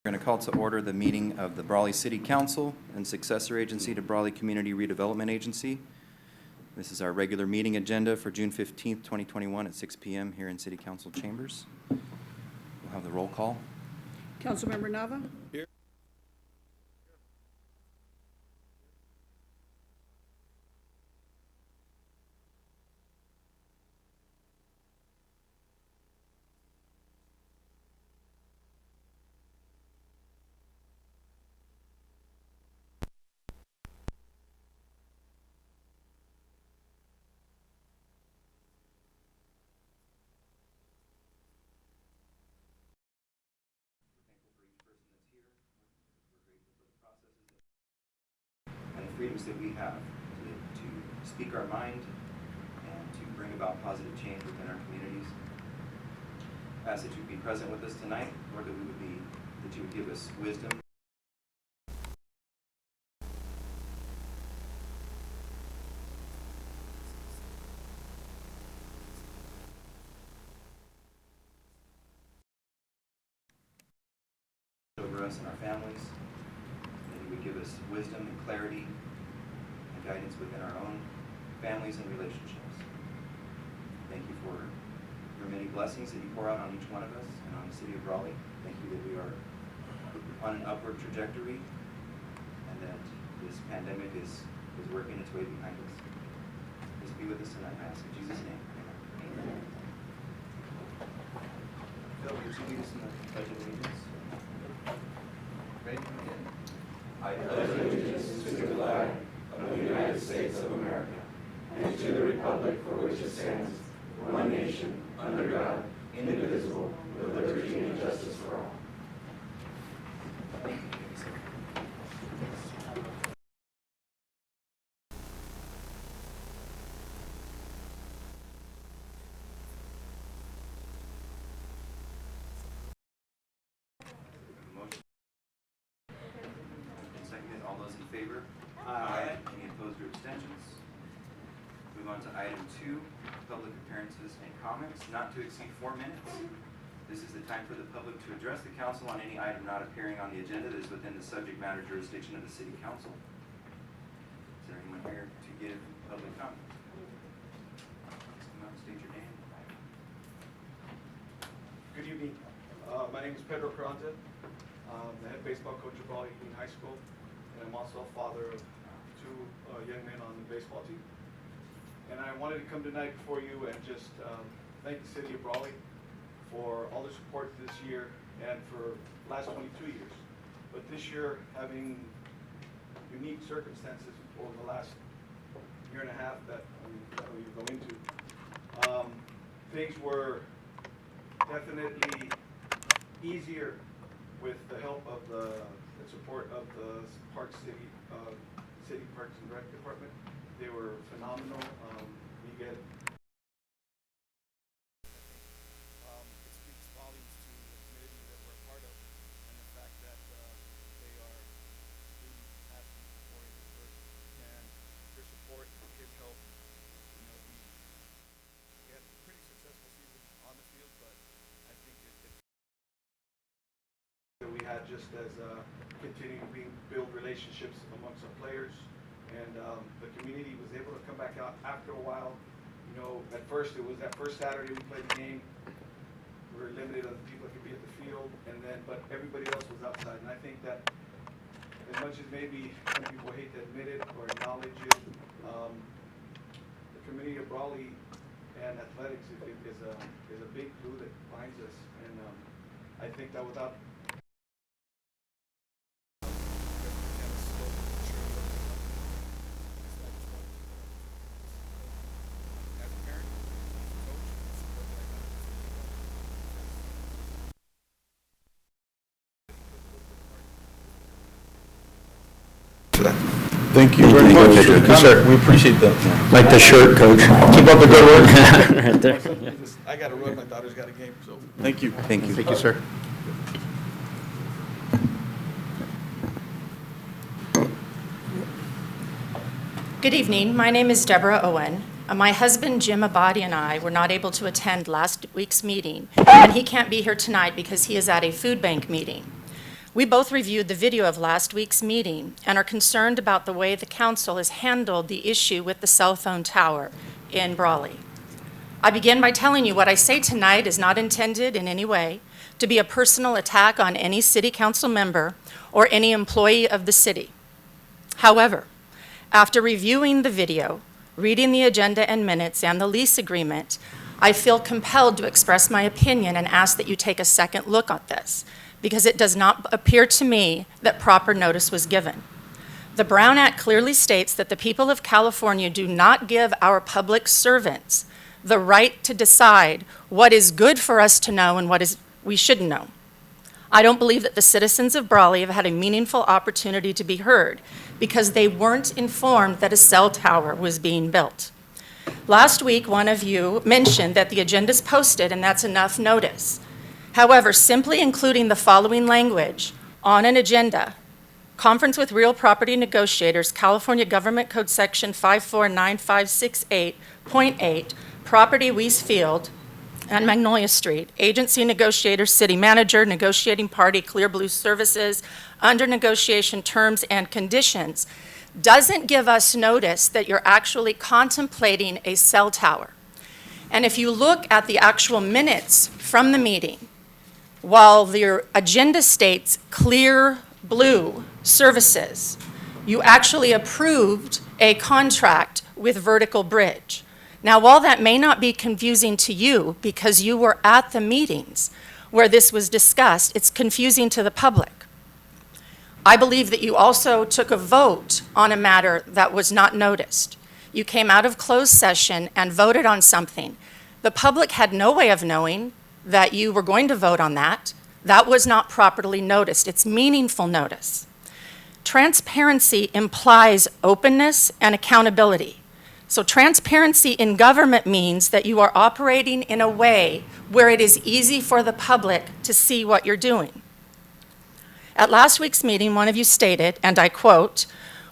We're going to call to order the meeting of the Brawley City Council and successor agency to Brawley Community Redevelopment Agency. This is our regular meeting agenda for June 15th, 2021 at 6 p.m. here in City Council chambers. We'll have the roll call. Councilmember Nava? Here. And the freedoms that we have to speak our mind and to bring about positive change within our communities. I ask that you be present with us tonight, Lord, that you would give us wisdom. Over us and our families, that you would give us wisdom and clarity and guidance within our own families and relationships. Thank you for your many blessings that you pour out on each one of us and on the city of Raleigh. Thank you that we are on an upward trajectory and that this pandemic is working its way behind us. Please be with us tonight, I ask in Jesus' name. Amen. Phil, would you lead us in the Pledge of Allegiance? Ready to begin. I pledge allegiance to the flag of the United States of America and to the republic for which it stands, one nation, under God, indivisible, with liberty and justice for all. All those in favor? Aye. Any opposed or abstentions? Move on to item 2, public appearances and comments, not to exceed 4 minutes. This is the time for the public to address the council on any item not appearing on the agenda that is within the subject matter jurisdiction of the city council. Is there anyone here to give public comment? Come out, state your name. Good evening. My name is Pedro Carranza. I'm the head baseball coach of Brawley High School, and I'm also a father of 2 young men on the baseball team. And I wanted to come tonight before you and just thank the city of Brawley for all the support this year and for the last 22 years. But this year, having unique circumstances over the last year and a half that I don't even go into, things were definitely easier with the help of the support of the City Parks and Rec Department. They were phenomenal. We get it speaks volumes to the community that we're a part of, and the fact that they are student athletes oriented first, and their support and kids help. You know, we had a pretty successful season on the field, but I think that we had just as continuing to build relationships amongst our players, and the community was able to come back out after a while. You know, at first it was that first Saturday we played the game. We were limited on the people that could be at the field, and then but everybody else was outside. And I think that as much as maybe some people hate to admit it or acknowledge it, the community of Brawley and athletics is a big glue that binds us. And I think that without Thank you very much. Yes, sir. We appreciate that. Like the shirt, Coach. Keep up the good work. Right there. I got to run, my daughter's got a game, so. Thank you. Thank you. Thank you, sir. Good evening. My name is Deborah Owen. My husband, Jim Abadi, and I were not able to attend last week's meeting, and he can't be here tonight because he is at a food bank meeting. We both reviewed the video of last week's meeting and are concerned about the way the council has handled the issue with the cell phone tower in Brawley. I begin by telling you what I say tonight is not intended in any way to be a personal attack on any city council member or any employee of the city. However, after reviewing the video, reading the agenda and minutes and the lease agreement, I feel compelled to express my opinion and ask that you take a second look at this, because it does not appear to me that proper notice was given. The Brown Act clearly states that the people of California do not give our public servants the right to decide what is good for us to know and what we shouldn't know. I don't believe that the citizens of Brawley have had a meaningful opportunity to be heard because they weren't informed that a cell tower was being built. Last week, one of you mentioned that the agenda's posted and that's enough notice. However, simply including the following language on an agenda, conference with real property negotiators, California Government Code Section 549568.8, property Weiss Field and Magnolia Street, agency negotiator, city manager, negotiating party, Clear Blue Services, under negotiation terms and conditions, doesn't give us notice that you're actually contemplating a cell tower. And if you look at the actual minutes from the meeting, while the agenda states Clear Blue Services, you actually approved a contract with Vertical Bridge. Now, while that may not be confusing to you because you were at the meetings where this was discussed, it's confusing to the public. I believe that you also took a vote on a matter that was not noticed. You came out of closed session and voted on something. The public had no way of knowing that you were going to vote on that. That was not properly noticed. It's meaningful notice. Transparency implies openness and accountability. So transparency in government means that you are operating in a way where it is easy for the public to see what you're doing. At last week's meeting, one of you stated, and I quote,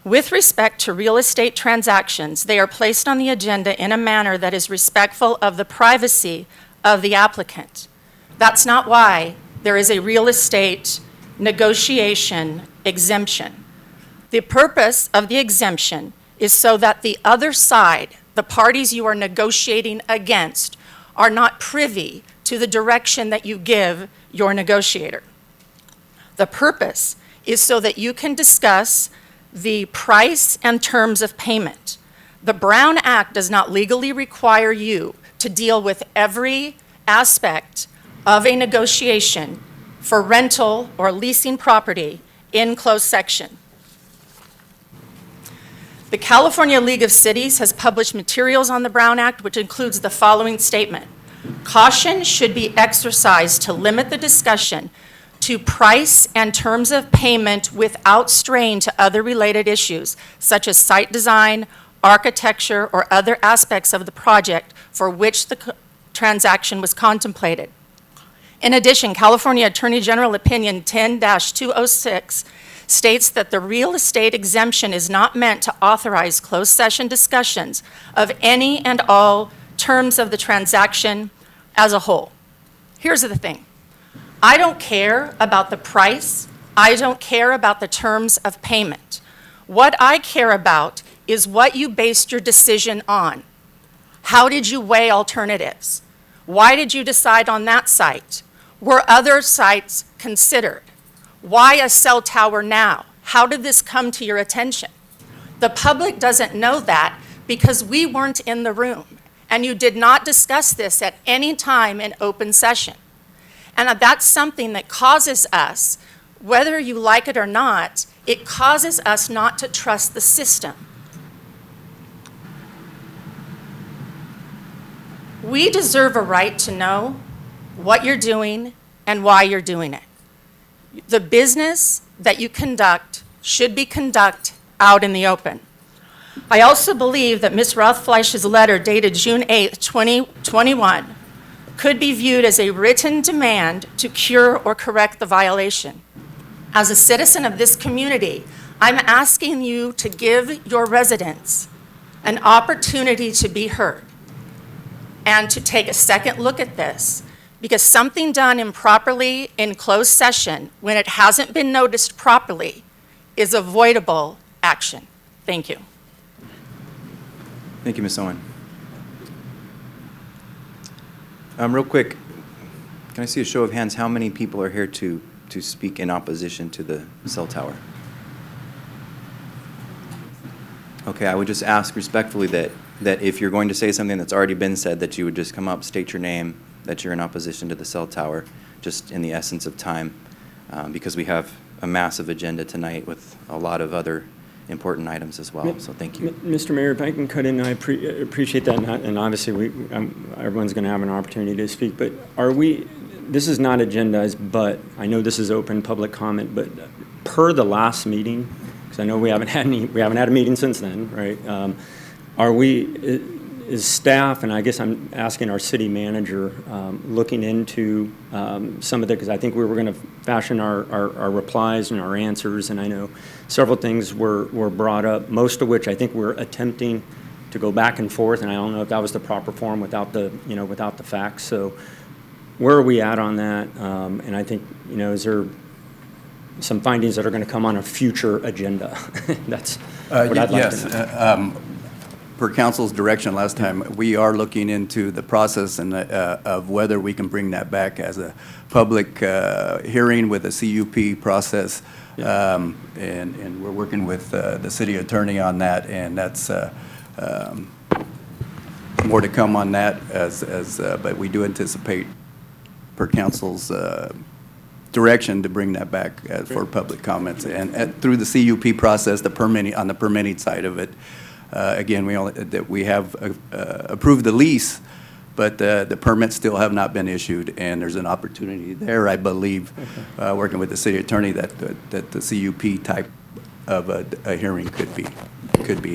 "With respect to real estate transactions, they are placed on the agenda in a manner that is respectful of the privacy of the applicant." That's not why there is a real estate negotiation exemption. The purpose of the exemption is so that the other side, the parties you are negotiating against, are not privy to the direction that you give your negotiator. The purpose is so that you can discuss the price and terms of payment. The Brown Act does not legally require you to deal with every aspect of a negotiation for rental or leasing property in closed section. The California League of Cities has published materials on the Brown Act, which includes the following statement: caution should be exercised to limit the discussion to price and terms of payment without strain to other related issues, such as site design, architecture, or other aspects of the project for which the transaction was contemplated. In addition, California Attorney General Opinion 10-206 states that the real estate exemption is not meant to authorize closed session discussions of any and all terms of the transaction as a whole. Here's the thing. I don't care about the price. I don't care about the terms of payment. What I care about is what you based your decision on. How did you weigh alternatives? Why did you decide on that site? Were other sites considered? Why a cell tower now? How did this come to your attention? The public doesn't know that because we weren't in the room, and you did not discuss this at any time in open session. And that's something that causes us, whether you like it or not, it causes us not to trust the system. We deserve a right to know what you're doing and why you're doing it. The business that you conduct should be conducted out in the open. I also believe that Ms. Rothfleisch's letter dated June 8, 2021 could be viewed as a written demand to cure or correct the violation. As a citizen of this community, I'm asking you to give your residents an opportunity to be heard and to take a second look at this because something done improperly in closed session when it hasn't been noticed properly is avoidable action. Thank you. Thank you, Ms. Owen. Real quick, can I see a show of hands? How many people are here to speak in opposition to the cell tower? Okay, I would just ask respectfully that if you're going to say something that's already been said, that you would just come up, state your name, that you're in opposition to the cell tower, just in the essence of time, because we have a massive agenda tonight with a lot of other important items as well, so thank you. Mr. Mayor, if I can cut in, I appreciate that, and obviously everyone's going to have an opportunity to speak, but this is not agendized, but I know this is open public comment, but per the last meeting, because I know we haven't had a meeting since then, right? Is staff, and I guess I'm asking our city manager, looking into some of the, because I think we were going to fashion our replies and our answers, and I know several things were brought up, most of which I think we're attempting to go back and forth, and I don't know if that was the proper form without the facts. So where are we at on that? And I think, is there some findings that are going to come on a future agenda? That's what I'd like to know. Per council's direction last time, we are looking into the process and of whether we can bring that back as a public hearing with a CUP process. And we're working with the city attorney on that, and that's more to come on that but we do anticipate per council's direction to bring that back for public comments and through the CUP process, on the permitting side of it. Again, we have approved the lease, but the permits still have not been issued, and there's an opportunity there, I believe, working with the city attorney, that the CUP type of a hearing could be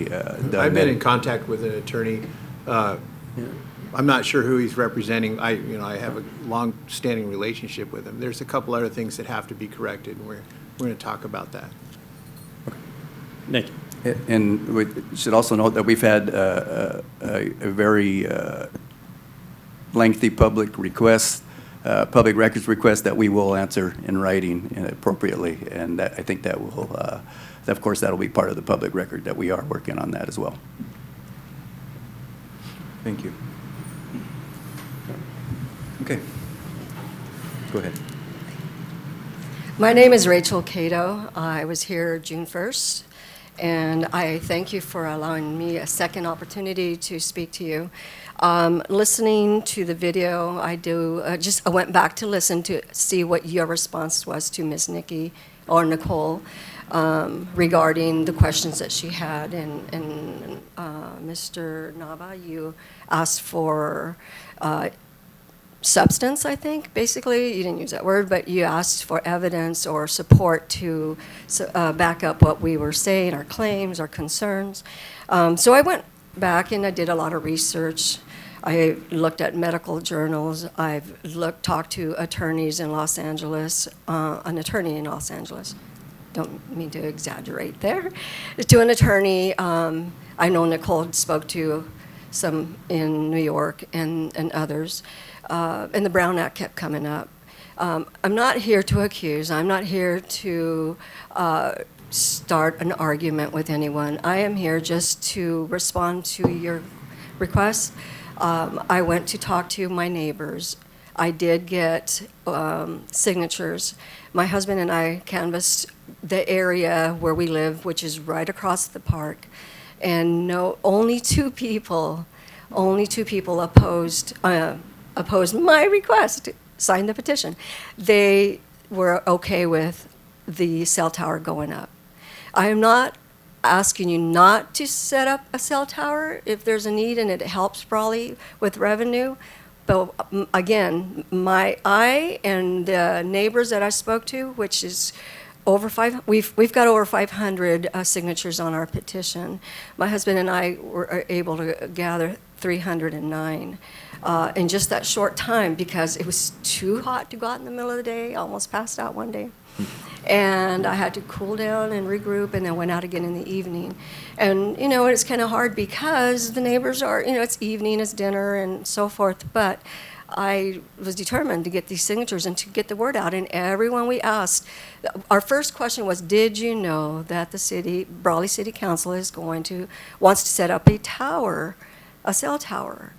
done. I've been in contact with an attorney. I'm not sure who he's representing. I have a long-standing relationship with him. There's a couple other things that have to be corrected, and we're going to talk about that. Okay. Thank you. And we should also note that we've had a very lengthy public request, public records request that we will answer in writing appropriately, and I think that will, of course, that'll be part of the public record, that we are working on that as well. Thank you. Okay. Go ahead. My name is Rachel Cato. I was here June 1st. And I thank you for allowing me a second opportunity to speak to you. Listening to the video, I went back to listen to see what your response was to Ms. Nikki or Nicole regarding the questions that she had. And Mr. Nava, you asked for substance, I think, basically. You didn't use that word, but you asked for evidence or support to back up what we were saying, our claims, our concerns. So I went back and I did a lot of research. I looked at medical journals. I've talked to attorneys in Los Angeles, an attorney in Los Angeles. Don't mean to exaggerate there. To an attorney, I know Nicole spoke to some in New York and others. And the Brown Act kept coming up. I'm not here to accuse. I'm not here to start an argument with anyone. I am here just to respond to your requests. I went to talk to my neighbors. I did get signatures. My husband and I canvassed the area where we live, which is right across the park, and only two people opposed my request to sign the petition. They were okay with the cell tower going up. I am not asking you not to set up a cell tower if there's a need and it helps Brawley with revenue. But again, I and the neighbors that I spoke to, which is we've got over 500 signatures on our petition. My husband and I were able to gather 309 in just that short time because it was too hot to go out in the middle of the day. I almost passed out one day. And I had to cool down and regroup, and then went out again in the evening. And, it's kind of hard because the neighbors are, it's evening, it's dinner, and so forth. But I was determined to get these signatures and to get the word out. And everyone we asked, our first question was, did you know that the city, Brawley City Council wants to set up a tower, a cell tower,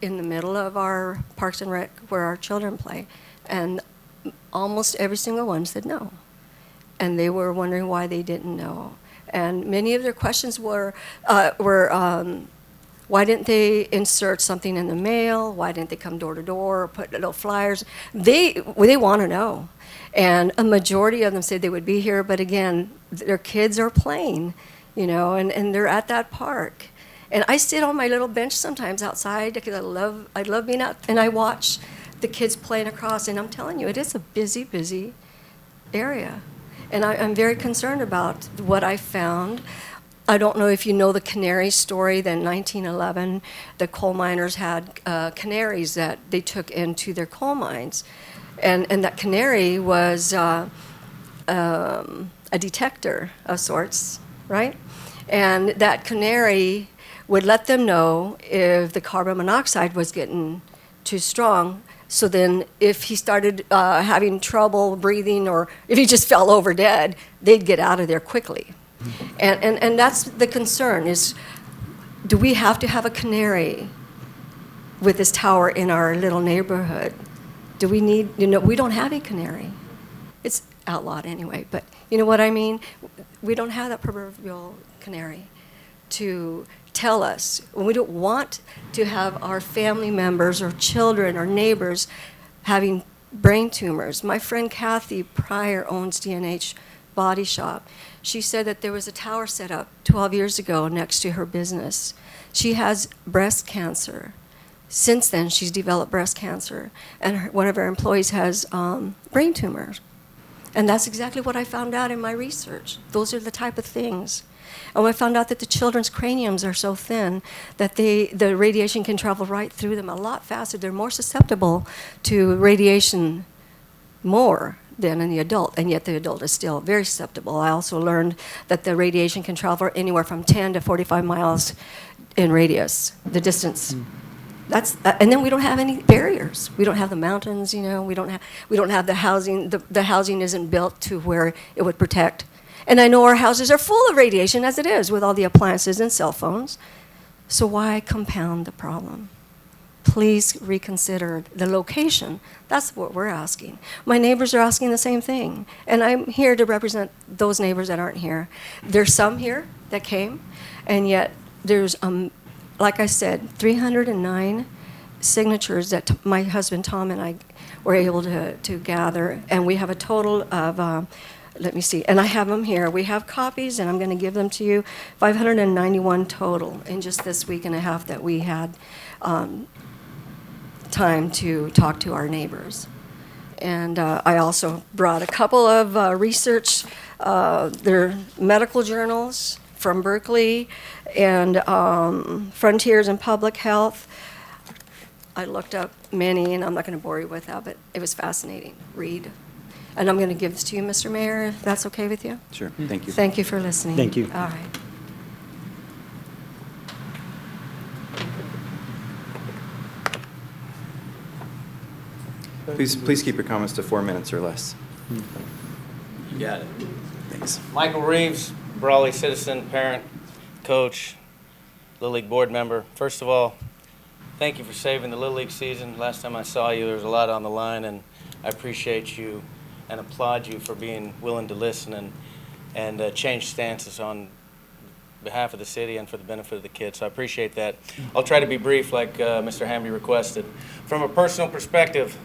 in the middle of our Parks and Rec where our children play? And almost every single one said no. And they were wondering why they didn't know. And many of their questions were why didn't they insert something in the mail? Why didn't they come door to door or put little flyers? They want to know. And a majority of them said they would be here, but again, their kids are playing, you know, and they're at that park. And I sit on my little bench sometimes outside because I love being out, and I watch the kids playing across, and I'm telling you, it is a busy, busy area. And I'm very concerned about what I found. I don't know if you know the canary story. That in 1911, the coal miners had canaries that they took into their coal mines. And that canary was a detector of sorts, right? And that canary would let them know if the carbon monoxide was getting too strong. So then if he started having trouble breathing, or if he just fell over dead, they'd get out of there quickly. And that's the concern is, do we have to have a canary with this tower in our little neighborhood? Do we need, we don't have a canary. It's outlawed anyway, but you know what I mean? We don't have that proverbial canary to tell us. We don't want to have our family members or children or neighbors having brain tumors. My friend Kathy Pryor owns D&H Body Shop. She said that there was a tower set up 12 years ago next to her business. She has breast cancer. Since then, she's developed breast cancer, and one of her employees has brain tumors. And that's exactly what I found out in my research. Those are the type of things. And when I found out that the children's craniums are so thin that the radiation can travel right through them a lot faster, they're more susceptible to radiation more than in the adult, and yet the adult is still very susceptible. I also learned that the radiation can travel anywhere from 10 to 45 miles in radius, the distance. And then we don't have any barriers. We don't have the mountains, we don't have the housing. The housing isn't built to where it would protect. And I know our houses are full of radiation as it is with all the appliances and cell phones. So why compound the problem? Please reconsider the location. That's what we're asking. My neighbors are asking the same thing. And I'm here to represent those neighbors that aren't here. There's some here that came, and yet there's, like I said, 309 signatures that my husband Tom and I were able to gather. And we have a total of, let me see, and I have them here. We have copies, and I'm going to give them to you, 591 total in just this week and a half that we had time to talk to our neighbors. And I also brought a couple of research, they're medical journals from Berkeley and Frontiers in Public Health. I looked up many, and I'm not going to bore you with that, but it was fascinating. Read. And I'm going to give this to you, Mr. Mayor, if that's okay with you. Sure, thank you. Thank you for listening. Thank you. All right. Please keep your comments to 4 minutes or less. You got it. Thanks. Michael Reeves, Brawley citizen, parent, coach, Little League board member. First of all, thank you for saving the Little League season. Last time I saw you, there was a lot on the line, and I appreciate you and applaud you for being willing to listen and change stances on behalf of the city and for the benefit of the kids. So I appreciate that. I'll try to be brief like Mr. Hamby requested. From a personal perspective,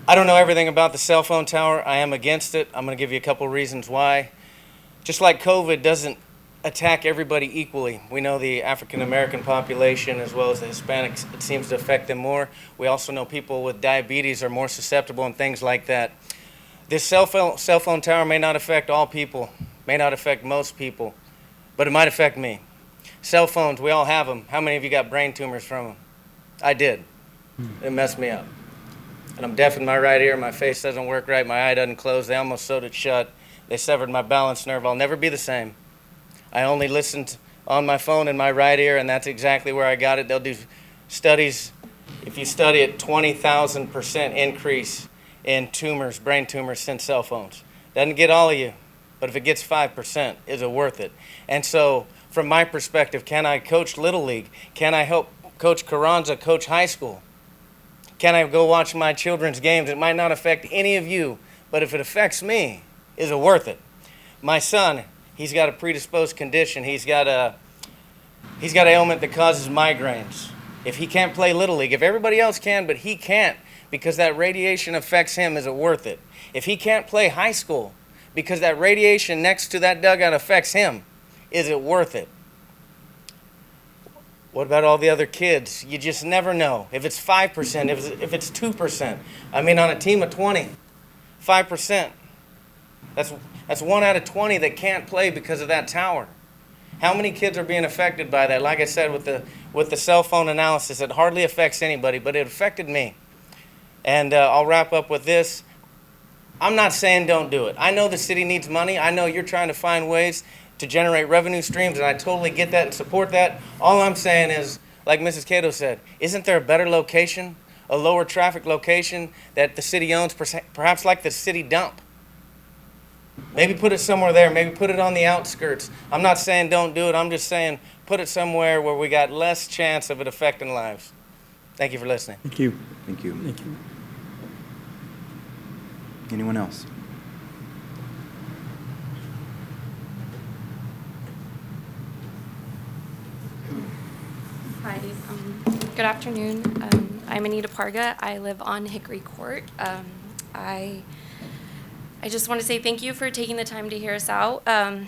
I don't know everything about the cell phone tower. I am against it. I'm going to give you a couple reasons why. Just like COVID doesn't attack everybody equally. We know the African American population as well as the Hispanics, it seems to affect them more. We also know people with diabetes are more susceptible and things like that. This cell phone tower may not affect all people, may not affect most people, but it might affect me. Cell phones, we all have them. How many of you got brain tumors from them? I did. It messed me up. And I'm deaf in my right ear, my face doesn't work right, my eye doesn't close, they almost sewed it shut. They severed my balance nerve, I'll never be the same. I only listened on my phone in my right ear, and that's exactly where I got it. They'll do studies If you study it, 20,000% increase in tumors, brain tumors, since cell phones. Doesn't get all of you, but if it gets 5%, is it worth it? And so, from my perspective, can I coach Little League? Can I help Coach Carranza coach high school? Can I go watch my children's games? It might not affect any of you, but if it affects me, is it worth it? My son, he's got a predisposed condition. He's got an ailment that causes migraines. If he can't play Little League, if everybody else can, but he can't because that radiation affects him, is it worth it? If he can't play high school because that radiation next to that dugout affects him, is it worth it? What about all the other kids? You just never know. If it's 5%, if it's 2%. I mean, on a team of 20, 5%. That's 1 out of 20 that can't play because of that tower. How many kids are being affected by that? Like I said, with the cell phone analysis, it hardly affects anybody, but it affected me. And I'll wrap up with this. I'm not saying don't do it. I know the city needs money. I know you're trying to find ways to generate revenue streams, and I totally get that and support that. All I'm saying is, like Mrs. Cato said, isn't there a better location, a lower traffic location that the city owns, perhaps like the city dump? Maybe put it somewhere there. Maybe put it on the outskirts. I'm not saying don't do it. I'm just saying put it somewhere where we got less chance of it affecting lives. Thank you for listening. Thank you. Thank you. Thank you. Anyone else? Hi, good afternoon. I'm Anita Parga. I live on Hickory Court. I just want to say thank you for taking the time to hear us out. I'll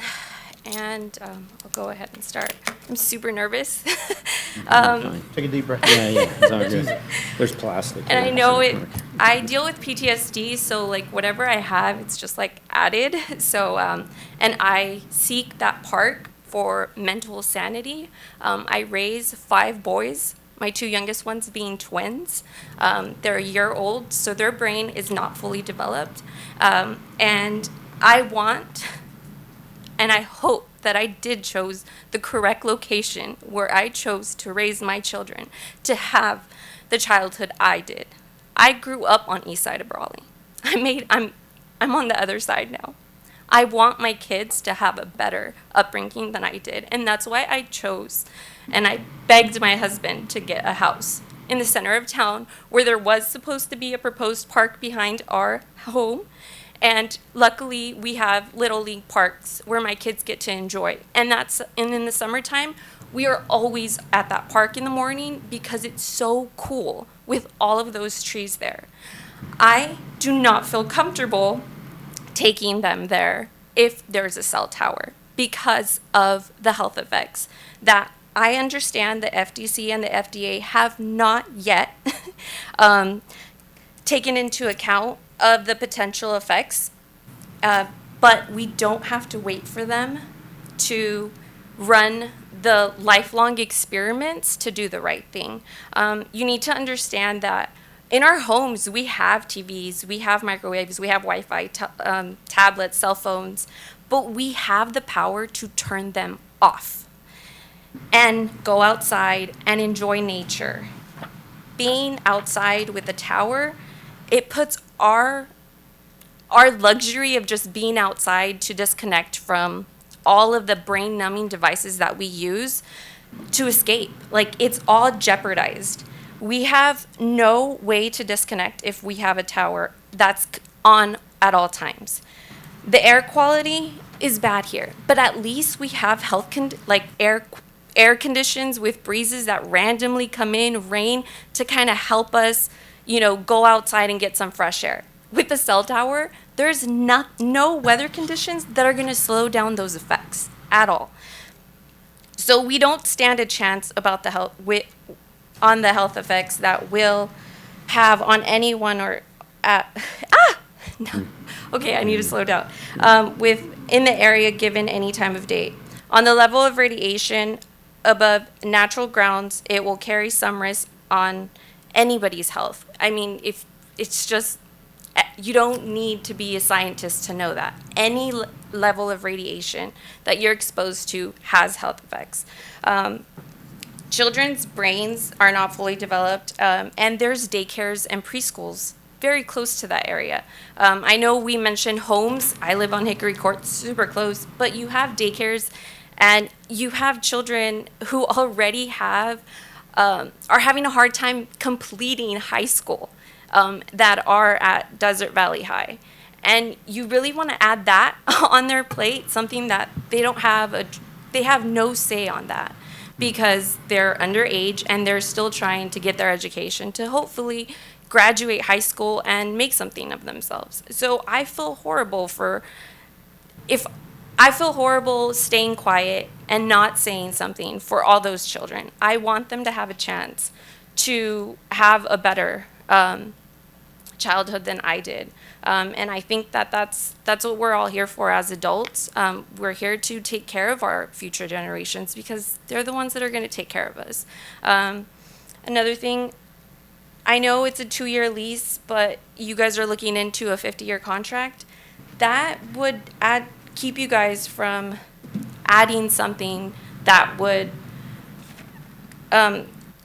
go ahead and start. I'm super nervous. Take a deep breath. Yeah, it's all good. There's plastic. And I here, know so- I deal with PTSD, so like whatever I have, it's just like added. So, and I seek that park for mental sanity. I raise 5 boys, my 2 youngest ones being twins. They're a year old, so their brain is not fully developed. And I want, and I hope that I did chose the correct location where I chose to raise my children to have the childhood I did. I grew up on east side of Brawley. I'm on the other side now. I want my kids to have a better upbringing than I did, and that's why I chose, and I begged my husband to get a house in the center of town where there was supposed to be a proposed park behind our home, and luckily we have Little League parks where my kids get to enjoy. And in the summertime, we are always at that park in the morning because it's so cool with all of those trees there. I do not feel comfortable taking them there if there's a cell tower because of the health effects that I understand the FDC and the FDA have not yet taken into account of the potential effects, but we don't have to wait for them to run the lifelong experiments to do the right thing. You need to understand that in our homes, we have TVs, we have microwaves, we have Wi-Fi, tablets, cell phones, but we have the power to turn them off and go outside and enjoy nature. Being outside with a tower, it puts our luxury of just being outside to disconnect from all of the brain-numbing devices that we use to escape. Like, it's all jeopardized. We have no way to disconnect if we have a tower that's on at all times. The air quality is bad here, but at least we have air conditions with breezes that randomly come in, rain, to kind of help us, go outside and get some fresh air. With the cell tower, there's no weather conditions that are going to slow down those effects at all. So we don't stand a chance about the health effects that will have on anyone or no. Okay, I need to slow down. In the area given any time of day. On the level of radiation above natural grounds, it will carry some risk on anybody's health. I mean, if it's just, you don't need to be a scientist to know that. Any level of radiation that you're exposed to has health effects. children's brains are not fully developed, and there's daycares and preschools very close to that area. I know we mentioned homes. I live on Hickory Court, super close, but you have daycares and you have children who already have, are having a hard time completing high school, that are at Desert Valley High. And you really want to add that on their plate, something that they don't have they have no say on that, because they're underage and they're still trying to get their education to hopefully graduate high school and make something of themselves. So I feel horrible staying quiet and not saying something for all those children. I want them to have a chance to have a better childhood than I did. And I think that's what we're all here for as adults. We're here to take care of our future generations because they're the ones that are going to take care of us. Another thing, I know it's a 2-year lease, but you guys are looking into a 50-year contract. That would keep you guys from adding something that would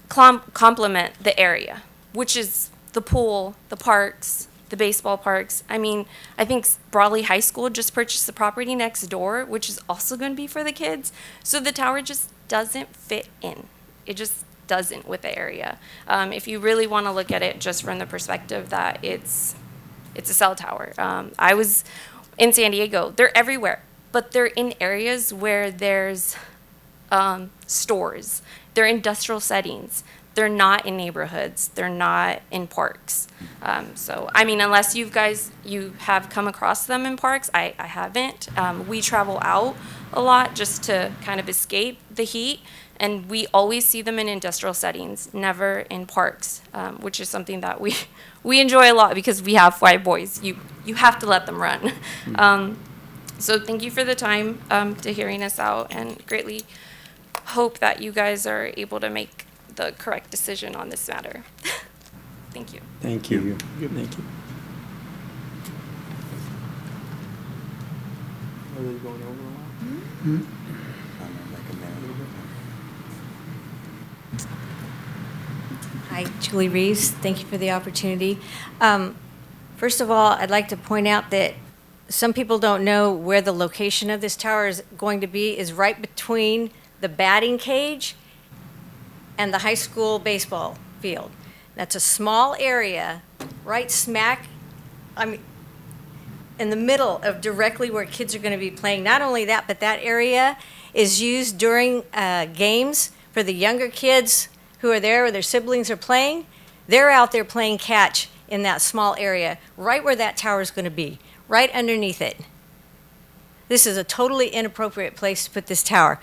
complement the area, which is the pool, the parks, the baseball parks. I mean, I think Brawley High School just purchased the property next door, which is also going to be for the kids. So the tower just doesn't fit in. It just doesn't with the area. If you really want to look at it just from the perspective that it's a cell tower. I was in San Diego. They're everywhere, but they're in areas where there's stores. They're industrial settings. They're not in neighborhoods. They're not in parks. So, I mean, unless you have come across them in parks, I haven't. We travel out a lot just to kind of escape the heat, and we always see them in industrial settings, never in parks, which is something that we enjoy a lot because we have 5 boys. You have to let them run. So thank you for the time to hearing us out, and greatly hope that you guys are able to make the correct decision on this matter. Thank you. Thank you. Thank you. Are they going over a lot? Hi, Julie Reeves. Thank you for the opportunity. First of all, I'd like to point out that some people don't know where the location of this tower is going to be, is right between the batting cage and the high school baseball field. That's a small area, right smack, in the middle of directly where kids are going to be playing. Not only that, but that area is used during games for the younger kids who are there, or their siblings are playing. They're out there playing catch in that small area, right where that tower is going to be, right underneath it. This is a totally inappropriate place to put this tower.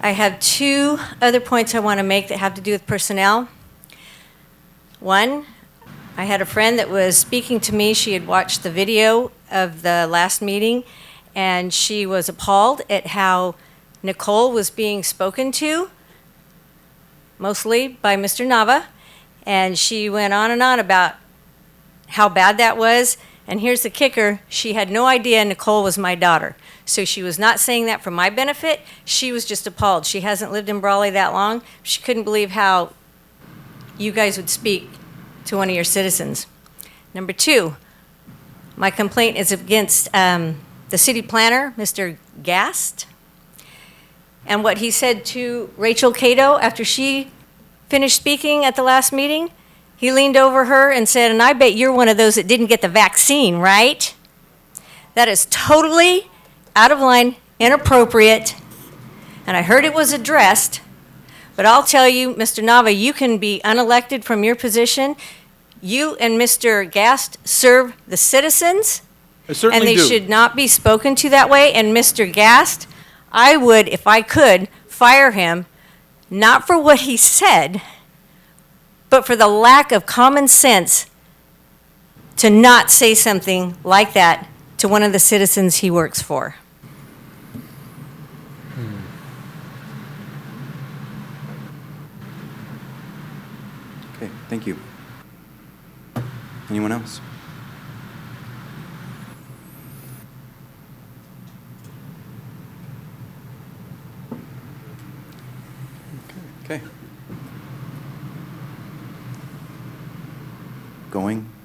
I have 2 other points I want to make that have to do with personnel. One, I had a friend that was speaking to me. She had watched the video of the last meeting, and she was appalled at how Nicole was being spoken to, mostly by Mr. Nava, and she went on and on about how bad that was. And here's the kicker, she had no idea Nicole was my daughter. So she was not saying that for my benefit. She was just appalled. She hasn't lived in Brawley that long. She couldn't believe how you guys would speak to one of your citizens. Number 2, my complaint is against the city planner, Mr. Gast, and what he said to Rachel Cato after she finished speaking at the last meeting. He leaned over her and said, "And I bet you're one of those that didn't get the vaccine, right?" That is totally out of line, inappropriate, and I heard it was addressed, but I'll tell you, Mr. Nava, you can be unelected from your position. You and Mr. Gast serve the citizens, I certainly and they do. should not be spoken to that way. And Mr. Gast, I would, if I could, fire him, not for what he said, but for the lack of common sense to not say something like that to one of the citizens he works for. Okay, thank you. Anyone else? Okay.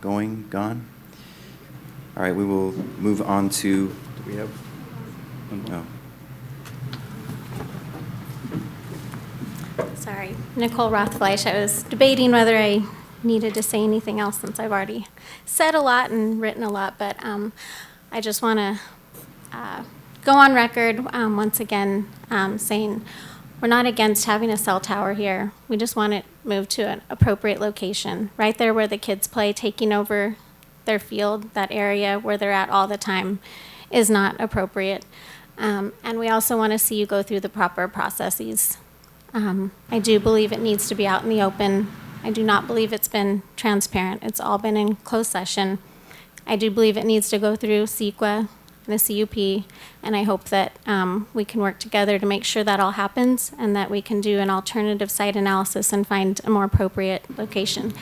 Gone? All right, we will move on to, do we have? No. Sorry, Nicole Rothfleisch. I was debating whether I needed to say anything else since I've already said a lot and written a lot, but I just want to go on record once again saying we're not against having a cell tower here. We just want it moved to an appropriate location, right there where the kids play, taking over their field. That area where they're at all the time is not appropriate. And we also want to see you go through the proper processes. I do believe it needs to be out in the open. I do not believe it's been transparent. It's all been in closed session. I do believe it needs to go through CEQA and the CUP, and I hope that we can work together to make sure that all happens and that we can do an alternative site analysis and find a more appropriate location.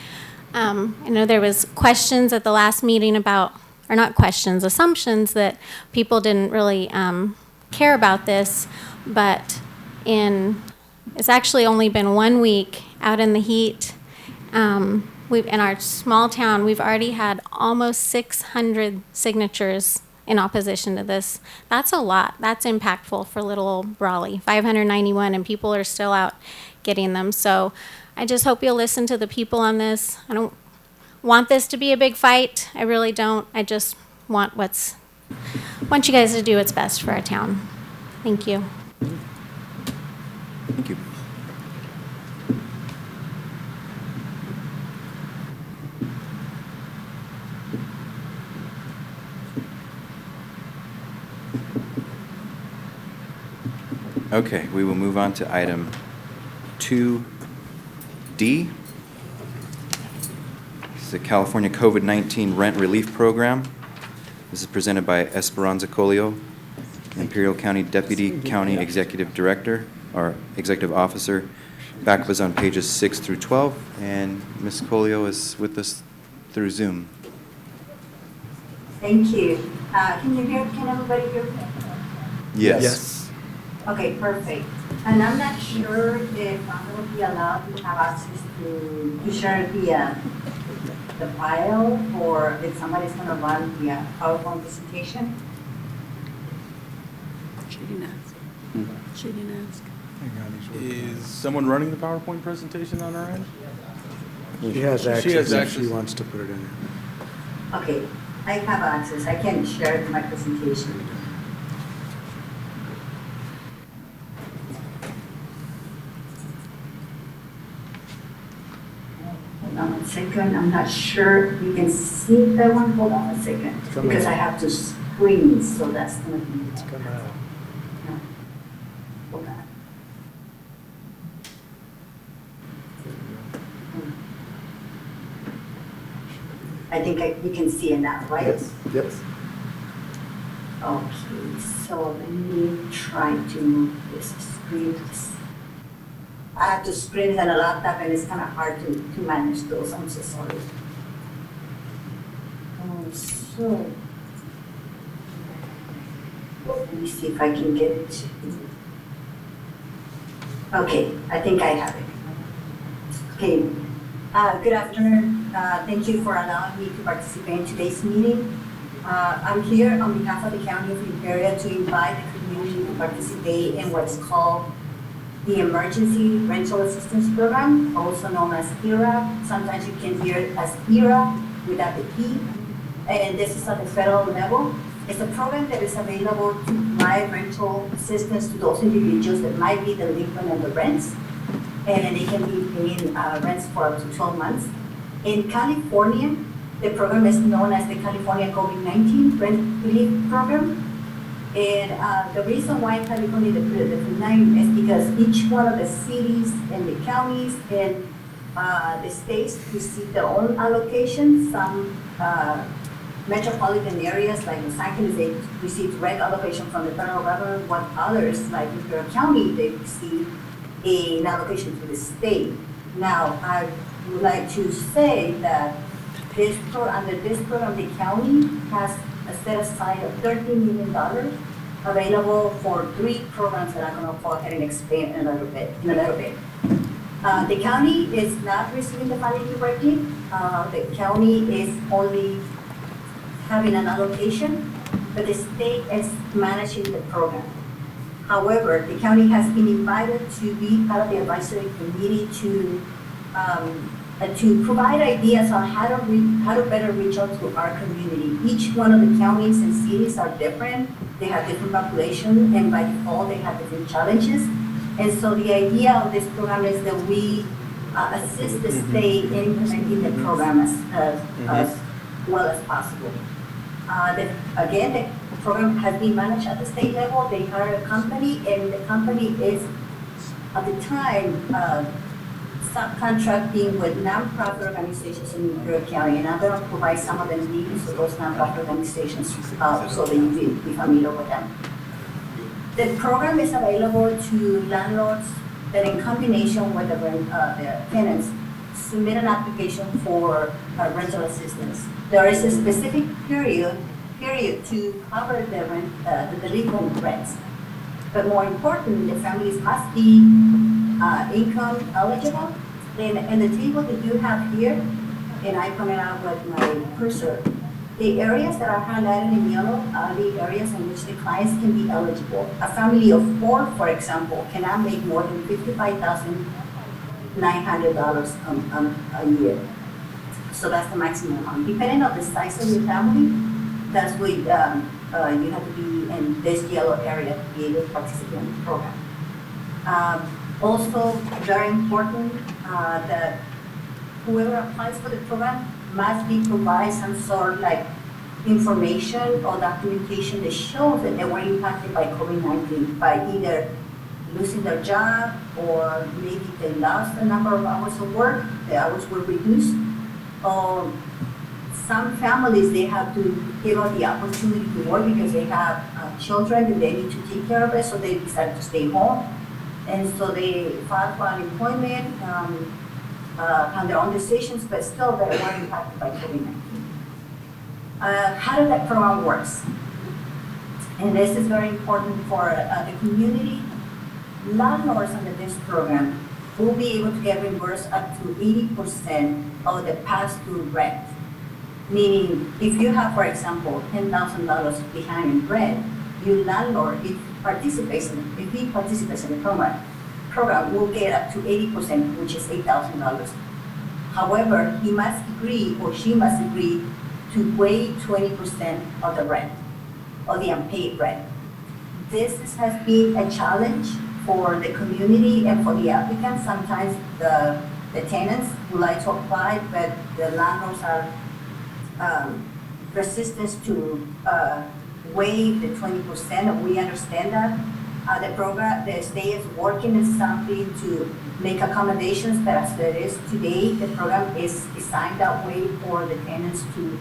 I know there was questions at the last meeting about, or not questions, assumptions that people didn't really care about this, but it's actually only been 1 week out in the heat. In our small town, we've already had almost 600 signatures in opposition to this. That's a lot. That's impactful for little old Brawley. 591, and people are still out getting them. So I just hope you'll listen to the people on this. I don't want this to be a big fight. I really don't. I just want you guys to do what's best for our town. Thank you. Thank you. Okay, we will move on to item 2D. This is the California COVID-19 Rent Relief Program. This is presented by Esperanza Colio, Imperial County Deputy County Executive Director, or Executive Officer. Backup is on pages 6 through 12, and Ms. Colio is with us through Zoom. Thank you. Can everybody hear me? Yes. Okay, perfect. And I'm not sure if I'm going to be allowed to have access to share the file, or if somebody's going to run the PowerPoint presentation. She didn't ask. She didn't ask. Is someone running the PowerPoint presentation on our end? She has access. She has if access. She wants to put it in there. Okay, I have access. I can share my presentation. Hold on a second. I'm not sure you can see that one. Hold on a second. Because I have to screen, so that's going to be. It's coming out. No. Hold on. I think you can see it now, right? Yes. Yes. Okay, so let me try to move this screen. I have to screen it on a laptop, and it's kind of hard to manage those. I'm so sorry. So let me see if I can get it. Okay, I think I have it. Okay. Good afternoon. Thank you for allowing me to participate in today's meeting. I'm here on behalf of the County of Imperial to invite the community to participate in what's called the Emergency Rental Assistance Program, also known as ERA. Sometimes you can hear it as ERA without the E. And this is at the federal level. It's a program that is available to provide rental assistance to those individuals that might be delinquent on the rents, and they can be paying rents for up to 12 months. In California, the program is known as the California COVID-19 Rent Relief Program. And the reason why California is the different name is because each one of the cities and the counties and the states receive their own allocation. Some metropolitan areas like Los Angeles, they receive direct allocation from the federal government, while others like Imperial County, they receive an allocation to the state. Now, I would like to say that under this program, the county has a set aside of $13 million available for 3 programs that I'm going to go ahead and explain in a little bit. The county is not receiving the funding directly. The county is only having an allocation, but the state is managing the program. However, the county has been invited to be part of the advisory committee to provide ideas on how to better reach out to our community. Each one of the counties and cities are different. They have different population, and by default, they have different challenges. And so the idea of this program is that we assist the state in implementing the program as well as possible. Again, the program has been managed at the state level. They hire a company, and the company is, at the time, subcontracting with nonprofit organizations in Imperial County. And I'm going to provide some of the names of those nonprofit organizations so that you will be familiar with them. The program is available to landlords that, in combination with the tenants, submit an application for rental assistance. There is a specific period to cover the rent, the delinquent rents. But more importantly, the families must be income eligible. And the table that you have here, and I pointed out with my cursor, the areas that are highlighted in yellow are the areas in which the clients can be eligible. A family of 4, for example, cannot make more than $55,900 a year. So that's the maximum amount. Depending on the size of your family, that's what you have to be in this yellow area to be able to participate in the program. Also, very important that whoever applies for the program must be provide some sort of like information or documentation that shows that they were impacted by COVID-19 by either losing their job or maybe they lost a number of hours of work, the hours were reduced. Some families, they have to give up the opportunity to work because they have children that they need to take care of it, so they decided to stay home. And so they filed for unemployment on their own decisions, but still they were impacted by COVID-19. How does that program works? And this is very important for the community. Landlords under this program will be able to get reimbursed up to 80% of the pass-through rent. Meaning, if you have, for example, $10,000 behind in rent, your landlord, if he participates in the program will get up to 80%, which is $8,000. However, he must agree, or she must agree, to waive 20% of the rent, or the unpaid rent. This has been a challenge for the community and for the applicants. Sometimes the tenants would like to apply, but the landlords are resistant to waive the 20%, and we understand that. The state is working on something to make accommodations, but as it is today, the program is designed that way for the tenants to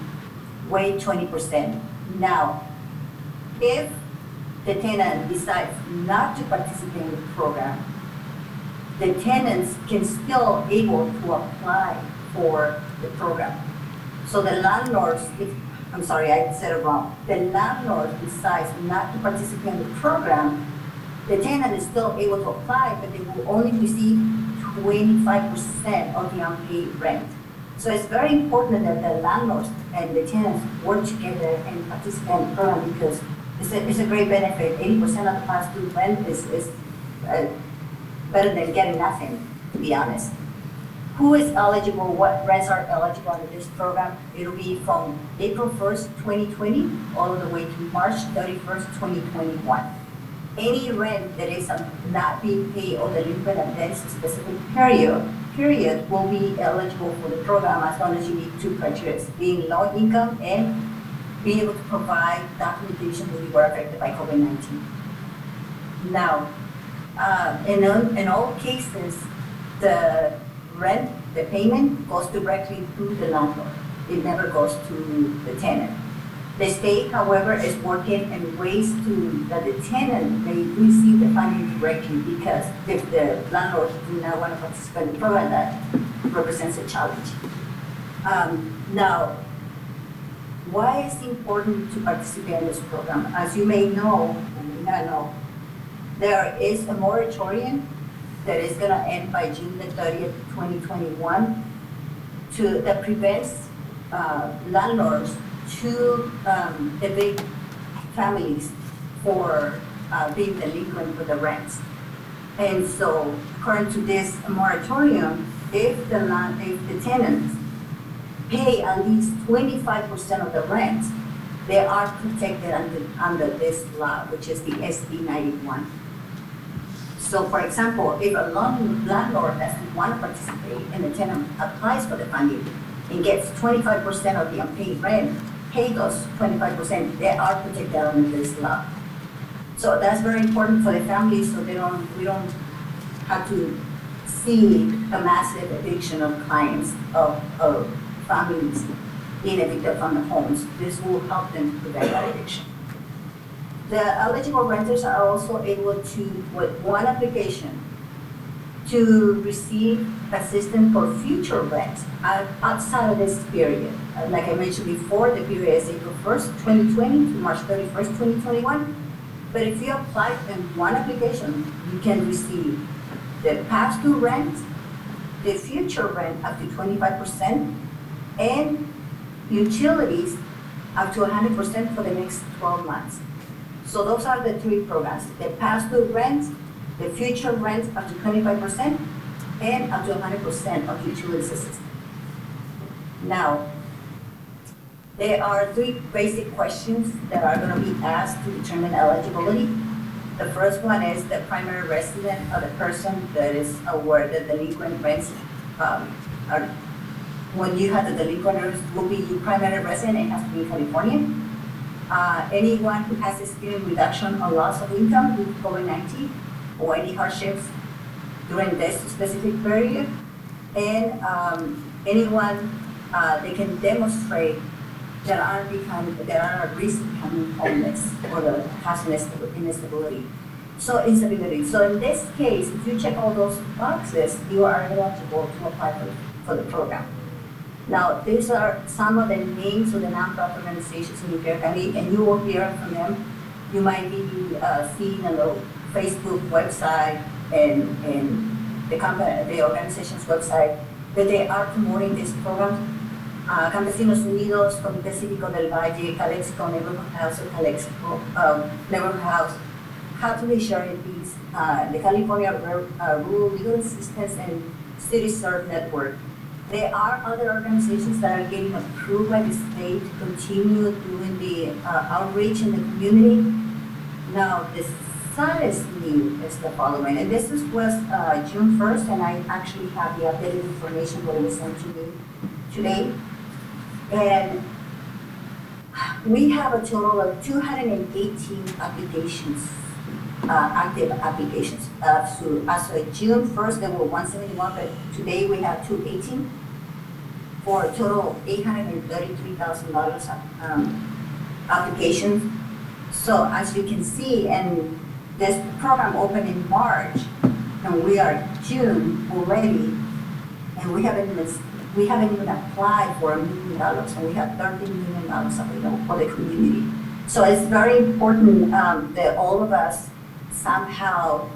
waive 20%. Now, if the tenant decides not to participate in the program, the tenants can still able to apply for the program. So the landlords, I'm sorry, I said it wrong. The landlord decides not to participate in the program, the tenant is still able to apply, but they will only receive 25% of the unpaid rent. So it's very important that the landlords and the tenants work together and participate in the program because it's a great benefit. 80% of the pass-through rent is better than getting nothing, to be honest. Who is eligible? What rents are eligible under this program? It'll be from April 1st, 2020, all the way to March 31st, 2021. Any rent that is not being paid or delinquent at that specific period will be eligible for the program as long as you meet 2 criteria, being low income and being able to provide documentation that you were affected by COVID-19. Now, in all cases, the rent, the payment goes directly to the landlord. It never goes to the tenant. The state, however, is working in ways that the tenant may receive the funding directly because if the landlord do not want to participate in the program, that represents a challenge. Now, why is it important to participate in this program? As you may know, or may not know, there is a moratorium that is gonna end by June the 30th, 2021, that prevents landlords to evict families for being delinquent with the rents. And so, according to this moratorium, if the tenants pay at least 25% of the rent, they are protected under this law, which is the SB 91. So, for example, if a landlord doesn't want to participate and the tenant applies for the funding and gets 25% of the unpaid rent, pay those 25%, they are protected under this law. So that's very important for the families, so we don't have to see a massive eviction of clients, of families being evicted from the homes. This will help them prevent that eviction. The eligible renters are also able to, with one application, to receive assistance for future rents outside of this period. Like I mentioned before, the period is April 1st, 2020 to March 31st, 2021. But if you apply in one application, you can receive the past due rent, the future rent up to 25%, and utilities up to 100% for the next 12 months. So those are the three programs: the past due rent, the future rent up to 25%, and up to 100% of utilities assistance. Now, there are three basic questions that are going to be asked to determine eligibility. The first one is the primary resident of the person that is aware that delinquent rents are, when you have the delinquent will be your primary resident, it has to be in California. Anyone who has experienced reduction or loss of income due to COVID-19 or any hardships during this specific period, and anyone they can demonstrate that are at risk of becoming homeless or the housing instability. So instability. So in this case, if you check all those boxes, you are eligible to apply for the program. Now, these are some of the names of the nonprofit organizations in Imperial County, and you will hear from them. You might be seeing on the Facebook website and the organization's website that they are promoting this program. Campesinos Unidos, Comité Cívico del Valle, Calexico Neighborhood House, or Calexico Neighborhood House, Catholic Charities, the California Rural Legal Assistance and City Serve Network. There are other organizations that are getting approved by the state to continue doing the outreach in the community. Now, the saddest news is the following, and this was June 1st, and I actually have the updated information that was sent to me today. And we have a total of 218 applications, active applications. So as of June 1st, there were 171, but today we have 218 for a total of $833,000 applications. So as you can see, and this program opened in March, and we are June already, and we haven't even applied for $1 million, and we have $13 million available for the community. So it's very important that all of us somehow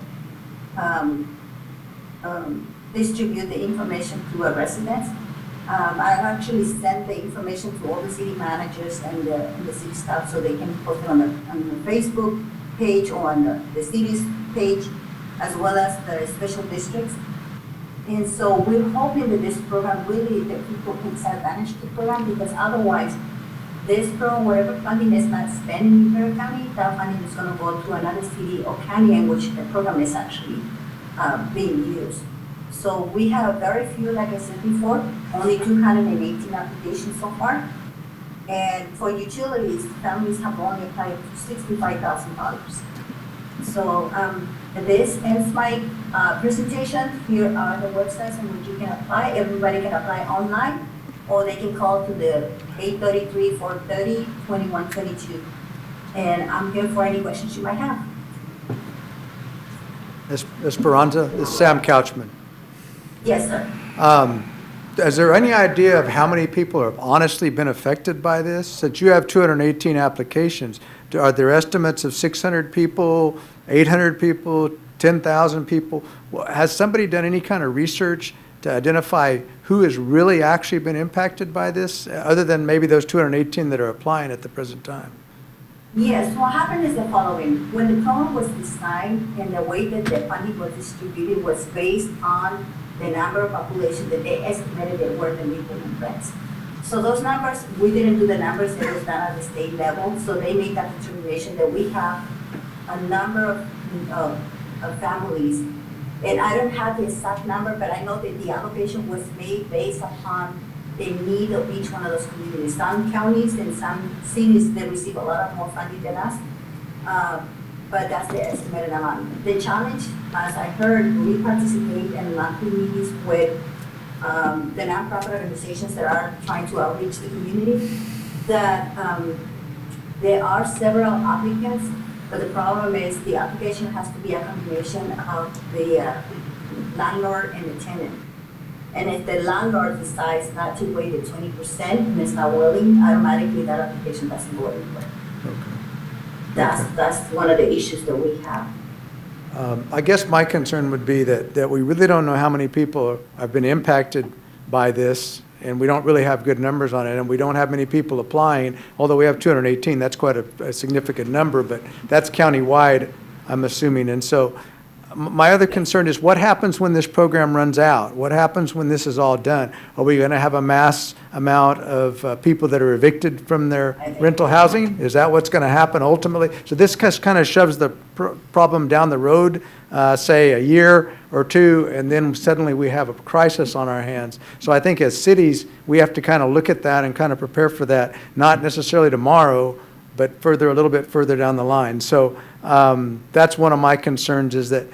distribute the information to our residents. I've actually sent the information to all the city managers and the city staff so they can post it on the Facebook page or on the city's page, as well as the special districts. And so we're hoping that this program really, that people can take advantage of the program, because otherwise, this program, wherever funding is not spent in Imperial County, that funding is going to go to another city or county in which the program is actually being used. So we have very few, like I said before, only 218 applications so far. And for utilities, families have only applied $65,000. So this ends my presentation. Here are the websites in which you can apply. Everybody can apply online, or they can call to the 833-430-2122. And I'm here for any questions you might have. Esperanza, this is Sam Couchman. Yes, sir. Is there any idea of how many people have honestly been affected by this? Since you have 218 applications, are there estimates of 600 people, 800 people, 10,000 people? Has somebody done any kind of research to identify who has really actually been impacted by this, other than maybe those 218 that are applying at the present time? Yes, what happened is the following. When the program was designed and the way that the funding was distributed was based on the number of population that they estimated that were delinquent rents. So those numbers, we didn't do the numbers, it was done at the state level. So they made that determination that we have a number of families. And I don't have the exact number, but I know that the allocation was made based upon the need of each one of those communities. Some counties and some cities, they receive a lot more funding than us, but that's the estimated amount. The challenge, as I heard, we participate in monthly meetings with the nonprofit organizations that are trying to outreach the community, that there are several applicants, but the problem is the application has to be a combination of the landlord and the tenant. And if the landlord decides not to waive the 20% and is not willing, automatically that application doesn't go anywhere. That's one of the issues that we have. I guess my concern would be that we really don't know how many people have been impacted by this, and we don't really have good numbers on it, and we don't have many people applying, although we have 218, that's quite a significant number, but that's countywide, I'm assuming. And so my other concern is what happens when this program runs out? What happens when this is all done? Are we going to have a mass amount of people that are evicted from their rental housing? Is that what's going to happen ultimately? So this kind of shoves the problem down the road, say a year or two, and then suddenly we have a crisis on our hands. So I think as cities, we have to kind of look at that and kind of prepare for that, not necessarily tomorrow, but a little bit further down the line. So that's one of my concerns, is that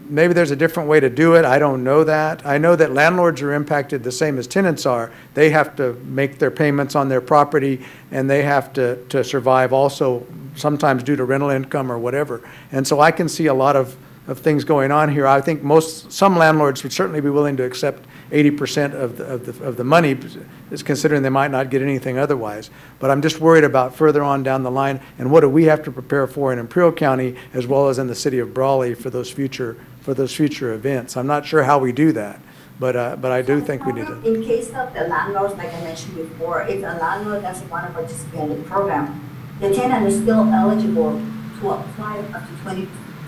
maybe there's a different way to do it. I don't know that. I know that landlords are impacted the same as tenants are. They have to make their payments on their property, and they have to survive also, sometimes due to rental income or whatever. And so I can see a lot of things going on here. I think some landlords would certainly be willing to accept 80% of the money, is considering they might not get anything otherwise. But I'm just worried about further on down the line, and what do we have to prepare for in Imperial County as well as in the city of Brawley for those future events. I'm not sure how we do that, but I do think we need to. In case of the landlords, like I mentioned before, if a landlord doesn't want to participate in the program, the tenant is still eligible to apply up to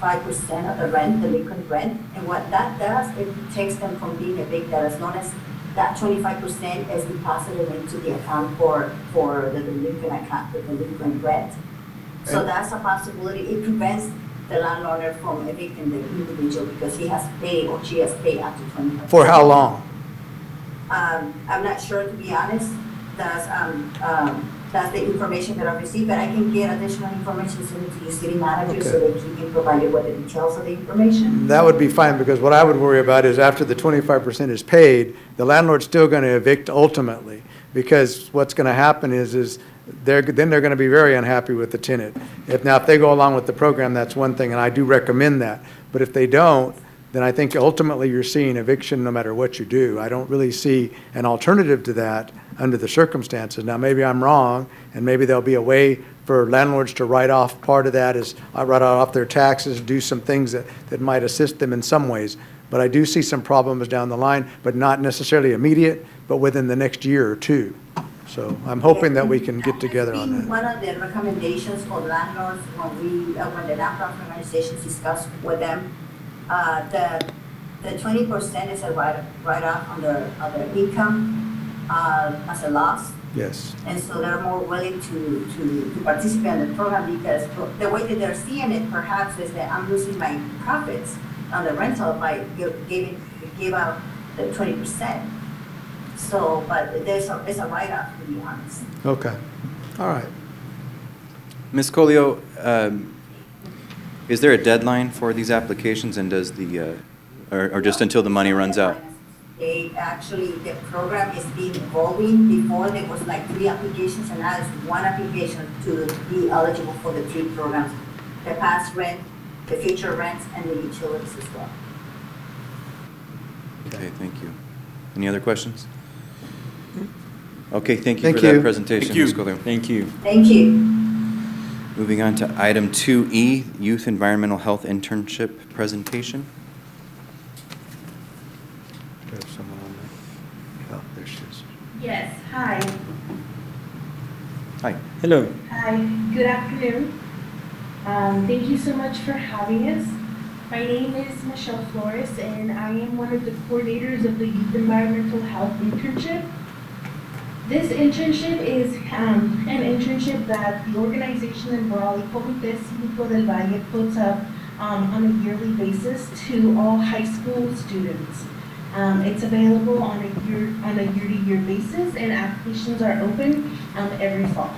25% of the rent, the delinquent rent, and what that does, it protects them from being evicted as long as that 25% is deposited into the account for the delinquent rent. So that's a possibility. It prevents the landowner from evicting the individual because he has to pay or she has to pay up to 25%. For how long? I'm not sure, to be honest. That's the information that I've received, but I can get additional information sent to your city manager so that he can provide you with the details of the information. That would be fine, because what I would worry about is after the 25% is paid, the landlord's still going to evict ultimately, because what's going to happen is they're going to be very unhappy with the tenant. If they go along with the program, that's one thing, and I do recommend that. But if they don't, then I think ultimately you're seeing eviction no matter what you do. I don't really see an alternative to that under the circumstances. Now, maybe I'm wrong, and maybe there'll be a way for landlords to write off part of that, write off their taxes, do some things that might assist them in some ways. But I do see some problems down the line, but not necessarily immediate, but within the next year or two. So I'm hoping that we can get together on that. One of the recommendations for landlords when the nonprofit organizations discuss with them, the 20% is a write-off on their income as a loss. Yes. And so they're more willing to participate in the program because the way that they're seeing it perhaps is that I'm losing my profits on the rental by give out the 20%. So, but it's a write-off, to be honest. Okay. All right. Ms. Colio, is there a deadline for these applications, and does or just until the money runs out? The program is being evolving. Before there was like 3 applications, and now it's 1 application to be eligible for the 3 programs: the past rent, the future rents, and the utilities as well. Okay, thank you. Any other questions? Okay, thank you for that presentation, Ms. Colio. Thank you. Thank you. Moving on to item 2E, Youth Environmental Health Internship Presentation. Do you have someone on there? Oh, there she is. Yes, hi. Hi. Hello. Hi, good afternoon. Thank you so much for having us. My name is Michelle Flores, and I am one of the coordinators of the Youth Environmental Health Internship. This internship is an internship that the organization in Brawley, Comité Cívico del Valle, puts up on a yearly basis to all high school students. It's available on a year-to-year basis, and applications are open every fall.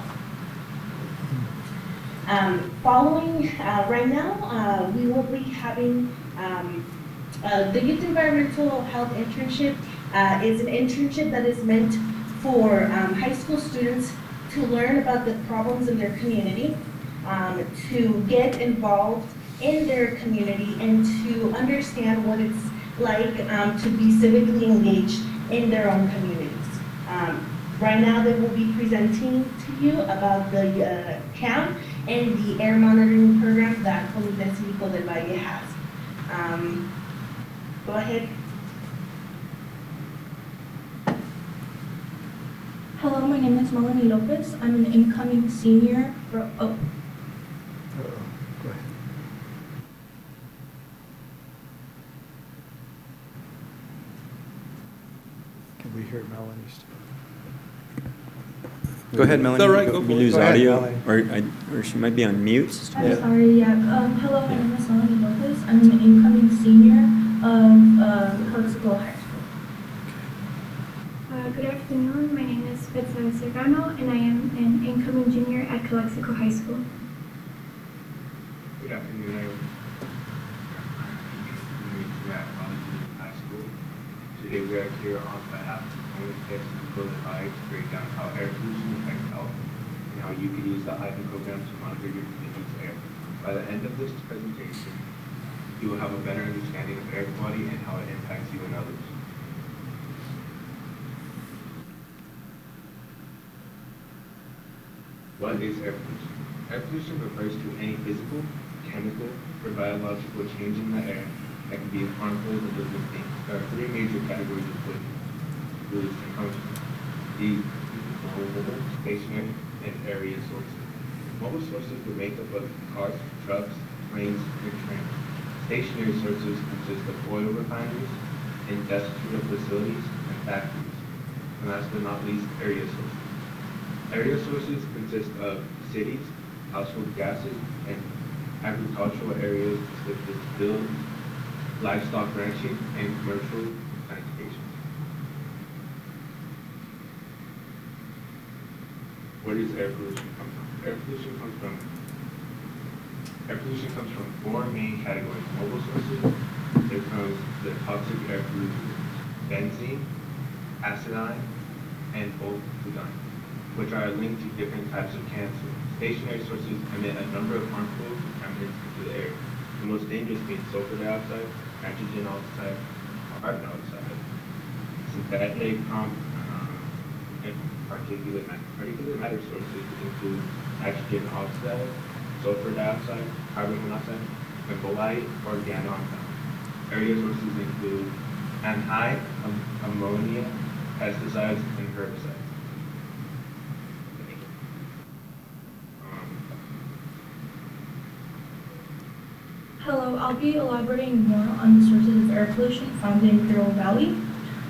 Following right now, we will be having the Youth Environmental Health Internship is an internship that is meant for high school students to learn about the problems in their community, to get involved in their community, and to understand what it's like to be civically engaged in their own communities. Right now they will be presenting to you about the CAM and the air monitoring program that Comité Cívico del Valle has. Go ahead. Hello, my name is Melanie Lopez. I'm an incoming senior. Go ahead. Can we hear Melanie's? Go ahead, Melanie. Is that right? Go We for it. lose Go ahead, audio, Melanie. or she might be on mute. I'm sorry, yeah. Hello, my name is Melanie Lopez. I'm an incoming senior of Calexico High School. Good afternoon. My name is Betsa Serrano, and I am an incoming junior at Calexico High School. Good afternoon. I'm at Raleigh High School. Today we are here on behalf of the Fiscal to break down how air pollution affects health and how you can use the Hyphen program to monitor your community's air. By the end of this presentation, you will have a better understanding of air quality and how it impacts you and others. What is air pollution? Air pollution refers to any physical, chemical, or biological change in the air that can be harmful to living things. There are three major categories of pollution comes from the mobile, stationary, and area sources. Mobile sources are made up of cars, trucks, planes, and trains. Stationary sources consist of oil refineries, industrial facilities, and factories. And last but not least, area sources. Area sources consist of cities, household gases, and agricultural areas such as fields, livestock ranching, and commercial transportation. Where does air pollution come from? Air pollution comes from four main categories. Mobile sources, there comes the toxic air pollutants, benzene, acidine, and butadiene, which are linked to different types of cancer. Stationary sources emit a number of harmful contaminants into the air, the most dangerous being sulfur dioxide, nitrogen oxide, carbon dioxide, synthetic and particulate matter. Particulate matter sources include nitrogen oxide, sulfur dioxide, carbon monoxide, and bolide organoxide. Area sources include anhydride, ammonia, pesticides, and herbicides. Hello, I'll be elaborating more on the sources of air pollution found in Imperial Valley.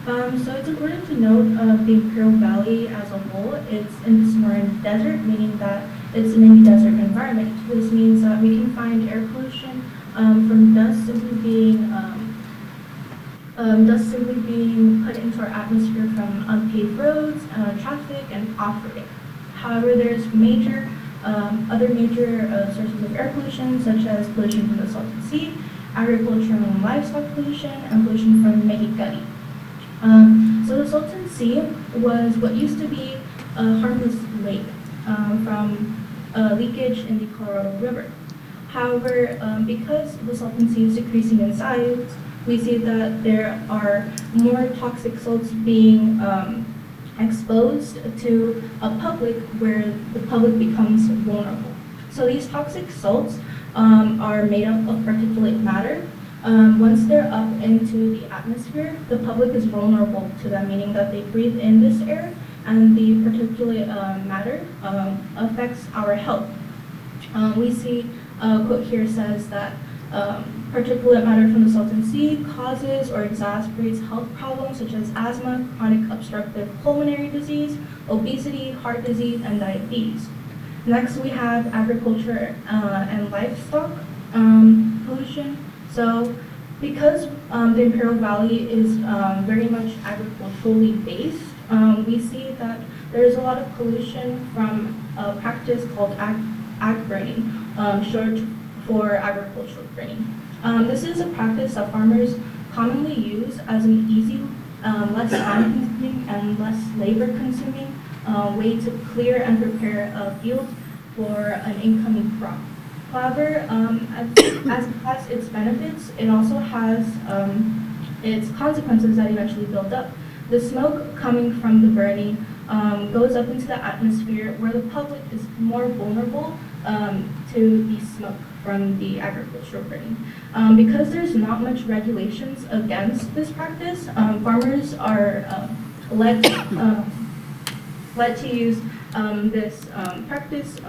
So it's important to note the Imperial Valley as a whole. It's in the Sonoran Desert, meaning that it's a mini desert environment. This means that we can find air pollution from dust simply being put into our atmosphere from unpaved roads, traffic, and off-roading. However, there's other major sources of air pollution, such as pollution from the Salton Sea, agricultural and livestock pollution, and pollution from Mexicali. So the Salton Sea was what used to be a harmless lake from leakage in the Colorado River. However, because the Salton Sea is decreasing in size, we see that there are more toxic salts being exposed to a public where the public becomes vulnerable. So these toxic salts are made up of particulate matter. Once they're up into the atmosphere, the public is vulnerable to them, meaning that they breathe in this air and the particulate matter affects our health. We see a quote here says that particulate matter from the Salton Sea causes or exacerbates health problems such as asthma, chronic obstructive pulmonary disease, obesity, heart disease, and diabetes. Next, we have agriculture and livestock pollution. So because the Imperial Valley is very much agriculturally based, we see that there is a lot of pollution from a practice called ag burning, short for agricultural burning. This is a practice that farmers commonly use as an easy, less time-consuming and less labor-consuming way to clear and prepare a field for an incoming crop. However, as it has its benefits, it also has its consequences that eventually build up. The smoke coming from the burning goes up into the atmosphere where the public is more vulnerable to the smoke from the agricultural burning. Because there's not much regulations against this practice, farmers are led to use this practice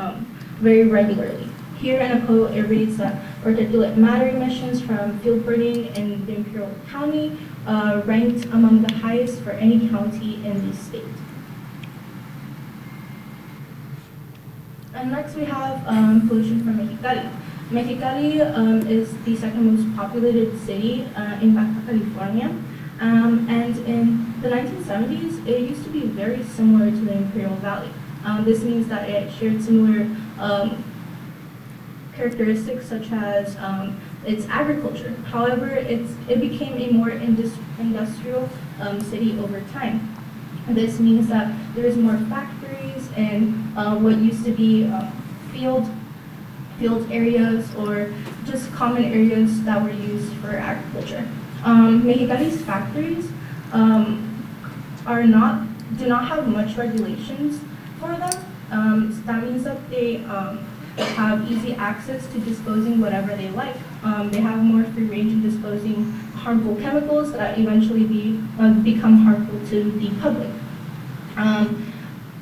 very regularly. Here in a quote, it reads that particulate matter emissions from field burning in the Imperial County ranked among the highest for any county in the state. And next we have pollution from Mexicali. Mexicali is the second most populated city in Baja California. And in the 1970s, it used to be very similar to the Imperial Valley. This means that it shared similar characteristics such as its agriculture. However, it became a more industrial city over time. This means that there's more factories and what used to be field areas or just common areas that were used for agriculture. Mexicali's factories do not have much regulations for them. So that means that they have easy access to disposing whatever they like. They have more free range in disposing harmful chemicals that eventually become harmful to the public.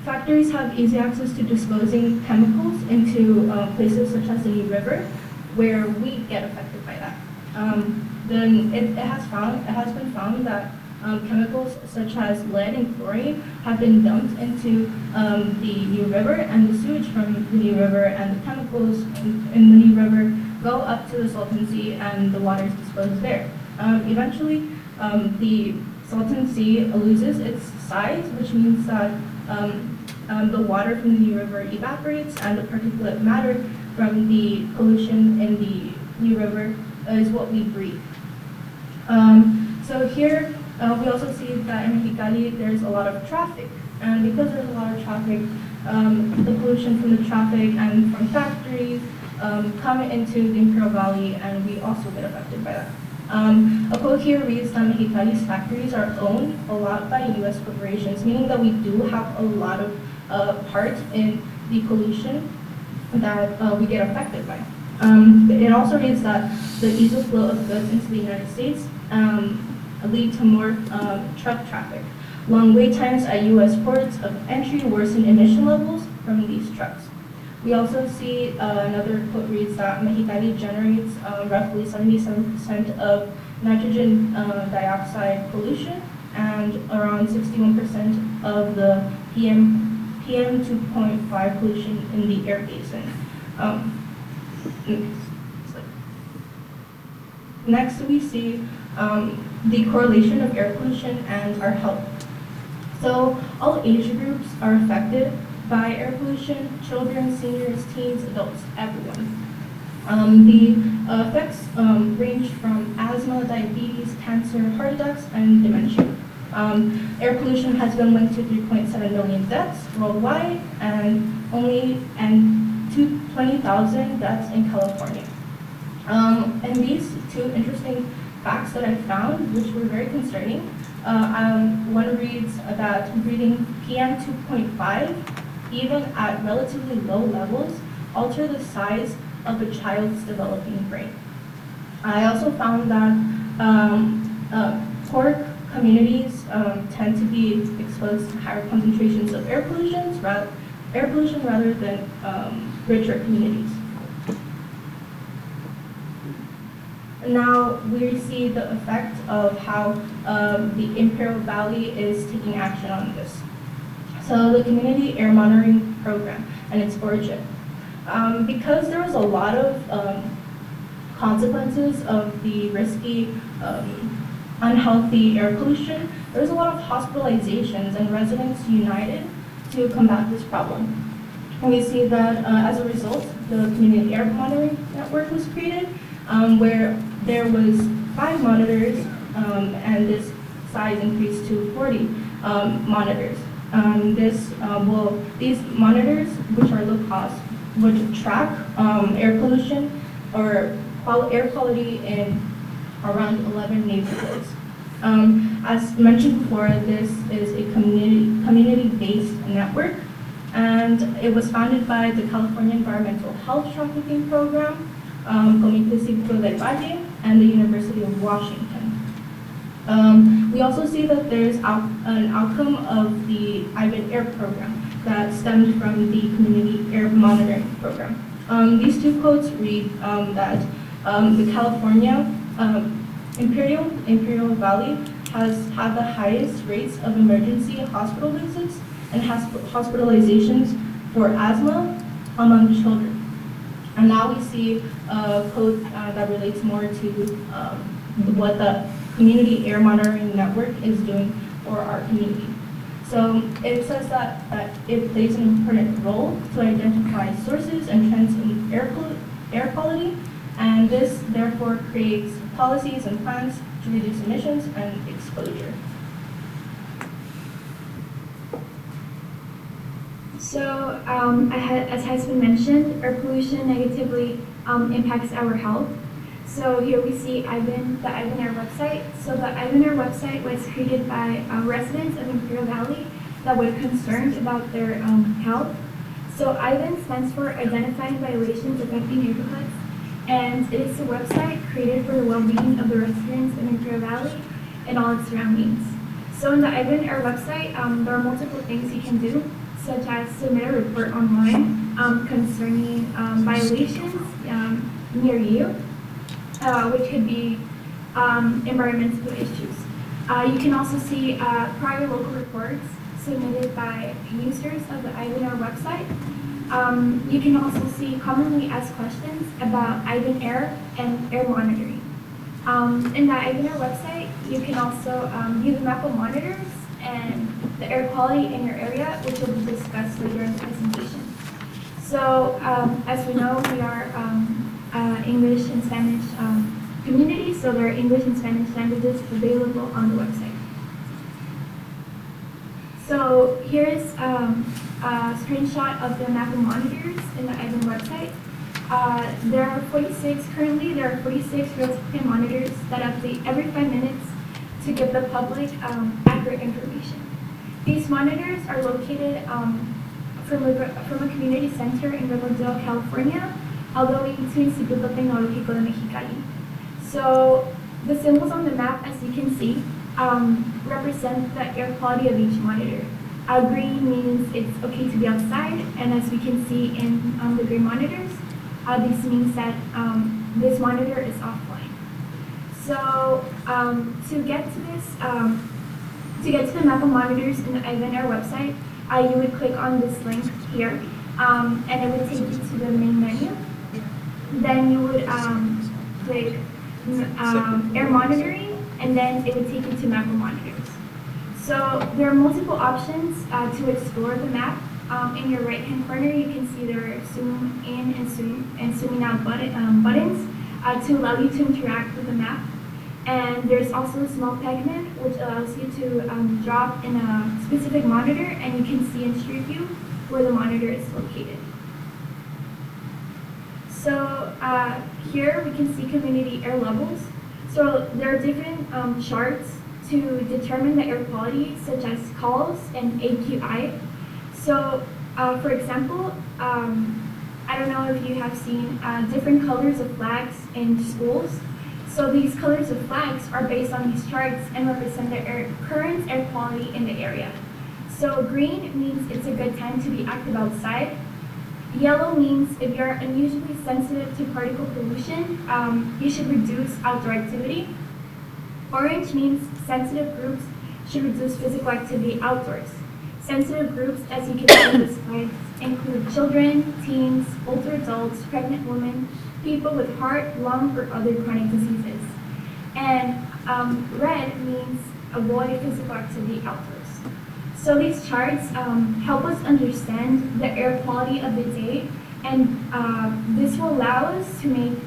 Factories have easy access to disposing chemicals into places such as the New River, where we get affected by that. Then it has been found that chemicals such as lead and chlorine have been dumped into the New River, and the sewage from the New River and the chemicals in the New River go up to the Salton Sea, and the water is disposed there. Eventually, the Salton Sea loses its size, which means that the water from the New River evaporates, and the particulate matter from the pollution in the New River is what we breathe. So here, we also see that in Mexicali there's a lot of traffic, and because there's a lot of traffic, the pollution from the traffic and from factories come into the Imperial Valley, and we also get affected by that. A quote here reads that Mexicali's factories are owned a lot by U.S. corporations, meaning that we do have a lot of part in the pollution that we get affected by. It also reads that the easy flow of goods into the United States lead to more truck traffic. Long wait times at U.S. ports of entry worsen emission levels from these trucks. We also see another quote reads that Mexicali generates roughly 77% of nitrogen dioxide pollution and around 61% of the PM 2.5 pollution in the air basin. Next, we see the correlation of air pollution and our health. So all age groups are affected by air pollution: children, seniors, teens, adults, everyone. The effects range from asthma, diabetes, cancer, heart attacks, and dementia. Air pollution has been linked to 3.7 million deaths worldwide and 20,000 deaths in California. And these two interesting facts that I found, which were very concerning, one reads that breathing PM 2.5, even at relatively low levels, alter the size of a child's developing brain. I also found that poor communities tend to be exposed to higher concentrations of air pollution rather than richer communities. Now we see the effect of how the Imperial Valley is taking action on this. So the Community Air Monitoring Program and its origin. Because there was a lot of consequences of the risky, unhealthy air pollution, there was a lot of hospitalizations and residents united to combat this problem. And we see that as a result, the Community Air Monitoring Network was created, where there was 5 monitors, and this size increased to 40 monitors. These monitors, which are low cost, would track air pollution or air quality in around 11 neighborhoods. As mentioned before, this is a community-based network, and it was founded by the California Environmental Health Trafficking Program, Comité Cívico del Valle, and the University of Washington. We also see that there's an outcome of the IVEN Air program that stemmed from the Community Air Monitoring Program. These 2 quotes read that the California Imperial Valley has had the highest rates of emergency hospital visits and hospitalizations for asthma among children. And now we see a quote that relates more to what the Community Air Monitoring Network is doing for our community. So it says that it plays an important role to identify sources and trends in air quality, and this therefore creates policies and plans to reduce emissions and exposure. So, as has been mentioned, air pollution negatively impacts our health. So here we see the IVEN Air website. So the IVEN Air website was created by residents of Imperial Valley that were concerned about their health. So IVEN stands for Identifying Violations Affecting Neighborhoods, and it is a website created for the well-being of the residents of Imperial Valley and all its surroundings. So in the IVEN Air website, there are multiple things you can do, such as submit a report online concerning violations near you, which could be environmental issues. You can also see prior local reports submitted by users of the IVEN Air website. You can also see commonly asked questions about IVEN Air and air monitoring. In the IVEN Air website, you can also view the map of monitors and the air quality in your area, which will be discussed later in the presentation. So, as we know, we are English and Spanish community, so there are English and Spanish languages available on the website. So here is a screenshot of the map of monitors in the IVEN website. There are 46 real-time monitors that update every 5 minutes to give the public accurate information. These monitors are located from a community center in Riverdale, California, all the way to Instituto Tecnológico de Mexicali. So the symbols on the map, as you can see, represent the air quality of each monitor. Green means it's okay to be outside, and as we can see in the green monitors, this means that this monitor is offline. So to get to the map of monitors in the IVEN Air website, you would click on this link here, and it would take you to the main menu. Then you would click air monitoring, and then it would take you to map of monitors. So there are multiple options to explore the map. In your right-hand corner, you can see there are zoom in and zooming out buttons to allow you to interact with the map. And there's also a small pegment which allows you to drop in a specific monitor, and you can see in Street View where the monitor is located. So here we can see community air levels. So there are different charts to determine the air quality, such as calls and AQI. So for example, I don't know know if you have seen different colors of flags in schools. So these colors of flags are based on these charts and represent the current air quality in the area. So green means it's a good time to be active outside. Yellow means if you're unusually sensitive to particle pollution, you should reduce outdoor activity. Orange means sensitive groups should reduce physical activity outdoors. Sensitive groups, as you can see in the slides, include children, teens, older adults, pregnant women, people with heart, lung, or other chronic diseases. And red means avoid physical activity outdoors. So these charts help us understand the air quality of the day, and this will allow us to make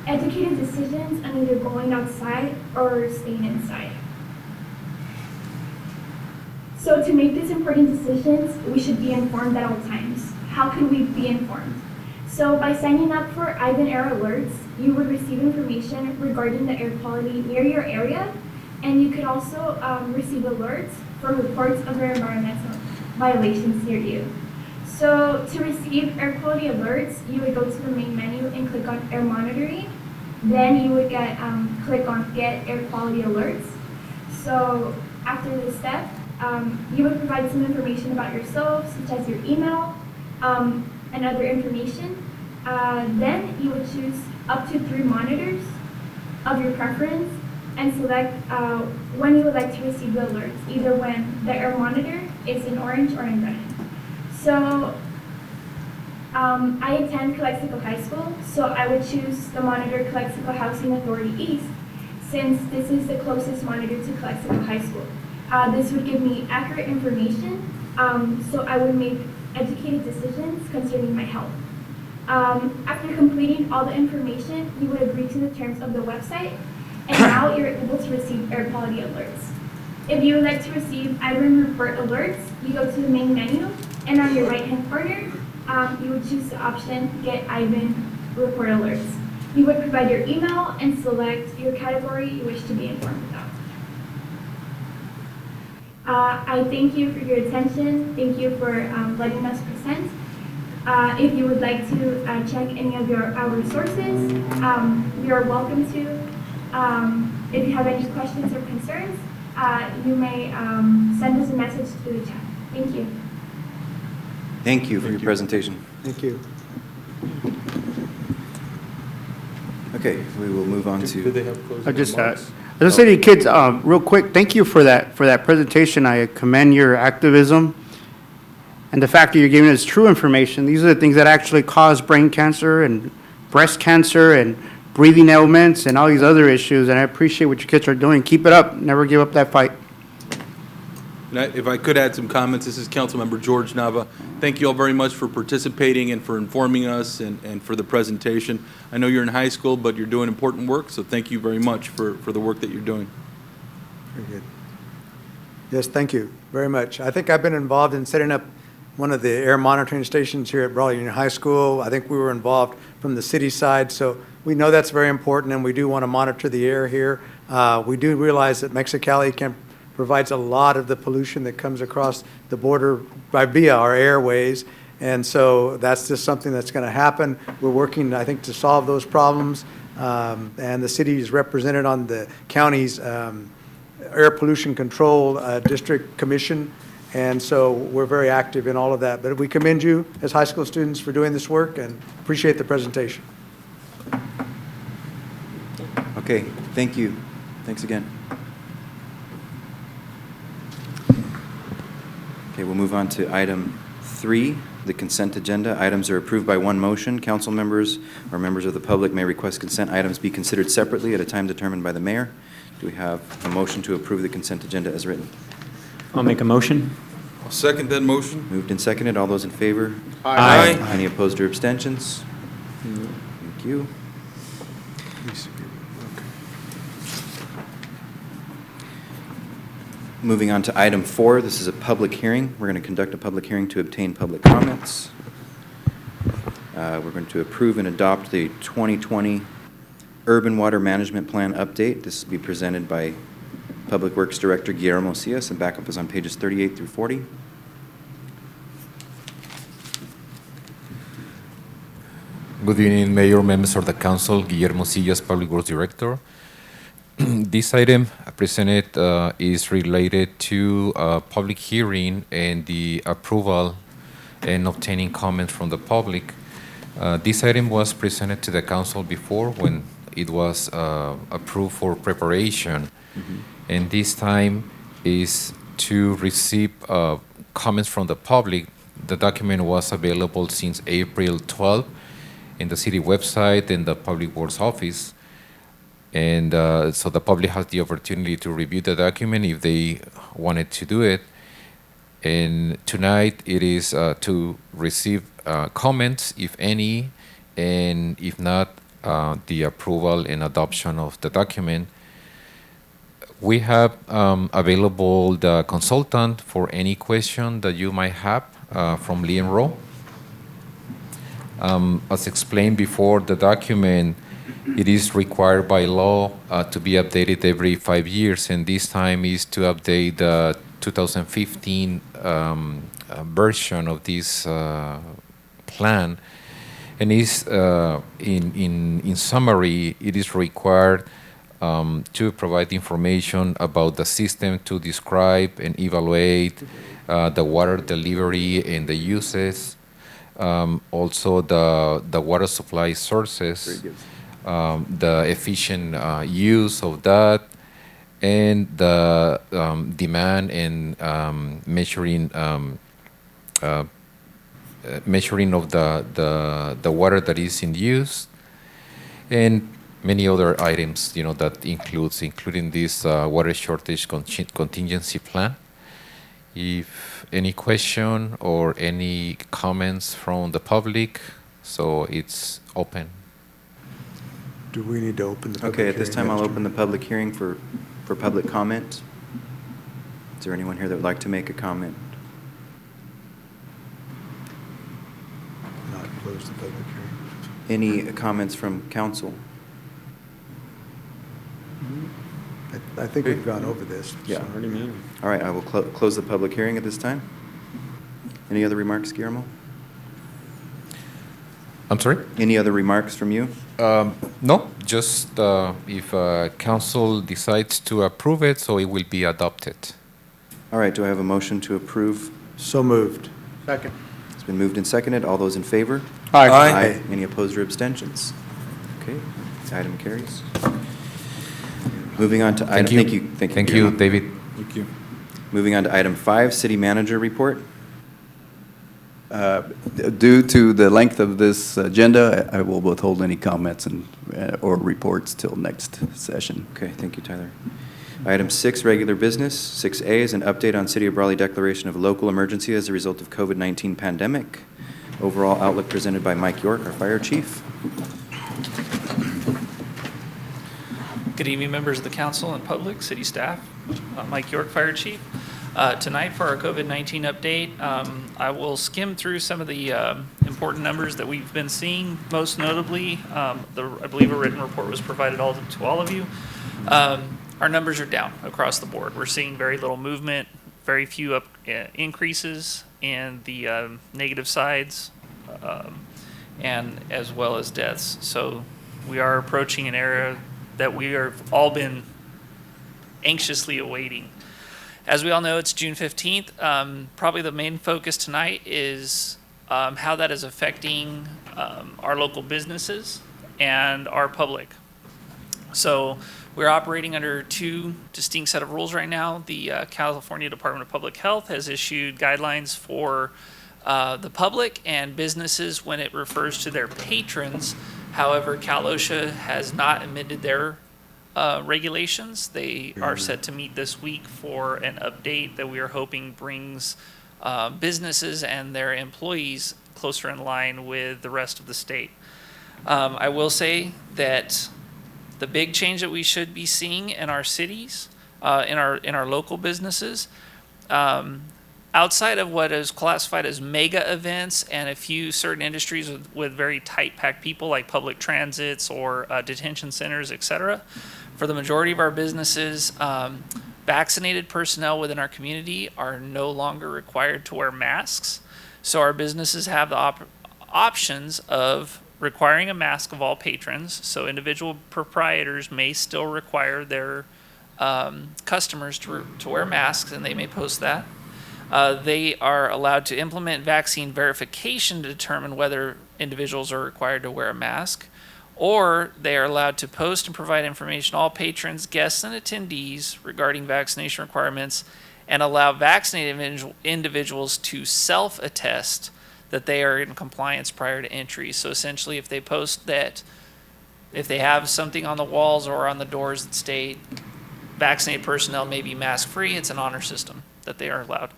educated decisions on either going outside or staying inside. So to make these important decisions, we should be informed at all times. How can we be informed? So by signing up for Ivan Air Alerts, you would receive information regarding the air quality near your area, and you could also receive alerts for reports of your environmental violations near you. So to receive air quality alerts, you would go to the main menu and click on Air Monitoring. Then you would click on Get Air Quality Alerts. So after this step, you would provide some information about yourself, such as your email and other information. Then you would choose up to 3 monitors of your preference and select when you would like to receive the alerts, either when the air monitor is in orange or in red. So I attend Calexico High School, so I would choose the monitor Calexico Housing Authority East, since this is the closest monitor to Calexico High School. This would give me accurate information, so I would make educated decisions concerning my health. After completing all the information, you would agree to the terms of the website, and now you're able to receive air quality alerts. If you would like to receive Ivan Report alerts, you go to the main menu, and on your right-hand corner, you would choose the option Get Ivan Report Alerts. You would provide your email and select your category you wish to be informed about. I thank you for your attention. Thank you for letting us present. If you would like to check any of our sources, you are welcome to. If you have any questions or concerns, you may send us a message through the chat. Thank you. Thank you for your presentation. Thank you. Okay, we will move on Do to. they have closing I just remarks? I just say to you kids, real quick, thank you for that presentation. I commend your activism and the fact that you're giving us true information. These are the things that actually cause brain cancer and breast cancer and breathing ailments and all these other issues. And I appreciate what your kids are doing. Keep it up. Never give up that fight. And if I could add some comments, this is Councilmember George Nava. Thank you all very much for participating and for informing us and for the presentation. I know you're in high school, but you're doing important work, so thank you very much for the work that you're doing. Very good. Yes, thank you very much. I think I've been involved in setting up one of the air monitoring stations here at Brawley Union High School. I think we were involved from the city side, so we know that's very important, and we do want to monitor the air here. We do realize that Mexicali provides a lot of the pollution that comes across the border via our airways, and so that's just something that's going to happen. We're working, I think, to solve those problems, and the city is represented on the county's Air Pollution Control District Commission, and so we're very active in all of that. But we commend you as high school students for doing this work and appreciate the presentation. Okay, thank you. Thanks again. Okay, we'll move on to item 3, the consent agenda. Items are approved by one motion. Council members or members of the public may request consent items be considered separately at a time determined by the mayor. Do we have a motion to approve the consent agenda as written? I'll make a motion. I'll second that motion. Moved and seconded. All those in favor? Aye. Any opposed or abstentions? Thank you. Moving on to item 4, this is a public hearing. We're going to conduct a public hearing to obtain public comments. We're going to approve and adopt the 2020 Urban Water Management Plan update. This will be presented by Public Works Director Guillermo Cias, and backup is on pages 38 through 40. Good evening, Mayor, members of the council. Guillermo Sillas, Public Works Director. This item presented is related to a public hearing and the approval and obtaining comments from the public. This item was presented to the council before when it was approved for preparation. And this time is to receive comments from the public. The document was available since April 12 in the city website and the Public Works Office. And so the public has the opportunity to review the document if they wanted to do it. And tonight it is to receive comments, if any, and if not, the approval and adoption of the document. We have available the consultant for any question that you might have from Lee and Rowe. As explained before, the document, it is required by law to be updated every 5 years, and this time is to update the 2015 version of this plan. And is in summary, it is required to provide information about the system to describe and evaluate the water delivery and the uses, also the water supply sources, the efficient use of that, and the demand and measuring of the water that is in use, and many other items, that including this water shortage contingency plan. If any question or any comments from the public, so it's open. Do we need to open the public hearing? Okay, at this time, I'll open the public hearing for public comment. Is there anyone here that would like to make a comment? Not close the public hearing. Any comments from council? I think we've gone over this. Yeah. so. All right, I will close the public hearing at this time. Any other remarks, Guillermo? I'm sorry? Any other remarks from you? No, just if council decides to approve it, so it will be adopted. All right, do I have a motion to approve? So moved. Second. It's been moved and seconded. All those in favor? Aye. Aye. Any opposed or abstentions? Okay, item carries. Moving on to item. Thank you. Thank you, David. Thank you. Moving on to item 5, city manager report. Due to the length of this agenda, I will withhold any comments or reports till next session. Okay, thank you, Tyler. Item 6, regular business. 6A is an update on City of Brawley declaration of local emergency as a result of COVID-19 pandemic. Overall outlook presented by Mike York, our fire chief. Good evening, members of the council and public, city staff. Mike York, fire chief. Tonight for our COVID-19 update, I will skim through some of the important numbers that we've been seeing. Most notably, I believe a written report was provided to all of you. Our numbers are down across the board. We're seeing very little movement, very few increases in the negative sides, and as well as deaths. So we are approaching an era that we have all been anxiously awaiting. As we all know, it's June 15th. Probably the main focus tonight is how that is affecting our local businesses and our public. So we're operating under 2 distinct set of rules right now. The California Department of Public Health has issued guidelines for the public and businesses when it refers to their patrons. However, Cal OSHA has not amended their regulations. They are set to meet this week for an update that we are hoping brings businesses and their employees closer in line with the rest of the state. I will say that the big change that we should be seeing in our cities, in our local businesses, outside of what is classified as mega events and a few certain industries with very tight packed people like public transits or detention centers, et cetera, for the majority of our businesses, vaccinated personnel within our community are no longer required to wear masks. So our businesses have the options of requiring a mask of all patrons, so individual proprietors may still require their customers to wear masks, and they may post that. They are allowed to implement vaccine verification to determine whether individuals are required to wear a mask, or they are allowed to post and provide information to all patrons, guests, and attendees regarding vaccination requirements, and allow vaccinated individuals to self-attest that they are in compliance prior to entry. So essentially, if they post that, if they have something on the walls or on the doors that state vaccinated personnel may be mask-free, it's an honor system that they are allowed.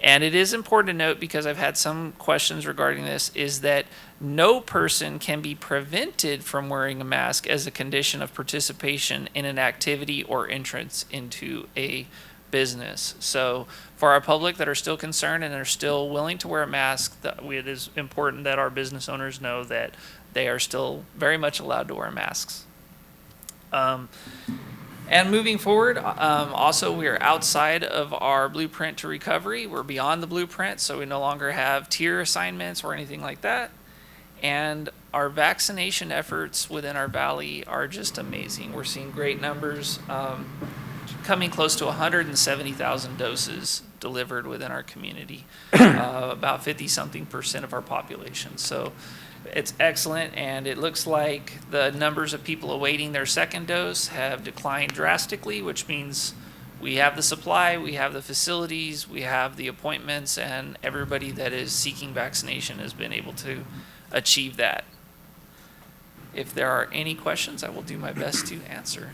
And it is important to note, because I've had some questions regarding this, is that no person can be prevented from wearing a mask as a condition of participation in an activity or entrance into a business. So for our public that are still concerned and are still willing to wear a mask, it is important that our business owners know that they are still very much allowed to wear masks. And moving forward, also we are outside of our blueprint to recovery. We're beyond the blueprint, so we no longer have tier assignments or anything like that. And our vaccination efforts within our valley are just amazing. We're seeing great numbers, coming close to 170,000 doses delivered within our community, about 50-something% of our population. So it's excellent, and it looks like the numbers of people awaiting their second dose have declined drastically, which means we have the supply, we have the facilities, we have the appointments, and everybody that is seeking vaccination has been able to achieve that. If there are any questions, I will do my best to answer.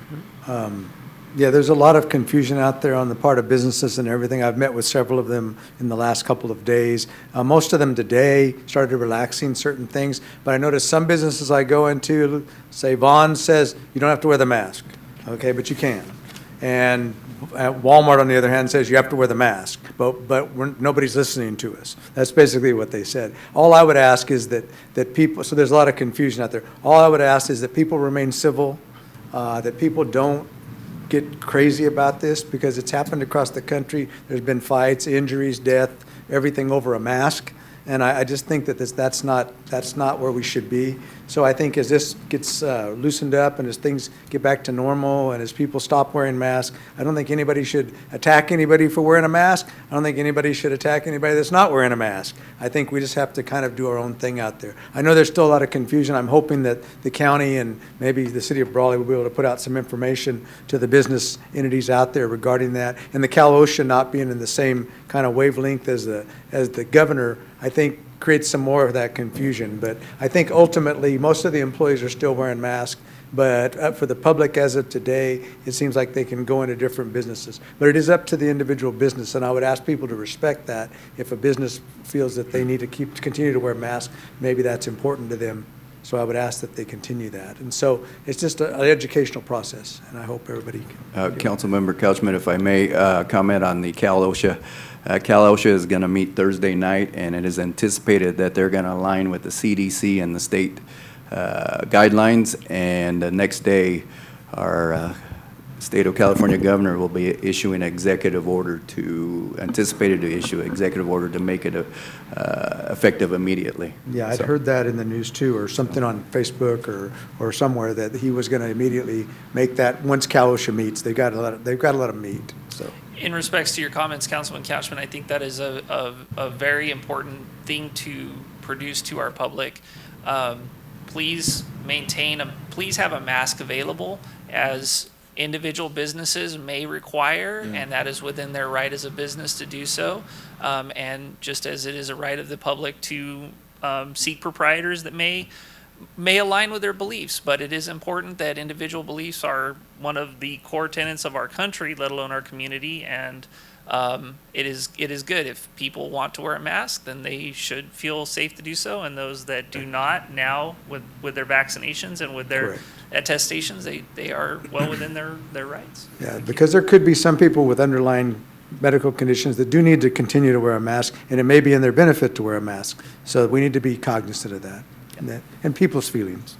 Yeah, there's a lot of confusion out there on the part of businesses and everything. I've met with several of them in the last couple of days. Most of them today started relaxing certain things, but I noticed some businesses I go into, say Vaughn says, you don't have to wear the mask, okay, but you can. And Walmart, on the other hand, says you have to wear the mask, but nobody's listening to us. That's basically what they said. All I would ask is that people, so there's a lot of confusion out there. All I would ask is that people remain civil, that people don't get crazy about this, because it's happened across the country. There's been fights, injuries, death, everything over a mask. And I just think that that's not where we should be. So I think as this gets loosened up and as things get back to normal and as people stop wearing masks, I don't think anybody should attack anybody for wearing a mask. I don't think anybody should attack anybody that's not wearing a mask. I think we just have to kind of do our own thing out there. I know there's still a lot of confusion. I'm hoping that the county and maybe the city of Brawley will be able to put out some information to the business entities out there regarding that. And the Cal OSHA not being in the same kind of wavelength as the governor, I think creates some more of that confusion. But I think ultimately most of the employees are still wearing masks, but for the public as of today, it seems like they can go into different businesses. But it is up to the individual business, and I would ask people to respect that. If a business feels that they need to continue to wear masks, maybe that's important to them. So I would ask that they continue that. And so it's just an educational process, and I hope everybody can. Councilmember Couchman, if I may comment on the Cal OSHA. Cal OSHA is going to meet Thursday night, and it is anticipated that they're going to align with the CDC and the state guidelines. And the next day, our state of California governor will be issuing an executive order anticipated to issue an executive order to make it effective immediately. Yeah, I'd heard that in the news too, or something on Facebook or somewhere, that he was going to immediately make that once Cal OSHA meets. They've got to let them meet. So. In respects to your comments, Councilman Couchman, I think that is a very important thing to produce to our public. Please have a mask available, as individual businesses may require, and that is within their right as a business to do so. And just as it is a right of the public to seek proprietors that may align with their beliefs, but it is important that individual beliefs are one of the core tenets of our country, let alone our community, and it is good. If people want to wear a mask, then they should feel safe to do so, and those that do not now, with their vaccinations and with their attestations, they are well within their rights. Yeah, because there could be some people with underlying medical conditions that do need to continue to wear a mask, and it may be in their benefit to wear a mask. So we need to be cognizant of that. And people's feelings.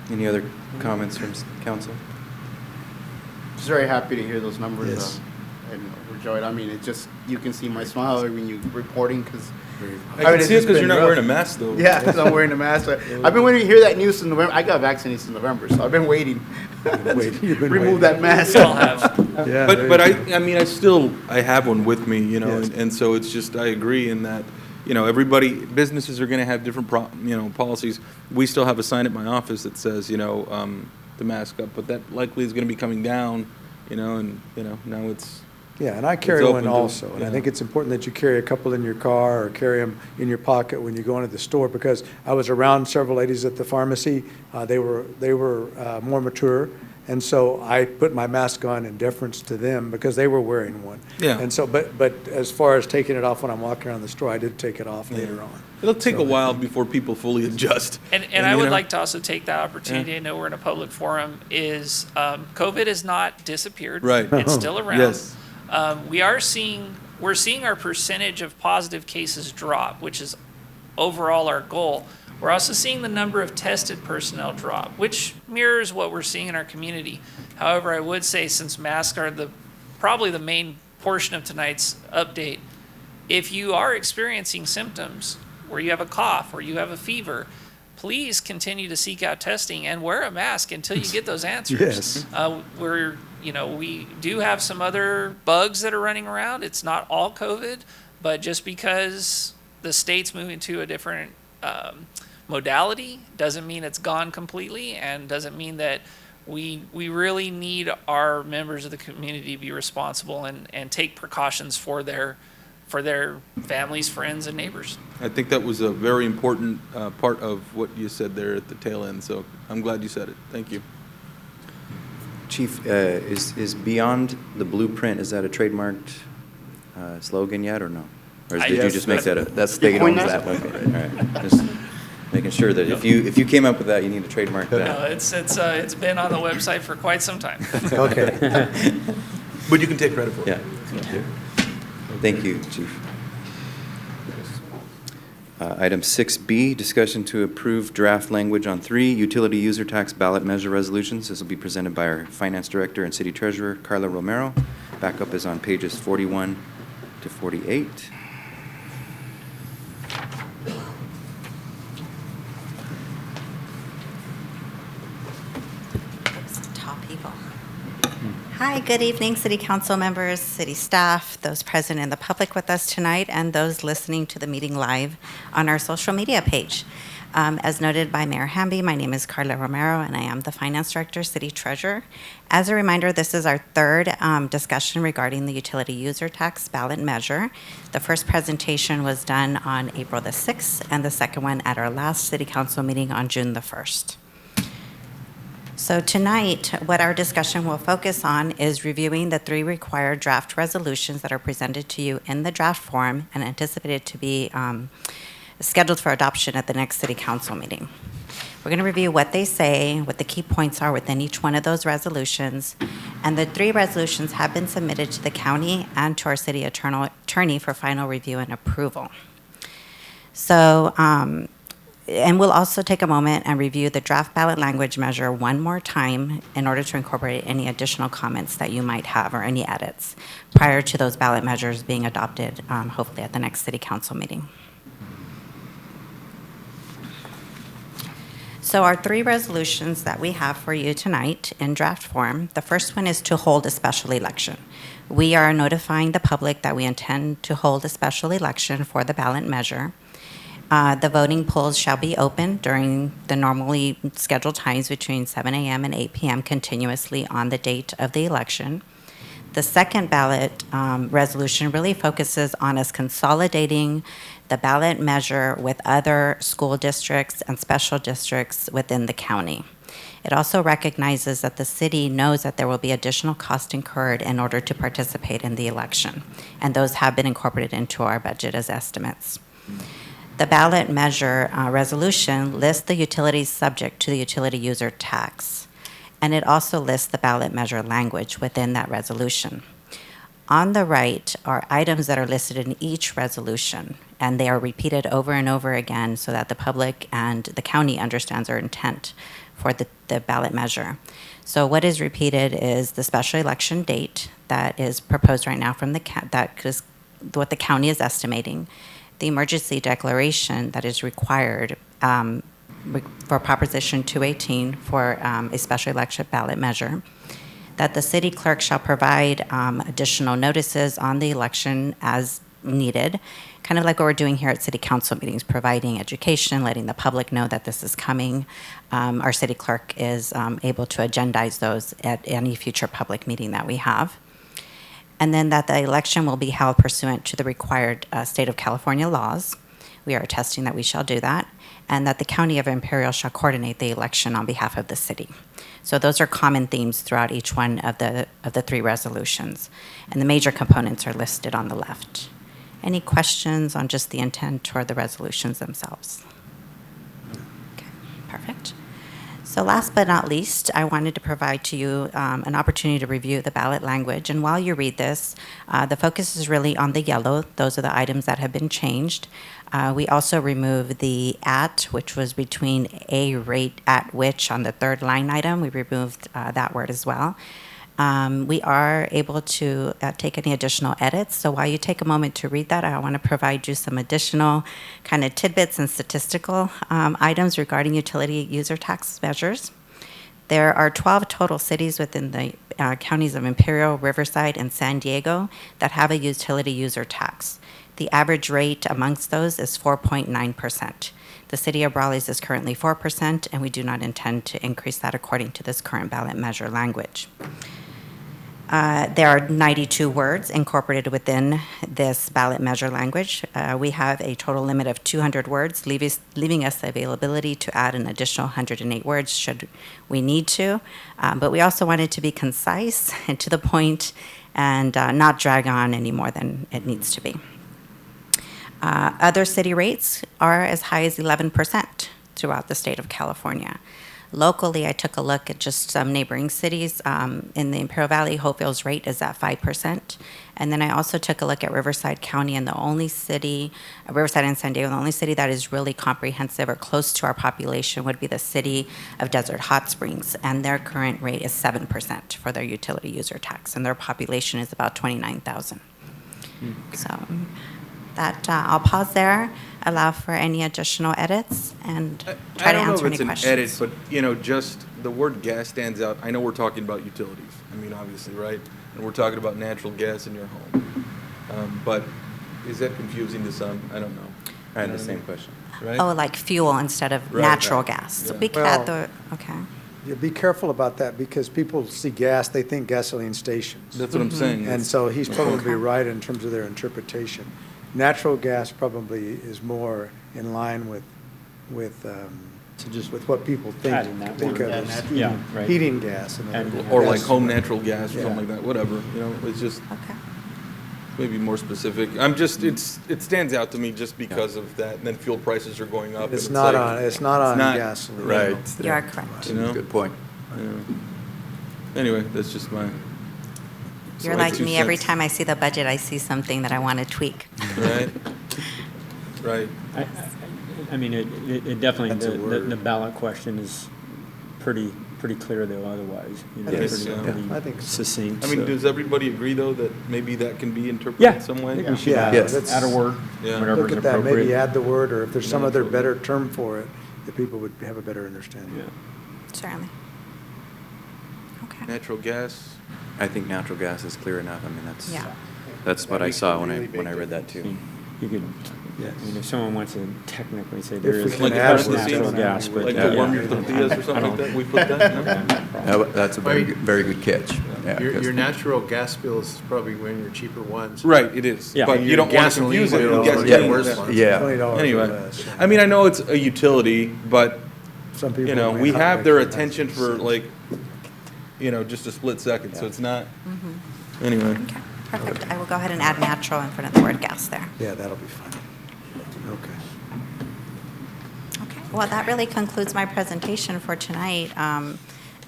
Any other comments from council? Just very happy to hear those numbers. Yes. And overjoyed. I mean, it just, you can see my smile when you're reporting, because I can see it because you're not wearing a mask, though. Yeah, because I'm wearing a mask. I've been waiting to hear that news since November. I got vaccinated since November, so I've been waiting. You've been Remove waiting. that mask. We all have. Yeah, But I mean, I have one with me, you know, Yes. and so it's just, I agree in that, you know, businesses are going to have different, policies. We still have a sign at my office that says, you know, the mask up, but that likely is going to be coming down, you know, and, you know, now it's. Yeah, and I carry It's one open to- also, and I yeah. think it's important that you carry a couple in your car or carry them in your pocket when you go into the store, because I was around several ladies at the pharmacy. They were more mature, and so I put my mask on in deference to them because they were wearing one. Yeah. And so, but as far as taking it off when I'm walking around the store, I did take it off later on. It'll take a while before people fully adjust. And I you would know? like to also take that opportunity, I know we're in a public forum, is COVID has not disappeared. Right. It's still around. Yes. We're seeing our percentage of positive cases drop, which is overall our goal. We're also seeing the number of tested personnel drop, which mirrors what we're seeing in our community. However, I would say, since masks are probably the main portion of tonight's update, if you are experiencing symptoms where you have a cough or you have a fever, please continue to seek out testing and wear a mask until you get those answers. Yes. We do have some other bugs that are running around. It's not all COVID, but just because the state's moving to a different modality doesn't mean it's gone completely, and doesn't mean that we really need our members of the community to be responsible and take precautions for their families, friends, and neighbors. I think that was a very important part of what you said there at the tail end, so I'm glad you said it. Thank you. Chief, is Beyond the Blueprint, is that a trademarked slogan yet, or no? Or did you just make that up? That's state owns that. Okay, all right. Just making sure that if you came up with that, you need to trademark that. No, it's been on the website for quite some time. Okay. But you can take credit for it. Yeah. Thank you, Chief. Item 6B, discussion to approve draft language on 3 utility user tax ballot measure resolutions. This will be presented by our Finance Director and City Treasurer, Carla Romero. Backup is on pages 41 to 48. Top people. Hi, good evening, City Council members, city staff, those present in the public with us tonight, and those listening to the meeting live on our social media page. As noted by Mayor Hamby, my name is Carla Romero, and I am the Finance Director, City Treasurer. As a reminder, this is our third discussion regarding the utility user tax ballot measure. The first presentation was done on April the 6th, and the second one at our last City Council meeting on June the 1st. So tonight, what our discussion will focus on is reviewing the 3 required draft resolutions that are presented to you in the draft form and anticipated to be scheduled for adoption at the next City Council meeting. We're going to review what they say, what the key points are within each one of those resolutions, and the 3 resolutions have been submitted to the county and to our city attorney for final review and approval. So, and we'll also take a moment and review the draft ballot language measure one more time in order to incorporate any additional comments that you might have or any edits prior to those ballot measures being adopted, hopefully at the next City Council meeting. So our 3 resolutions that we have for you tonight in draft form, the first one is to hold a special election. We are notifying the public that we intend to hold a special election for the ballot measure. The voting polls shall be open during the normally scheduled times between 7 a.m. and 8 p.m. continuously on the date of the election. The second ballot resolution really focuses on us consolidating the ballot measure with other school districts and special districts within the county. It also recognizes that the city knows that there will be additional cost incurred in order to participate in the election, and those have been incorporated into our budget as estimates. The ballot measure resolution lists the utilities subject to the utility user tax, and it also lists the ballot measure language within that resolution. On the right are items that are listed in each resolution, and they are repeated over and over again so that the public and the county understands our intent for the ballot measure. So what is repeated is the special election date that is proposed right now from that is what the county is estimating. the emergency declaration that is required for Proposition 218 for a special election ballot measure, that the city clerk shall provide additional notices on the election as needed, kind of like what we're doing here at city council meetings, providing education, letting the public know that this is coming. Our city clerk is able to agendize those at any future public meeting that we have. And then that the election will be held pursuant to the required state of California laws. We are attesting that we shall do that. And that the County of Imperial shall coordinate the election on behalf of the city. So those are common themes throughout each one of the three resolutions. And the major components are listed on the left. Any questions on just the intent or the resolutions themselves? Okay, perfect. So last but not least, I wanted to provide to you an opportunity to review the ballot language. And while you read this, the focus is really on the yellow. Those are the items that have been changed. We also removed the at, which was between a rate at which on the third line item. We removed that word as well. We are able to take any additional edits. So while you take a moment to read that, I want to provide you some additional kind of tidbits and statistical items regarding utility user tax measures. There are 12 total cities within the counties of Imperial, Riverside, and San Diego that have a utility user tax. The average rate amongst those is 4.9%. The city of Brawley is currently 4%, and we do not intend to increase that according to this current ballot measure language. There are 92 words incorporated within this ballot measure language. We have a total limit of 200 words, leaving us the availability to add an additional 108 words should we need to. But we also wanted to be concise and to the point and not drag on any more than it needs to be. Other city rates are as high as 11% throughout the state of California. Locally, I took a look at just some neighboring cities. In the Imperial Valley, Hopeville's rate is at 5%. And then I also took a look at Riverside County, and the only city, Riverside and San Diego, the only city that is really comprehensive or close to our population would be the city of Desert Hot Springs. And their current rate is 7% for their utility user tax. And their population is about 29,000. So that I'll pause there, allow for any additional edits, and try to answer any questions. I don't know if it's an edit, but, you know, just the word gas stands out. I know we're talking about utilities. I mean, obviously, right? And we're talking about natural gas in your home. But is that confusing to some? I don't know. I had the same question. Right? Oh, like fuel instead of natural gas. So we could add the, okay. Yeah, be careful about that, because people see gas, they think gasoline stations. That's what I'm saying. And so he's probably right in terms of their interpretation. Natural gas probably is more in line with what people think of as heating gas. Or like home natural gas or something like that, whatever, you know, it's just maybe more specific. It stands out to me just because of that, and then fuel prices are going up. It's not on gasoline. Right. You are correct. You know? Good point. Yeah. Anyway, that's just my. You're like me, every time I see the budget, I see something that I want to tweak. Right. Right. I mean, it definitely, the ballot question is pretty clear though otherwise. You know, Yes. pretty I think so. succinct. I mean, so. does everybody agree, though, that maybe that can be interpreted some way? I think we should Yes. add a word, Yeah. whatever's Look at that, appropriate. maybe add the word, or if there's some other better term for it, that people would have a better understanding. Yeah. Certainly. Okay. Natural gas. I think natural gas is clear enough. I mean, Yeah. that's what I saw when I read that too. You could, I mean, if someone wants to technically say there we is can add natural it, gas, but. Like to warm your tortillas or something like that, we put that, no? That's a very good catch. Yeah, Your natural gas bill is probably one of your cheaper ones. Right, it is. Yeah. But you don't want to confuse it with Gasoline gasoline. worse ones. Yeah. $20 or Anyway, less. I mean, I know it's a utility, but, Some people you know, may we not have make their it. attention for like, you know, just a split second, so it's not, anyway. Okay, perfect. I will go ahead and add natural in front of the word gas there. Yeah, that'll be fine. Okay. Okay, well, that really concludes my presentation for tonight. I'm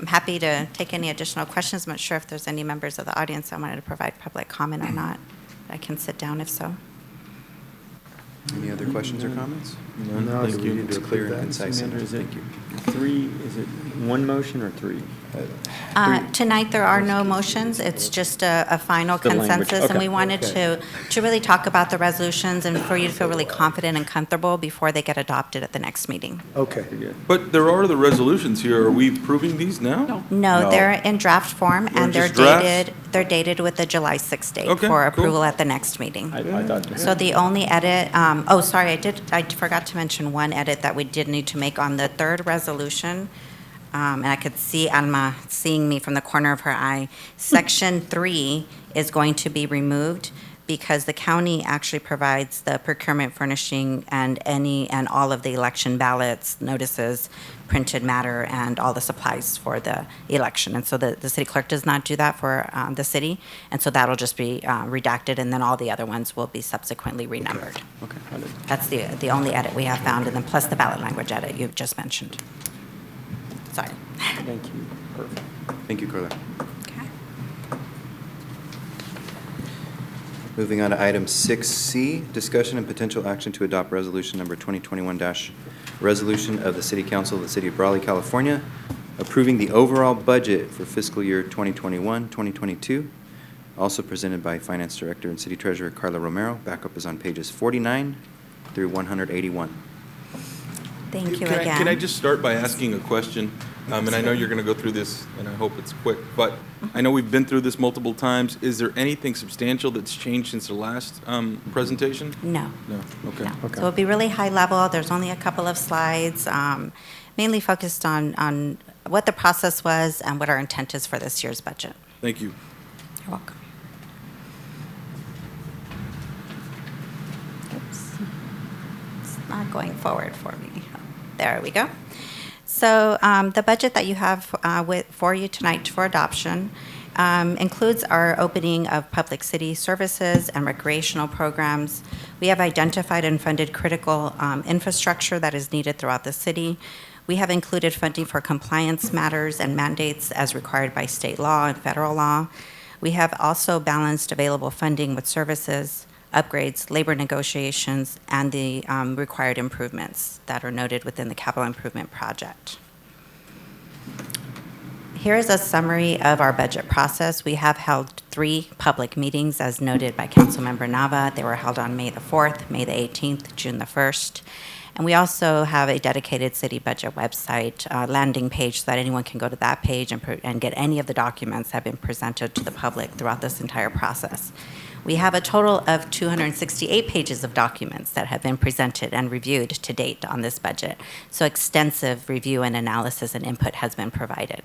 happy to take any additional questions. I'm not sure if there's any members of the audience that wanted to provide public comment or not. I can sit down if so. Any other questions or comments? None. No, Thank do we you. need It's to clear approve and that? concise. Amanda, is it Thank you. three, is it one motion or three? Tonight, there are no motions. It's just a final The language, consensus. And okay. we wanted to really talk about the resolutions and for you to feel really confident and comfortable before they get adopted at the next meeting. Okay. But there are the resolutions here. Are we approving these now? No, they're in draft form and They're just drafts? they're dated with the July 6th date Okay, for cool. approval at the next meeting. I thought. So the only edit, I forgot to mention one edit that we did need to make on the third resolution. And I could see Alma seeing me from the corner of her eye. Section 3 is going to be removed because the county actually provides the procurement, furnishing, and all of the election ballots, notices, printed matter, and all the supplies for the election. And so the city clerk does not do that for the city, and so that'll just be redacted, and then all the other ones will be subsequently renumbered. Okay. That's the only edit we have found, and then plus the ballot language edit you just mentioned. Sorry. Thank you. Perfect. Thank you, Carla. Okay. Moving on to item 6C, discussion and potential action to adopt resolution number 2021- resolution of the City Council of the City of Brawley, California, approving the overall budget for fiscal year 2021-2022, also presented by Finance Director and City Treasurer Carla Romero. Backup is on pages 49 through 181. Thank you Can again. I just start by asking a question? And I know you're going to go through this, and I hope it's quick, but I know we've been through this multiple times. Is there anything substantial that's changed since the last presentation? No. No, okay. No. So it'll be really high level. There's only a couple of slides, mainly focused on what the process was and what our intent is for this year's budget. Thank you. You're welcome. Oops. It's not going forward for me. There we go. So the budget that you have for you tonight for adoption includes our opening of public city services and recreational programs. We have identified and funded critical infrastructure that is needed throughout the city. We have included funding for compliance matters and mandates as required by state law and federal law. We have also balanced available funding with services, upgrades, labor negotiations, and the required improvements that are noted within the capital improvement project. Here is a summary of our budget process. We have held 3 public meetings as noted by Councilmember Nava. They were held on May the 4th, May the 18th, June the 1st. And we also have a dedicated city budget website landing page so that anyone can go to that page and get any of the documents that have been presented to the public throughout this entire process. We have a total of 268 pages of documents that have been presented and reviewed to date on this budget. So extensive review and analysis and input has been provided.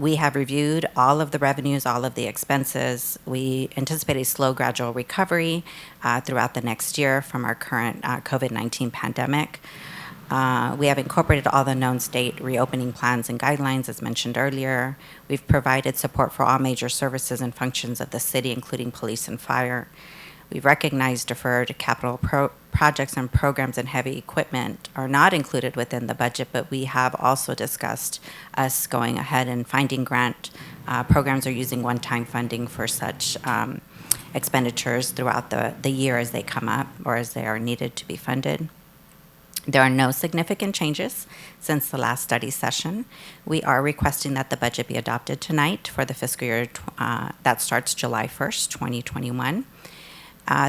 We have reviewed all of the revenues, all of the expenses. We anticipate a slow, gradual recovery throughout the next year from our current COVID-19 pandemic. We have incorporated all the known state reopening plans and guidelines, as mentioned earlier. We've provided support for all major services and functions of the city, including police and fire. We've recognized deferred capital projects and programs and heavy equipment are not included within the budget, but we have also discussed us going ahead and finding grant programs or using one-time funding for such expenditures throughout the year as they come up or as they are needed to be funded. There are no significant changes since the last study session. We are requesting that the budget be adopted tonight for the fiscal year that starts July 1st, 2021.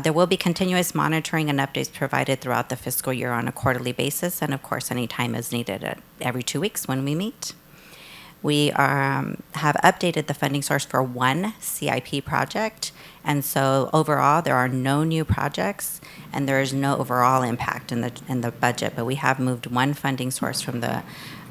There will be continuous monitoring and updates provided throughout the fiscal year on a quarterly basis, and of course, any time is needed every 2 weeks when we meet. We have updated the funding source for one CIP project, and so overall, there are no new projects, and there is no overall impact in the budget, but we have moved one funding source from the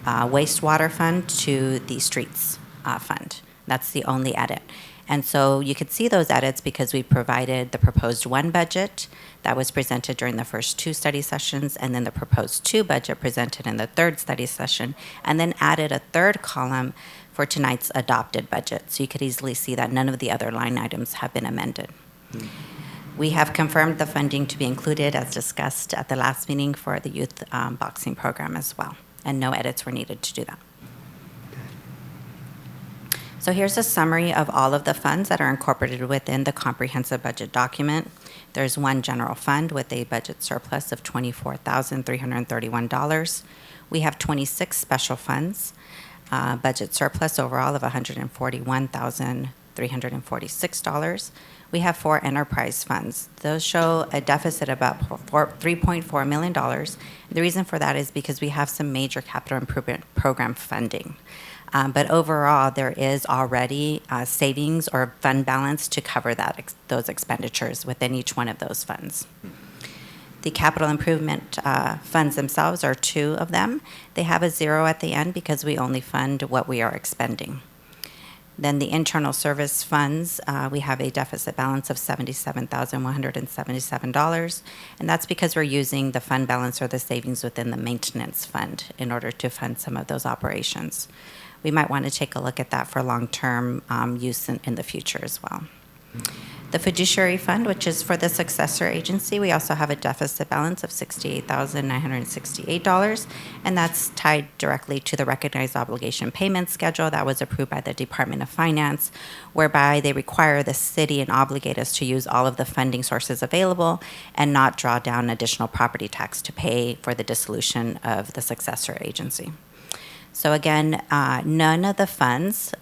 wastewater fund to the streets fund. That's the only edit. And so you could see those edits because we provided the proposed 1 budget that was presented during the first 2 study sessions, and then the proposed 2 budget presented in the 3rd study session, and then added a 3rd column for tonight's adopted budget. So you could easily see that none of the other line items have been amended. We have confirmed the funding to be included as discussed at the last meeting for the youth boxing program as well, and no edits were needed to do that. So here's a summary of all of the funds that are incorporated within the comprehensive budget document. There's one general fund with a budget surplus of $24,331. We have 26 special funds, budget surplus overall of $141,346. We have 4 enterprise funds. Those show a deficit of about $3.4 million. The reason for that is because we have some major capital improvement program funding. But overall, there is already savings or fund balance to cover those expenditures within each one of those funds. The capital improvement funds themselves are 2 of them. They have a 0 at the end because we only fund what we are expending. Then the internal service funds, we have a deficit balance of $77,177, and that's because we're using the fund balance or the savings within the maintenance fund in order to fund some of those operations. We might want to take a look at that for long-term use in the future as well. The fiduciary fund, which is for the successor agency, we also have a deficit balance of $68,968, and that's tied directly to the recognized obligation payment schedule that was approved by the Department of Finance, whereby they require the city and obligate us to use all of the funding sources available and not draw down additional property tax to pay for the dissolution of the successor agency. So again, none of the funds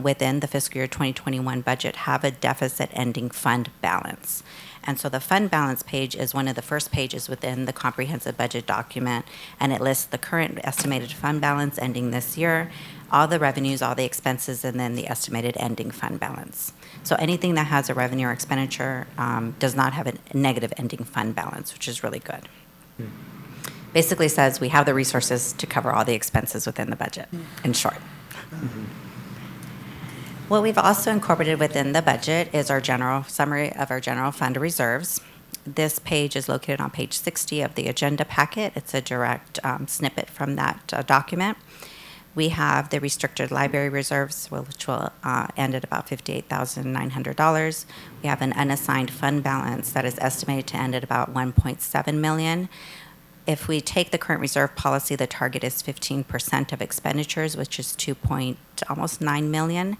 within the fiscal year 2021 budget have a deficit ending fund balance. And so the fund balance page is one of the first pages within the comprehensive budget document, and it lists the current estimated fund balance ending this year, all the revenues, all the expenses, and then the estimated ending fund balance. So anything that has a revenue or expenditure does not have a negative ending fund balance, which is really good. Basically says we have the resources to cover all the expenses within the budget, in short. What we've also incorporated within the budget is our general summary of our general fund reserves. This page is located on page 60 of the agenda packet. It's a direct snippet from that document. We have the restricted library reserves, which will end at about $58,900. We have an unassigned fund balance that is estimated to end at about $1.7 million. If we take the current reserve policy, the target is 15% of expenditures, which is almost $9 million.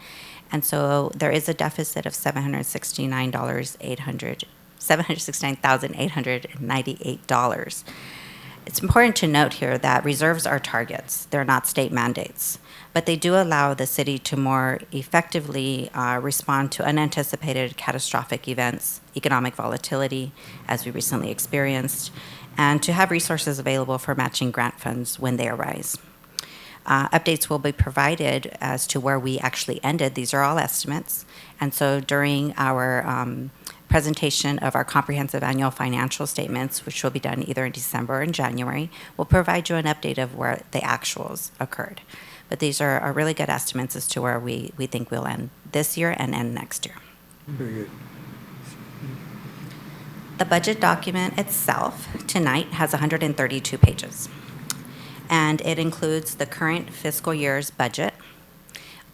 And so there is a deficit of $769,898. It's important to note here that reserves are targets. They're not state mandates. But they do allow the city to more effectively respond to unanticipated catastrophic events, economic volatility, as we recently experienced, and to have resources available for matching grant funds when they arise. Updates will be provided as to where we actually ended. These are all estimates. And so during our presentation of our comprehensive annual financial statements, which will be done either in December or in January, we'll provide you an update of where the actuals occurred. But these are really good estimates as to where we think we'll end this year and end next year. Very good. The budget document itself tonight has 132 pages, and it includes the current fiscal year's budget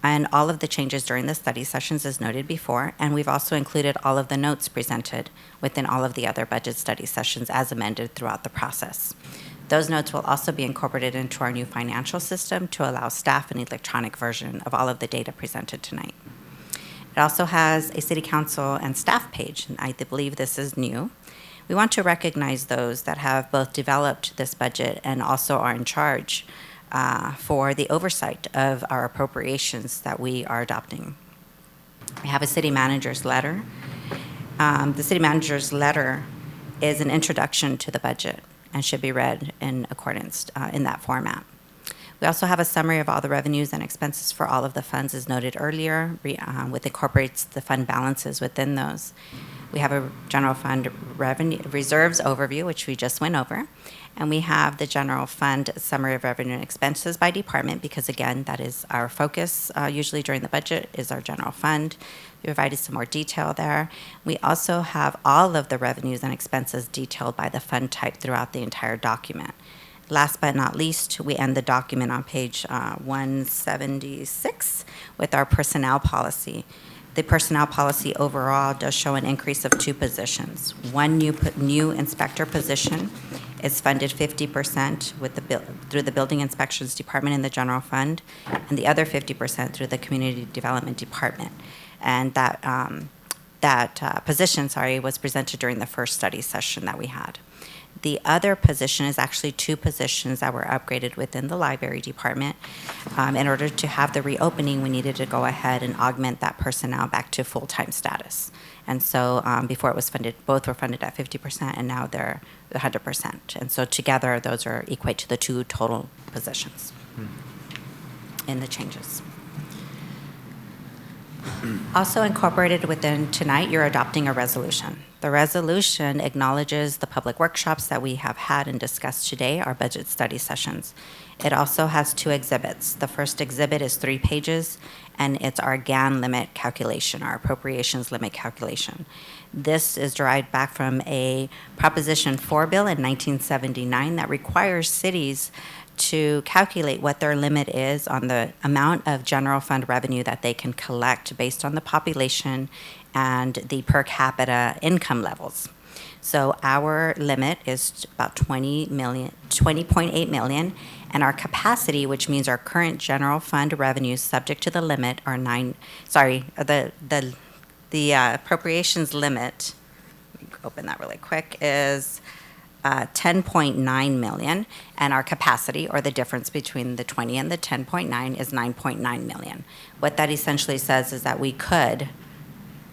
and all of the changes during the study sessions as noted before, and we've also included all of the notes presented within all of the other budget study sessions as amended throughout the process. Those notes will also be incorporated into our new financial system to allow staff an electronic version of all of the data presented tonight. It also has a city council and staff page, and I believe this is new. We want to recognize those that have both developed this budget and also are in charge for the oversight of our appropriations that we are adopting. We have a city manager's letter. The city manager's letter is an introduction to the budget and should be read in accordance in that format. We also have a summary of all the revenues and expenses for all of the funds as noted earlier, which incorporates the fund balances within those. We have a general fund revenue reserves overview, which we just went over. And we have the general fund summary of revenue and expenses by department, because again, that is our focus usually during the budget is our general fund. We provided some more detail there. We also have all of the revenues and expenses detailed by the fund type throughout the entire document. Last but not least, we end the document on page 176 with our personnel policy. The personnel policy overall does show an increase of 2 positions. One new inspector position is funded 50% through the Building Inspections Department in the General Fund, and the other 50% through the Community Development Department. And that position, was presented during the first study session that we had. The other position is actually 2 positions that were upgraded within the library department. In order to have the reopening, we needed to go ahead and augment that personnel back to full-time status. And so before it was funded, both were funded at 50%, and now they're 100%. And so together, those are equate to the 2 total positions in the changes. Also incorporated within tonight, you're adopting a resolution. The resolution acknowledges the public workshops that we have had and discussed today, our budget study sessions. It also has 2 exhibits. The first exhibit is 3 pages, and it's our GAN limit calculation, our appropriations limit calculation. This is derived back from a Proposition 4 bill in 1979 that requires cities to calculate what their limit is on the amount of general fund revenue that they can collect based on the population and the per capita income levels. So our limit is about 20.8 million, and our capacity, which means our current general fund revenues subject to the limit, are the appropriations limit, let me open that really quick, is 10.9 million, and our capacity, or the difference between the 20 and the 10.9, is 9.9 million. What that essentially says is that we could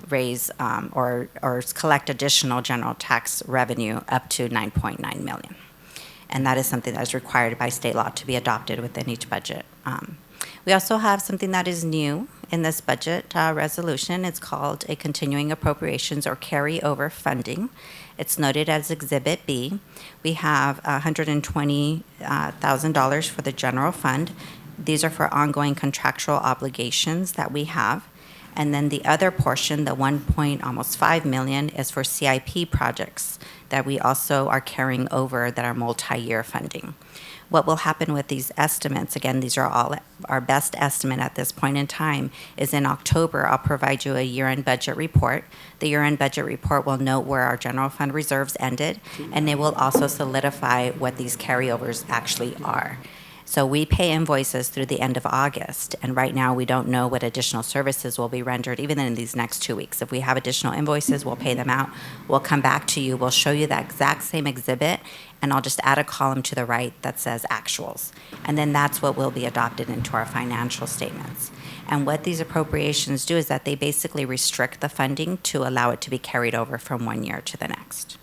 raise or collect additional general tax revenue up to 9.9 million. And that is something that is required by state law to be adopted within each budget. We also have something that is new in this budget resolution. It's called a continuing appropriations or carryover funding. It's noted as Exhibit B. We have $120,000 for the general fund. These are for ongoing contractual obligations that we have. And then the other portion, the almost 5 million, is for CIP projects that we also are carrying over that are multi-year funding. What will happen with these estimates, again, these are all our best estimate at this point in time, is in October, I'll provide you a year-end budget report. The year-end budget report will note where our general fund reserves ended, and it will also solidify what these carryovers actually are. So we pay invoices through the end of August, and right now we don't know what additional services will be rendered even in these next 2 weeks. If we have additional invoices, we'll pay them out. We'll come back to you. We'll show you that exact same exhibit, and I'll just add a column to the right that says actuals. And then that's what will be adopted into our financial statements. And what these appropriations do is that they basically restrict the funding to allow it to be carried over from one year to the next.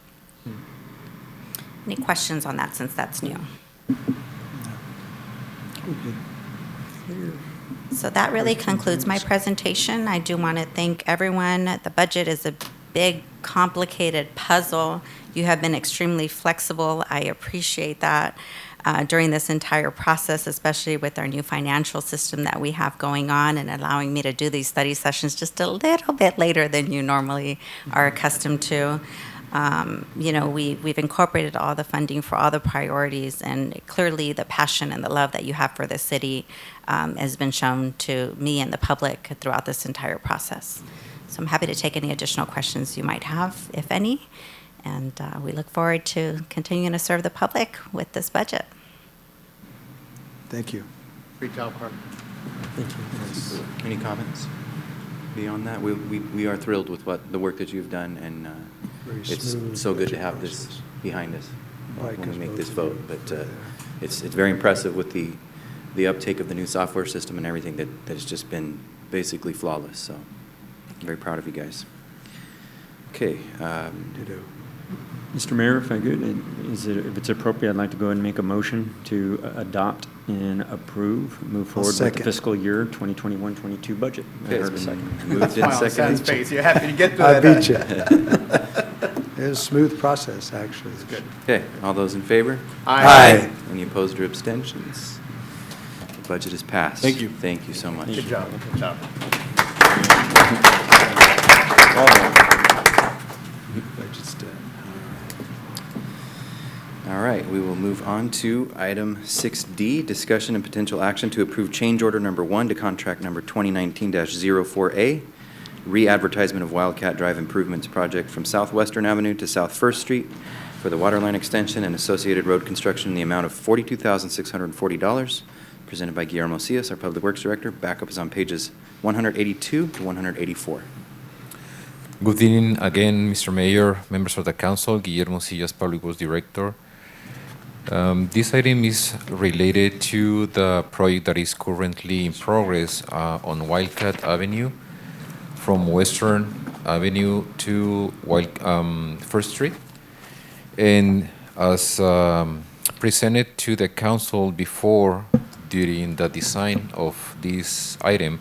Any questions on that since that's new? So that really concludes my presentation. I do want to thank everyone. The budget is a big, complicated puzzle. You have been extremely flexible. I appreciate that during this entire process, especially with our new financial system that we have going on and allowing me to do these study sessions just a little bit later than you normally are accustomed to. We've incorporated all the funding for all the priorities, and clearly the passion and the love that you have for the city has been shown to me and the public throughout this entire process. So I'm happy to take any additional questions you might have, if any, and we look forward to continuing to serve the public with this budget. Thank you. Great job, Carl. Thank you. Any comments beyond that? We are thrilled with the work that you've done, and it's so good to have this behind us when we make this vote. But it's very impressive with the uptake of the new software system and everything that has just been basically flawless. So I'm very proud of you guys. Okay. Mr. Mayor, if I could, if it's appropriate, I'd like to go ahead and make a motion to adopt and approve, move forward with the fiscal year 2021-22 budget. Okay, I heard a second. Moved in second. Space. You're happy to get to I that. beat you. It was a smooth process, actually. It's good. Okay, all those in favor? Aye. Any opposed or abstentions? The budget is passed. Thank you. Thank you so much. Good job. Good job. Budget's done. All right, we will move on to item 6D, discussion and potential action to approve change order number 1 to contract number 2019-04A re-advertisement of Wildcat Drive Improvements Project from Southwestern Avenue to South First Street for the waterline extension and associated road construction in the amount of $42,640, presented by Guillermo Cias, our Public Works Director. Backup is on pages 182 to 184. Good evening again, Mr. Mayor, members of the council, Guillermo Cias, Public Works Director. This item is related to the project that is currently in progress on Wildcat Avenue from Western Avenue to First Street. And as presented to the council before during the design of this item,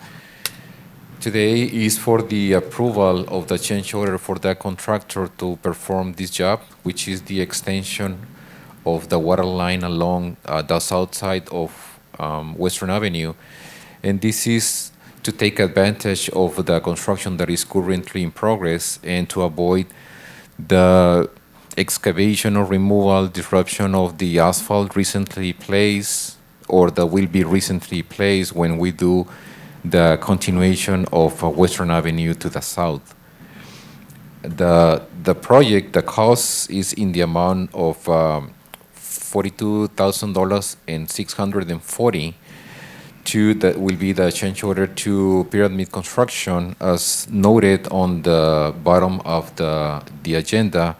today is for the approval of the change order for that contractor to perform this job, which is the extension of the water line along the south side of Western Avenue. And this is to take advantage of the construction that is currently in progress and to avoid the excavation or removal disruption of the asphalt recently placed or that will be recently placed when we do the continuation of Western Avenue to the south. The project, the cost is in the amount of $42,640 that will be the change order to Pyramid Construction. As noted on the bottom of the agenda,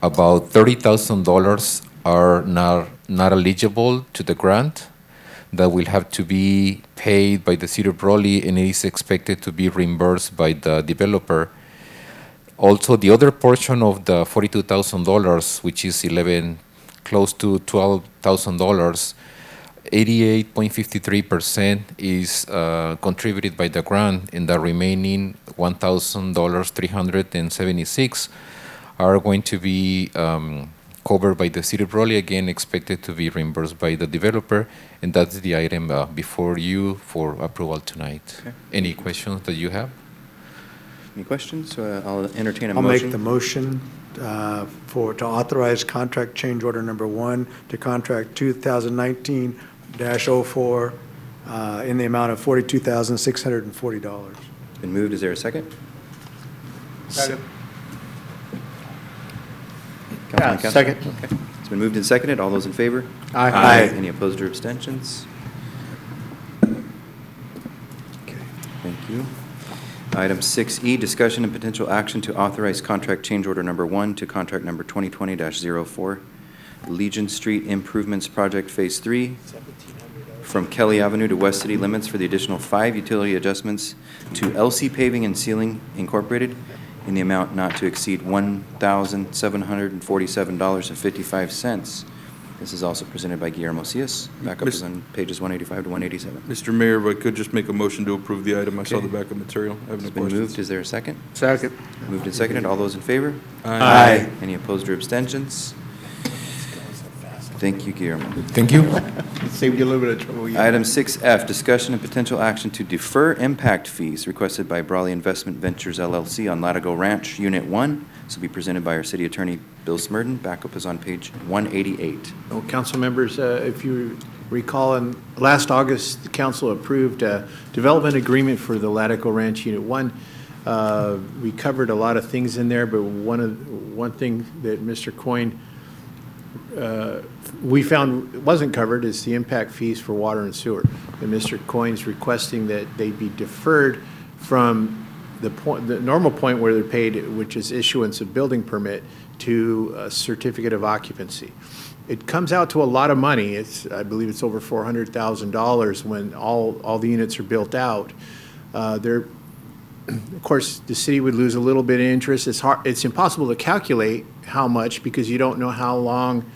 about $30,000 are not eligible to the grant. That will have to be paid by the City of Brawley, and it is expected to be reimbursed by the developer. Also, the other portion of the $42,000, which is close to $12,000, 88.53% is contributed by the grant, and the remaining $1,376 are going to be covered by the City of Raleigh, again expected to be reimbursed by the developer, and that's the item before you for approval tonight. Okay. Any questions that you have? Any questions? I'll entertain a I'll motion. make the motion to authorize contract change order number 1 to contract 2019-04 in the amount of $42,640. Been moved. Is there a second? Second. Councilman Castro? second. Okay. It's been moved and seconded. All those in favor? Aye. Aye. Any opposed or abstentions? Okay, thank you. Item 6E, discussion and potential action to authorize contract change order number 1 to contract number 2020-04, Legion Street Improvements Project Phase 3, from Kelly Avenue to West City limits for the additional 5 utility adjustments to LC Paving and Sealing Incorporated in the amount not to exceed $1,747.55. This is also presented by Guillermo Cias. Backup is on pages 185 to 187. Mr. Mayor, if I could just make a motion to approve the item. I saw the backup material. I have no It's been questions. moved. Is there a second? Second. Moved and seconded. All those in favor? Aye. Any opposed or abstentions? Thank you, Guillermo. Thank you. Saved you a little bit of trouble. yeah. Item 6F, discussion and potential action to defer impact fees requested by Brawley Investment Ventures LLC on Latigo Ranch, Unit 1. This will be presented by our City Attorney, Bill Smurden. Backup is on page 188. Well, council members, if you recall, in last August, the council approved a development agreement for the Latigo Ranch Unit 1. We covered a lot of things in there, but one thing that Mr. Coyne we found wasn't covered is the impact fees for water and sewer. And Mr. Coyne's requesting that they be deferred from the normal point where they're paid, which is issuance of building permit, to a certificate of occupancy. It comes out to a lot of money. I believe it's over $400,000 when all the units are built out. Of course, the city would lose a little bit of interest. It's impossible to calculate how much because you don't know how long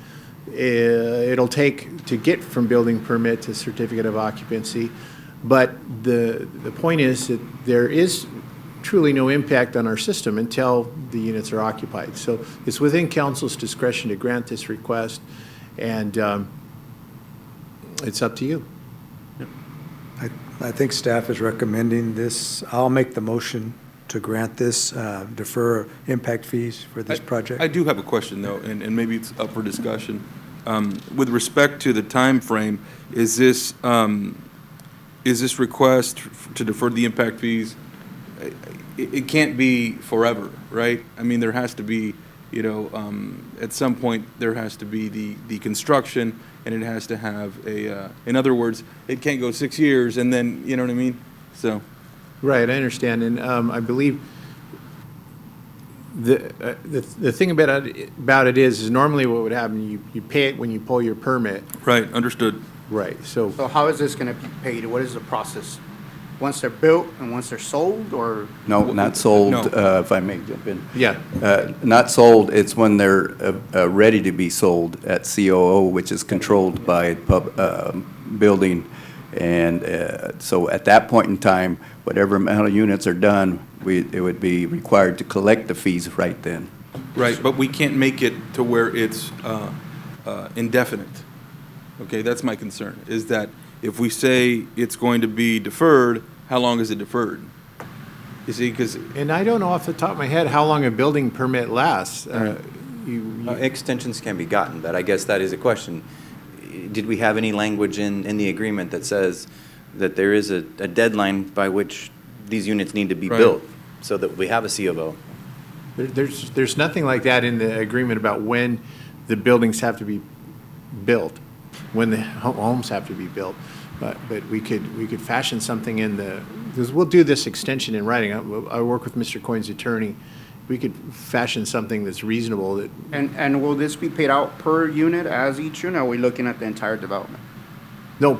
it'll take to get from building permit to certificate of occupancy. But the point is that there is truly no impact on our system until the units are occupied. So it's within council's discretion to grant this request, and it's up to you. I think staff is recommending this. I'll make the motion to grant this, defer impact fees for this project. I do have a question, though, and maybe it's up for discussion. With respect to the time frame, is this request to defer the impact fees it can't be forever, right? I mean, there has to be, at some point, there has to be the construction, and it has to have in other words, it can't go 6 years and then, you know what I mean? So. Right, I understand, and I believe the thing about it is normally what would happen, you pay it when you pull your permit. Right, understood. Right, so. So how is this going to be paid? What is the process? Once they're built and once they're sold, or? No, not sold, No. if I may jump in. Yeah. Not sold, it's when they're ready to be sold at COO, which is controlled by building. And so at that point in time, whatever amount of units are done, it would be required to collect the fees right then. Right, but we can't make it to where it's indefinite. Okay, that's my concern, is that if we say it's going to be deferred, how long is it deferred? You see, because. And I don't know off the top of my head how long a building permit lasts. Extensions can be gotten, but I guess that is a question. Did we have any language in the agreement that says that there is a deadline by which these units need to be built so that we have a C of O? There's nothing like that in the agreement about when the buildings have to be built, when the homes have to be built. But we could fashion something because we'll do this extension in writing. I work with Mr. Coyne's attorney. We could fashion something that's reasonable. And will this be paid out per unit as each unit, or are we looking at the entire development? No,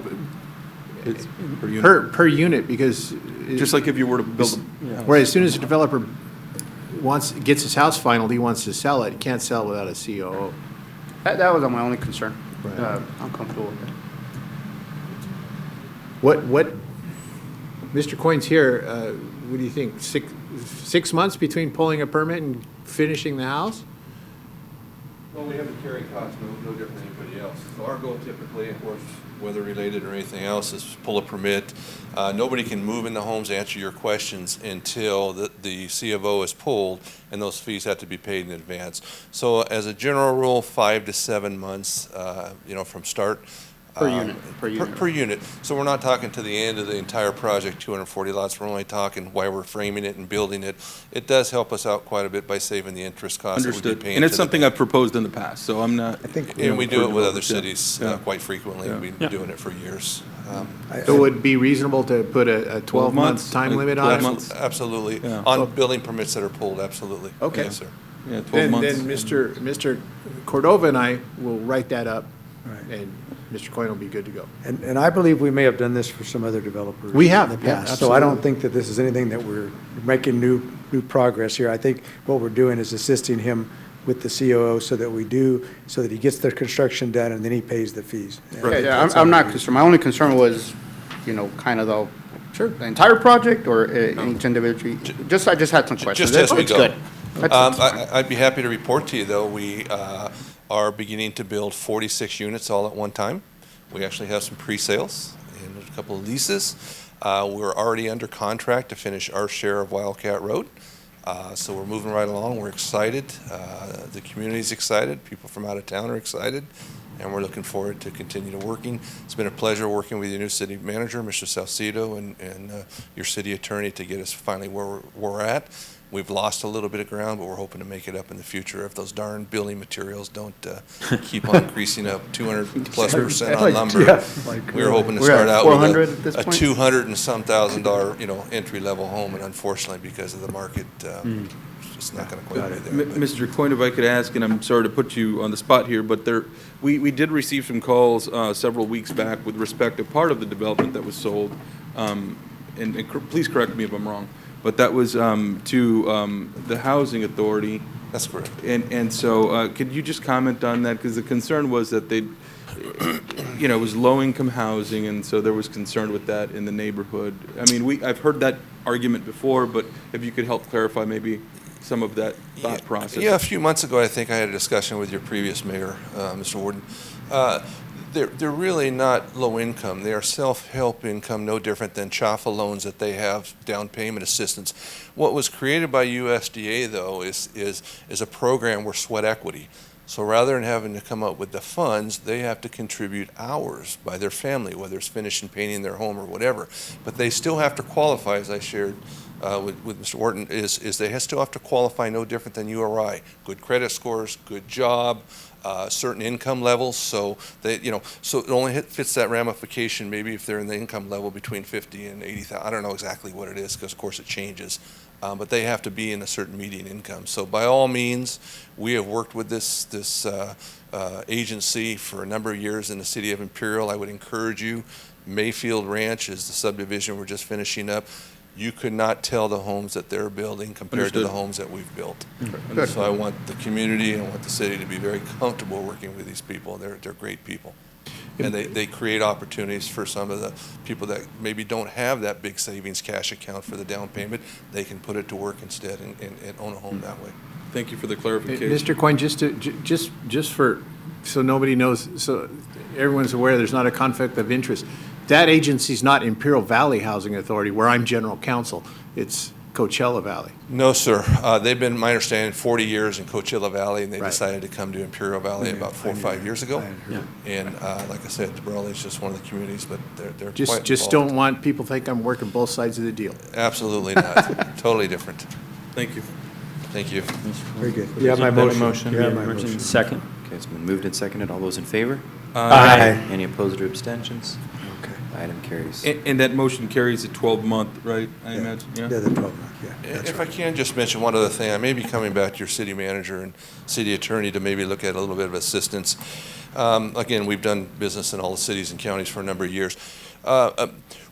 It's per unit, because. Just like if you were to build Right, as soon as the developer gets his house finalized, he wants to sell it, he can't sell it without a COO. That was my only concern. Right. I'm comfortable with that. What, Mr. Coyne's here, what do you think, 6 months between pulling a permit and finishing the house? Well, we have the carrying cost, no different than anybody else. So our goal typically, of course, weather related or anything else, is pull a permit. Nobody can move in the homes to answer your questions until the C of O is pulled, and those fees have to be paid in advance. So as a general rule, 5 to 7 months, from start. Per unit. So we're not talking to the end of the entire project, 240 lots. We're only talking while we're framing it and building it. It does help us out quite a bit by saving the interest costs that we'd be Understood. paying. And it's to the something I've proposed in the past, so I'm not. And we do it with other cities Yeah. quite frequently. We've been doing it for years. So it would be reasonable to put a 12-month time limit on it? 12 months, absolutely. Yeah. On building permits that are pulled, absolutely. Okay. Yes, sir. Yeah, 12 Then months. Mr. Cordova and I will write that up, and Mr. Coyne will be good to go. And I believe we may have done this for some other developers. We have, in the yeah, past. So I don't absolutely. think that this is anything that we're making new progress here. I think what we're doing is assisting him with the COO so that he gets the construction done and then he pays the fees. Yeah, I'm not concerned. My only concern was, kind of the entire project or each individual. I just had some questions. Just as we It's go. good. That's I'd be happy to report to you, though, we are beginning to build 46 units all at one time. We actually have some pre-sales and a couple of leases. We're already under contract to finish our share of Wildcat Road. So we're moving right along. We're excited. The community's excited. People from out of town are excited. And we're looking forward to continue to working. It's been a pleasure working with your new city manager, Mr. Salcido, and your city attorney to get us finally where we're at. We've lost a little bit of ground, but we're hoping to make it up in the future if those darn building materials don't keep on increasing up 200+% on lumber. Yeah. We were hoping to We're start at out 400 with at this a point? $200 and some $1,000, entry-level home, and unfortunately, because of the market, it's just not going to quite be there. Mr. Coyne, if I could ask, and I'm sorry to put you on the spot here, but we did receive some calls several weeks back with respect to part of the development that was sold, and please correct me if I'm wrong, but that was to the Housing Authority. That's correct. And so could you just comment on that? Because the concern was that it was low-income housing, and so there was concern with that in the neighborhood. I mean, I've heard that argument before, but if you could help clarify maybe some of that thought process. Yeah, a few months ago, I think I had a discussion with your previous mayor, Mr. Warden. They're really not low income. They are self-help income, no different than CHAFA loans that they have, down payment assistance. What was created by USDA, though, is a program where sweat equity. So rather than having to come up with the funds, they have to contribute hours by their family, whether it's finishing painting their home or whatever. But they still have to qualify, as I shared with Mr. Wharton is they still have to qualify no different than you or I. Good credit scores, good job, certain income levels. So so it only fits that ramification maybe if they're in the income level between 50 and 80,000. I don't know exactly what it is because of course it changes. But they have to be in a certain median income. So by all means, we have worked with this agency for a number of years in the city of Imperial. I would encourage you, Mayfield Ranch is the subdivision we're just finishing up. You could not tell the homes that they're building compared to the homes that we've built. Good. So I want the community and I want the city to be very comfortable working with these people. They're great people. And they create opportunities for some of the people that maybe don't have that big savings cash account for the down payment. They can put it to work instead and own a home that way. Thank you for the clarification. Mr. Coyne, just for, so nobody knows, so everyone's aware there's not a conflict of interest. That agency's not Imperial Valley Housing Authority, where I'm general counsel. It's Coachella Valley. No, sir. They've been, my understanding, 40 years in Coachella Valley, and they decided to come to Imperial Valley about 4 or 5 years ago. And like I said, Brawley is just one of the communities, but they're quite Just involved. don't want people to think I'm working both sides of the deal. Absolutely not. Totally different. Thank you. Thank you. Very good. You have my motion. You have my motion. Second. Okay, it's been moved and seconded. All those in favor? Aye. Any opposed or abstentions? Okay. Item carries. And that motion carries a 12-month, right, I imagine? Yeah, the 12-month, yeah. If I can just mention one other thing, I may be coming back to your city manager and city attorney to maybe look at a little bit of assistance. Again, we've done business in all the cities and counties for a number of years.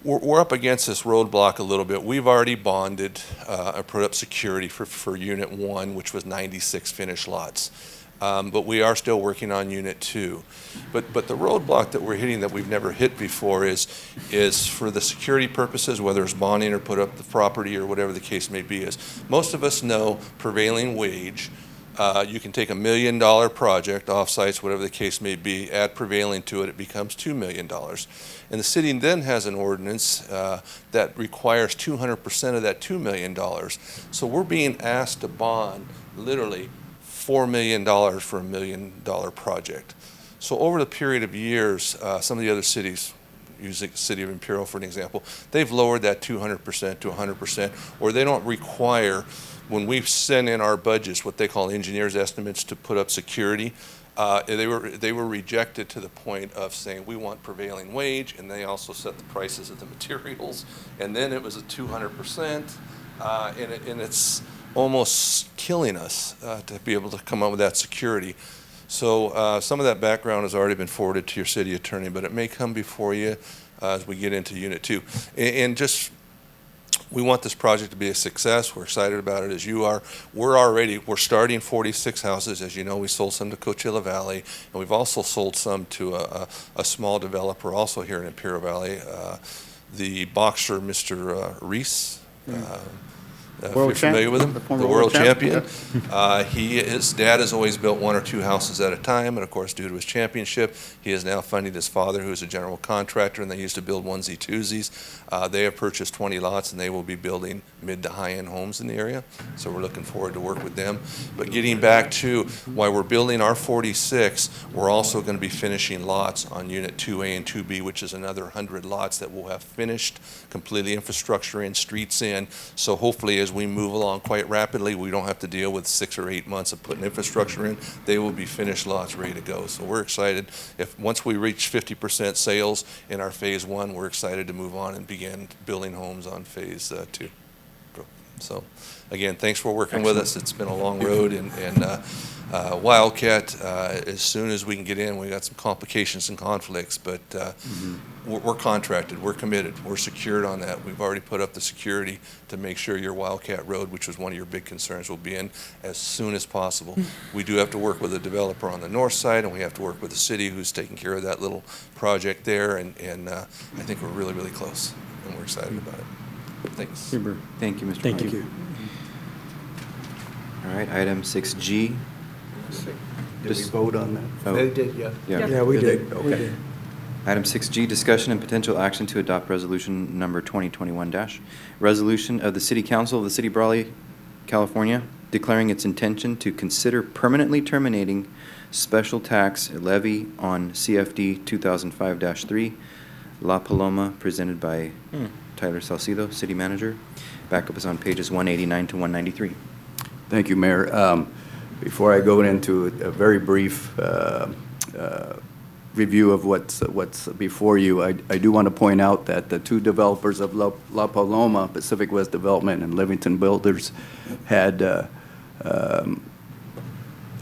We're up against this roadblock a little bit. We've already bonded and put up security for Unit 1, which was 96 finished lots. But we are still working on Unit 2. But the roadblock that we're hitting that we've never hit before is for the security purposes, whether it's bonding or put up the property or whatever the case may be, is most of us know prevailing wage. You can take $1 million project, off-sites, whatever the case may be, add prevailing to it, it becomes $2 million. And the city then has an ordinance that requires 200% of that $2 million. So we're being asked to bond literally $4 million for $1 million project. So over the period of years, some of the other cities, using the city of Imperial for an example, they've lowered that 200% to 100%, or they don't require, when we send in our budgets, what they call engineers' estimates to put up security, they were rejected to the point of saying we want prevailing wage, and they also set the prices of the materials, and then it was a 200%, and it's almost killing us to be able to come up with that security. So some of that background has already been forwarded to your city attorney, but it may come before you as we get into Unit 2. And just, we want this project to be a success. We're excited about it as you are. We're starting 46 houses. As you know, we sold some to Coachella Valley, and we've also sold some to a small developer also here in Imperial Valley, the boxer, Mr. Reese. If you're familiar with him, the world champion. His dad has always built 1 or 2 houses at a time, and of course, due to his championship, he is now funding his father, who is a general contractor, and they used to build onesie twosies. They have purchased 20 lots, and they will be building mid to high-end homes in the area. So we're looking forward to work with them. But getting back to why we're building our 46, we're also going to be finishing lots on Unit 2A and 2B, which is another 100 lots that we'll have finished, completely infrastructure in, streets in. So hopefully, as we move along quite rapidly, we don't have to deal with 6 or 8 months of putting infrastructure in. They will be finished lots ready to go. So we're excited. Once we reach 50% sales in our phase 1, we're excited to move on and begin building homes on phase 2. So again, thanks for working with us. It's been a long road, and Wildcat, as soon as we can get in, we got some complications and conflicts, but we're contracted, we're committed, we're secured on that. We've already put up the security to make sure your Wildcat Road, which was one of your big concerns, will be in as soon as possible. We do have to work with a developer on the north side, and we have to work with the city who's taking care of that little project there, and I think we're really, really close, and we're excited about it. Thanks. Super. Thank you, Mr. Thank Mike. you. All right, item 6G. Did we vote on that? Oh. They did, yeah. Yeah, we did. Okay. We did. Item 6G, discussion and potential action to adopt resolution number 2021-. Resolution of the City Council of the City of Brawley, California, declaring its intention to consider permanently terminating special tax levy on CFD 2005-3, La Paloma, presented by Tyler Salcido, City Manager. Backup is on pages 189 to 193. Thank you, Mayor. Before I go into a very brief review of what's before you, I do want to point out that the two developers of La Paloma, Pacific West Development and Livingston Builders, had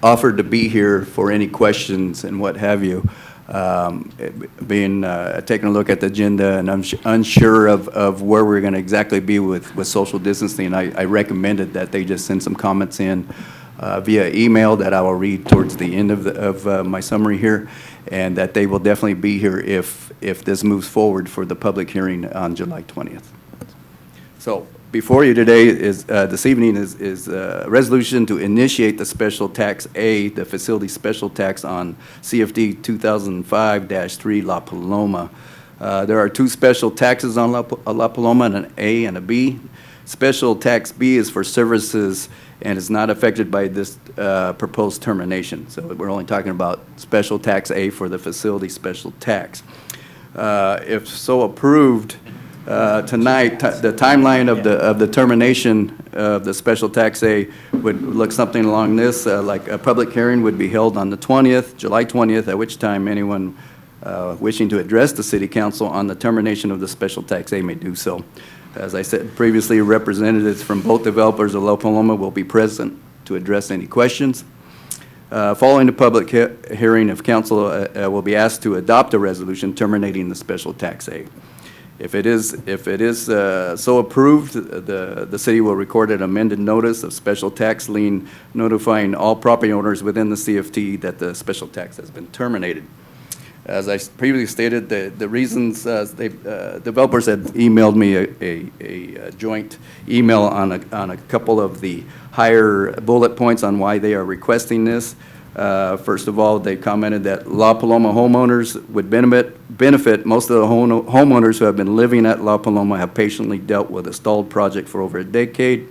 offered to be here for any questions and what have you. Taking a look at the agenda and I'm unsure of where we're going to exactly be with social distancing, I recommended that they just send some comments in via email that I will read towards the end of my summary here, and that they will definitely be here if this moves forward for the public hearing on July 20th. So before you today is, this evening is a resolution to initiate the special tax A, the facility special tax on CFD 2005-3 La Paloma. There are two special taxes on La Paloma, an A and a B. Special tax B is for services and is not affected by this proposed termination. So we're only talking about special tax A for the facility special tax. If so approved, tonight, the timeline of the termination of the special tax A would look something along this, like a public hearing would be held on the 20th, July 20th, at which time anyone wishing to address the City Council on the termination of the special tax A may do so. As I said previously, representatives from both developers of La Paloma will be present to address any questions. Following the public hearing, if council will be asked to adopt a resolution terminating the special tax A. If it is so approved, the city will record an amended notice of special tax lien notifying all property owners within the CFT that the special tax has been terminated. As I previously stated, the reasons developers had emailed me a joint email on a couple of the higher bullet points on why they are requesting this. First of all, they commented that La Paloma homeowners would benefit. Most of the homeowners who have been living at La Paloma have patiently dealt with a stalled project for over a decade.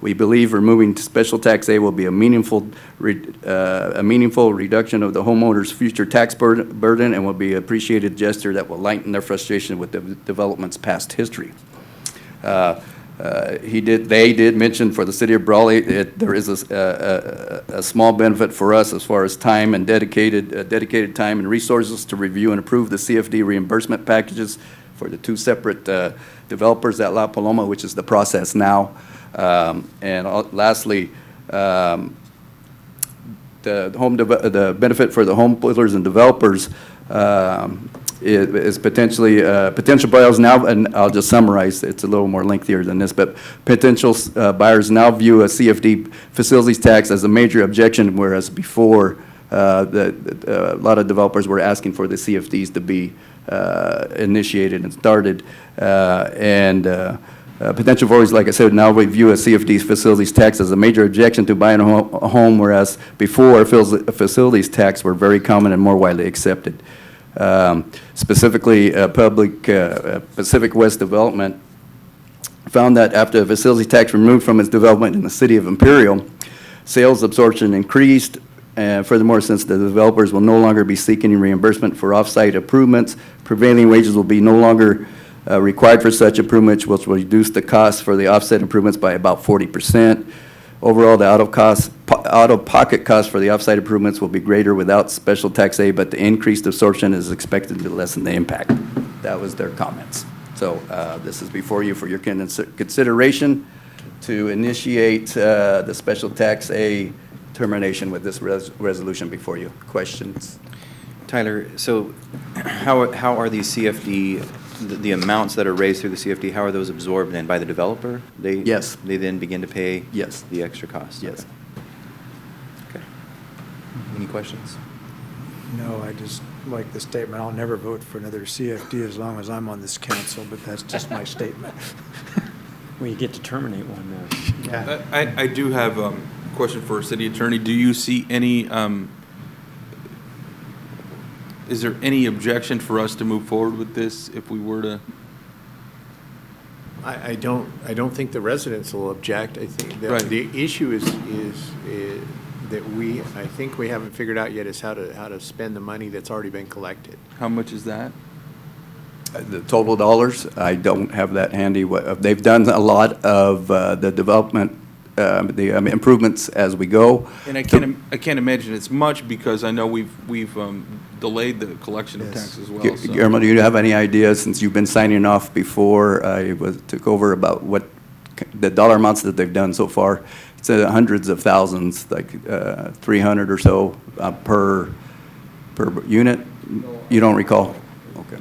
We believe removing special tax A will be a meaningful reduction of the homeowners' future tax burden and will be an appreciated gesture that will lighten their frustration with the development's past history. They did mention for the city of Brawley, there is a small benefit for us as far as time and dedicated time and resources to review and approve the CFD reimbursement packages for the two separate developers at La Paloma, which is the process now. Lastly, the benefit for the home builders and developers is potentially potential buyers now, and I'll just summarize. It's a little more lengthier than this, but potential buyers now view a CFD facilities tax as a major objection, whereas before a lot of developers were asking for the CFDs to be initiated and started, potential voters, like I said, now we view a CFD facilities tax as a major objection to buying a home, whereas before facilities tax were very common and more widely accepted. Specifically, Pacific West Development found that after the facilities tax removed from its development in the city of Imperial, sales absorption increased. Furthermore, since the developers will no longer be seeking reimbursement for off-site improvements, prevailing wages will be no longer required for such improvements, which will reduce the cost for the offset improvements by about 40%. Overall, the out-of-pocket cost for the off-site improvements will be greater without special tax A, but the increased absorption is expected to lessen the impact. That was their comments. So this is before you for your consideration to initiate the special tax A termination with this resolution before you. Questions? Tyler, so how are these CFD, the amounts that are raised through the CFD, how are those absorbed then by the developer? Yes. They then begin to pay yes. the extra cost? Yes. Okay. Any questions? No, I just like the statement, I'll never vote for another CFD as long as I'm on this council, but that's just my statement. Well, you get to terminate one now. Yeah. I do have a question for our city attorney. Do you see any, is there any objection for us to move forward with this if we were to? I don't think the residents will object. I think Right. the issue is that I think we haven't figured out yet is how to spend the money that's already been collected. How much is that? The total dollars, I don't have that handy. They've done a lot of the development, the improvements as we go. And I can't imagine it's much because I know we've delayed the collection of taxes as well. So. Guillermo, do you have any idea, since you've been signing off before I took over, about what the dollar amounts that they've done so far? It's hundreds of thousands, like 300 or so per unit? You don't recall? Okay.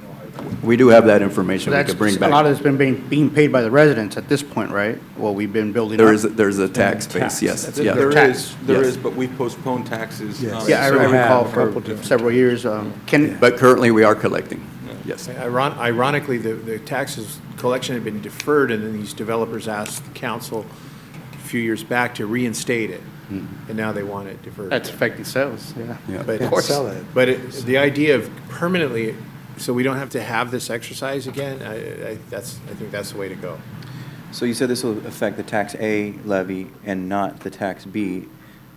We do have that information we That's, could bring a back. lot of it's been being paid by the residents at this point, right? Well, we've been building There up. is, there's a tax base, yes. Yeah. There Yes. is, but we've postponed taxes. Yeah, I so recall have for several years. But currently, we are collecting, yes. Ironically, the taxes collection had been deferred, and then these developers asked the council a few years back to reinstate it, and now they want it deferred. That's affecting sales, yeah. But, Of course. but the idea of permanently, so we don't have to have this exercise again, I think that's the way to go. So you said this will affect the tax A levy and not the tax B.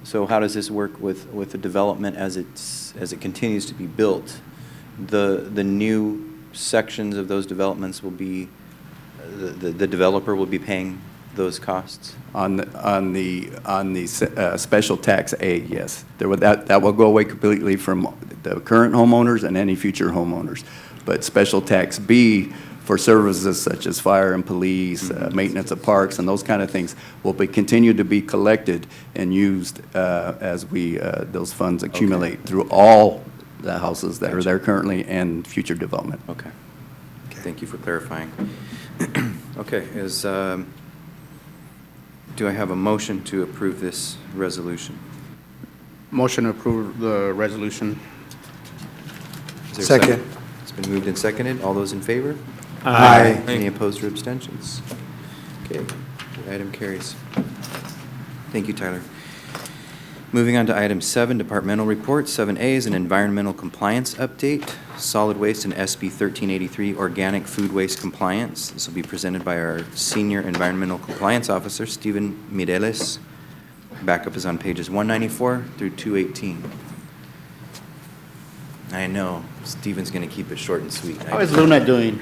So how does this work with the development as it continues to be built? The new sections of those developments will be, the developer will be paying those costs? On the special tax A, yes. That will go away completely from the current homeowners and any future homeowners. But special tax B for services such as fire and police, maintenance of parks, and those kind of things will continue to be collected and used as those funds accumulate through all the houses that are there currently and future development. Okay. Thank you for clarifying. Okay, do I have a motion to approve this resolution? Motion to approve the resolution. Is there a Second. It's been moved and seconded. All those in favor? Aye. Any opposed or abstentions? Okay, the item carries. Thank you, Tyler. Moving on to item 7, departmental reports. 7A is an environmental compliance update, solid waste and SB 1383 organic food waste compliance. This will be presented by our Senior Environmental Compliance Officer, Stephen Mireles. Backup is on pages 194 through 218. I know, Stephen's going to keep it short and sweet. How is Luna doing?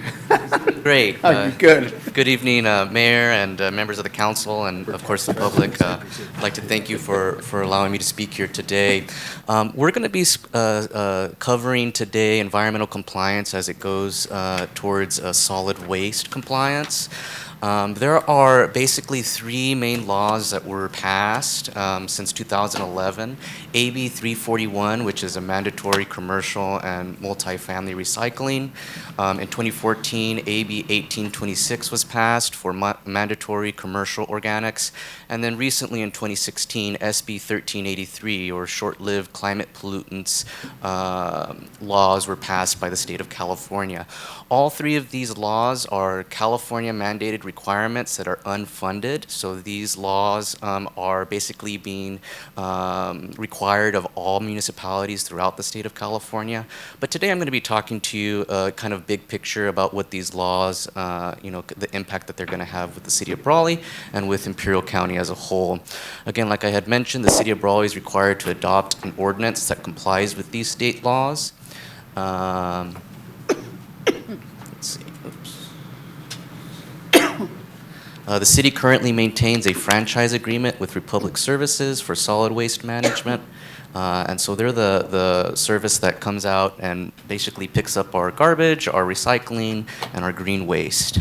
Great. Good. Good evening, Mayor and members of the council, and of course the public. I'd like to thank you for allowing me to speak here today. We're going to be covering today environmental compliance as it goes towards solid waste compliance. There are basically 3 main laws that were passed since 2011. AB 341, which is a mandatory commercial and multifamily recycling. In 2014, AB 1826 was passed for mandatory commercial organics. And then recently in 2016, SB 1383, or short-lived climate pollutants laws, were passed by the state of California. All 3 of these laws are California mandated requirements that are unfunded. So these laws are basically being required of all municipalities throughout the state of California. But today I'm going to be talking to you kind of big picture about what these laws, the impact that they're going to have with the city of Brawley and with Imperial County as a whole. Again, like I had mentioned, the city of Brawley is required to adopt an ordinance that complies with these state laws. Let's see. Oops. The city currently maintains a franchise agreement with Republic Services for solid waste management. And so they're the service that comes out and basically picks up our garbage, our recycling, and our green waste.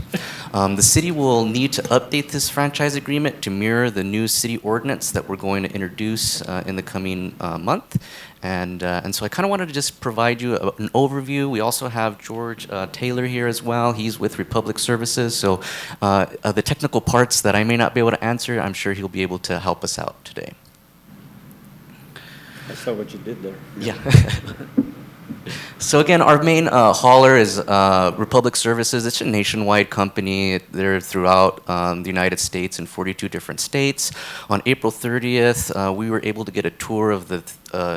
The city will need to update this franchise agreement to mirror the new city ordinance that we're going to introduce in the coming month. And so I kind of wanted to just provide you an overview. We also have George Taylor here as well. He's with Republic Services. So the technical parts that I may not be able to answer, I'm sure he'll be able to help us out today. I saw what you did there. Yeah. So again, our main hauler is Republic Services. It's a nationwide company. They're throughout the United States in 42 different states. On April 30th, we were able to get a tour of the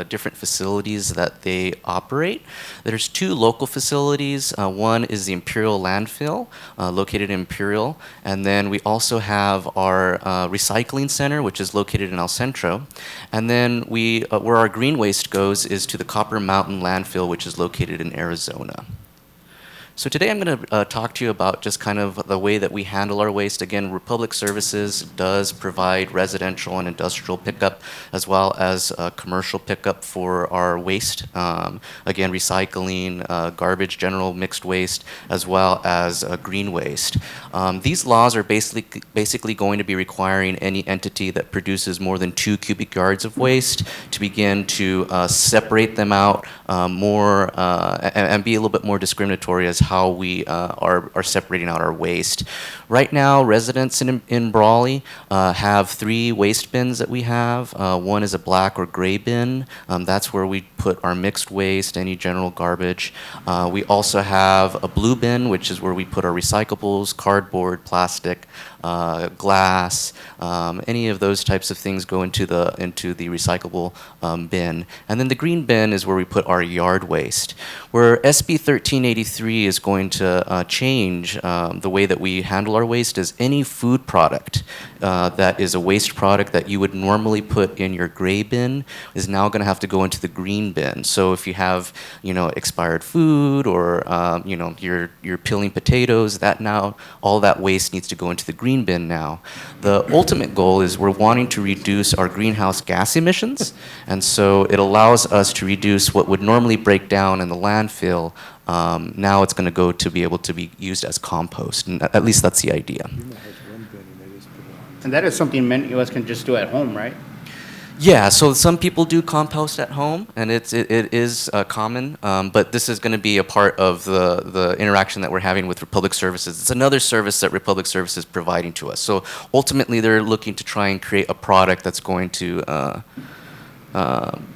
different facilities that they operate. There's 2 local facilities. One is the Imperial Landfill, located in Imperial. And then we also have our recycling center, which is located in El Centro. And then where our green waste goes is to the Copper Mountain Landfill, which is located in Arizona. So today I'm going to talk to you about just kind of the way that we handle our waste. Again, Republic Services does provide residential and industrial pickup as well as commercial pickup for our waste. Again, recycling, garbage, general mixed waste, as well as green waste. These laws are basically going to be requiring any entity that produces more than 2 cubic yards of waste to begin to separate them out more and be a little bit more discriminatory as how we are separating out our waste. Right now, residents in Brawley have 3 waste bins that we have. One is a black or gray bin. That's where we put our mixed waste, any general garbage. We also have a blue bin, which is where we put our recyclables, cardboard, plastic, glass, any of those types of things go into the recyclable bin. And then the green bin is where we put our yard waste. Where SB 1383 is going to change the way that we handle our waste is any food product that is a waste product that you would normally put in your gray bin is now going to have to go into the green bin. So if you have, expired food or, you're peeling potatoes, that now all that waste needs to go into the green bin now. The ultimate goal is we're wanting to reduce our greenhouse gas emissions, and so it allows us to reduce what would normally break down in the landfill. Now it's going to go to be able to be used as compost, and at least that's the idea. And that is something many of us can just do at home, right? Yeah, so some people do compost at home, and it is common, but this is going to be a part of the interaction that we're having with Republic Services. It's another service that Republic Services is providing to us. So ultimately, they're looking to try and create a product that's going to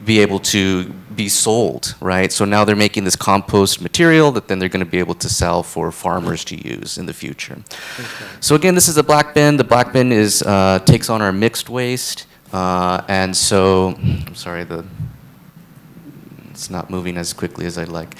be able to be sold, right? So now they're making this compost material that then they're going to be able to sell for farmers to use in the future. Okay. So again, this is a black bin. The black bin is takes on our mixed waste. And so, I'm sorry, it's not moving as quickly as I'd like.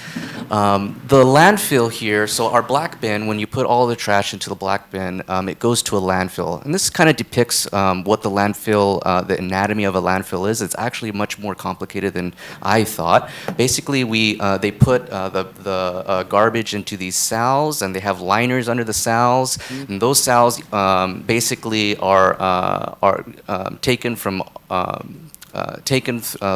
The landfill here, so our black bin, when you put all the trash into the black bin, it goes to a landfill. And this kind of depicts what the landfill, the anatomy of a landfill is. It's actually much more complicated than I thought. Basically, they put the garbage into these cells, and they have liners under the cells. Mm-hmm. And those cells basically are taken from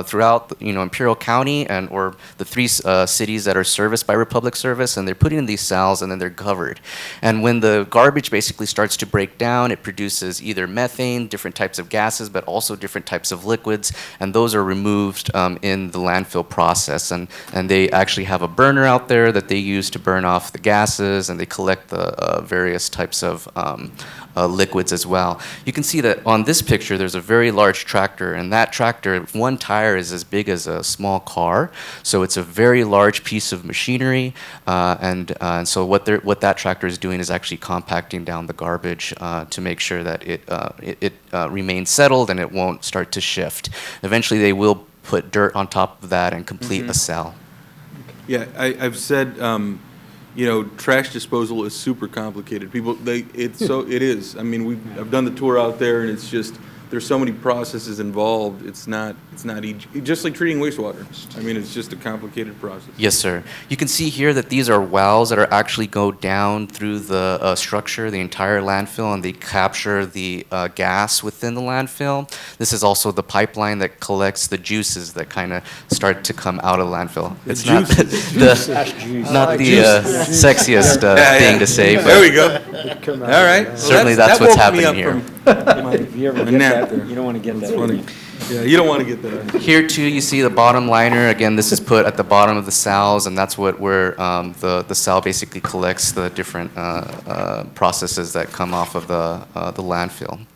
throughout Imperial County or the 3 cities that are serviced by Republic Service, and they're put in these cells and then they're covered. And when the garbage basically starts to break down, it produces either methane, different types of gases, but also different types of liquids, and those are removed in the landfill process. And they actually have a burner out there that they use to burn off the gases, and they collect the various types of liquids as well. You can see that on this picture there's a very large tractor, and that tractor, one tire is as big as a small car, so it's a very large piece of machinery, and so what that tractor is doing is actually compacting down the garbage to make sure that it remains settled and it won't start to shift. Eventually they will put dirt on top of that and complete a cell. Yeah, I've said trash disposal is super complicated. It is. I mean, I've done the tour out there, and it's just there's so many processes involved. It's not easy. Just like treating wastewater. I mean, it's just a complicated process. Yes, sir. You can see here that these are wells that are actually go down through the structure, the entire landfill, and they capture the gas within the landfill. This is also the pipeline that collects the juices that kind of start to come out of landfill. It's not the sexiest thing to say. But there we go. All right. Well, certainly that's what's happening here. If you ever get that, you don't want to get that. Funny. Yeah, you don't want to get that. Here too, you see the bottom liner. Again, this is put at the bottom of the cells, and that's where the cell basically collects the different processes that come off of the landfill.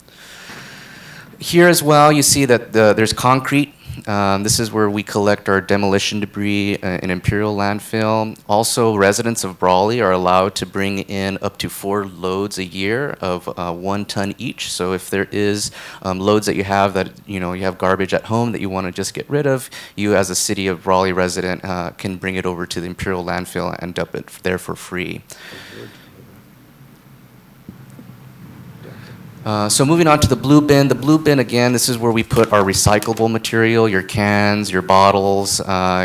Here as well, you see that there's concrete. This is where we collect our demolition debris in Imperial landfill. Also, residents of Brawley are allowed to bring in up to 4 loads a year of 1 ton each. So if there is loads that you have you have garbage at home that you want to just get rid of, you as a City of Brawley resident can bring it over to the Imperial landfill and dump it there for free. So moving on to the blue bin. The blue bin, again, this is where we put our recyclable material, your cans, your bottles,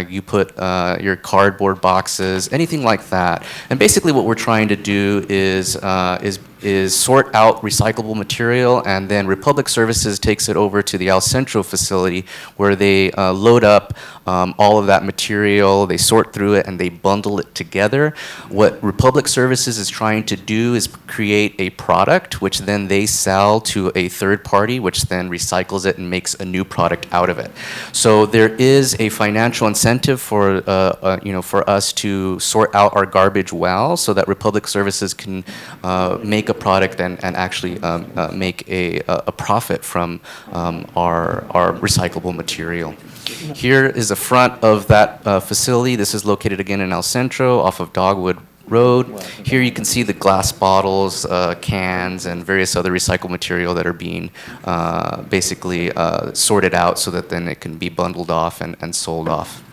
you put your cardboard boxes, anything like that. And basically what we're trying to do is sort out recyclable material, and then Republic Services takes it over to the El Centro facility where they load up all of that material, they sort through it, and they bundle it together. What Republic Services is trying to do is create a product which then they sell to a third party, which then recycles it and makes a new product out of it. So there is a financial incentive for for us to sort out our garbage well, so that Republic Services can make a product and actually make a profit from our recyclable material. Here is the front of that facility. This is located again in El Centro off of Dogwood Road. Here you can see the glass bottles, cans, and various other recycled material that are being basically sorted out so that then it can be bundled off and sold off.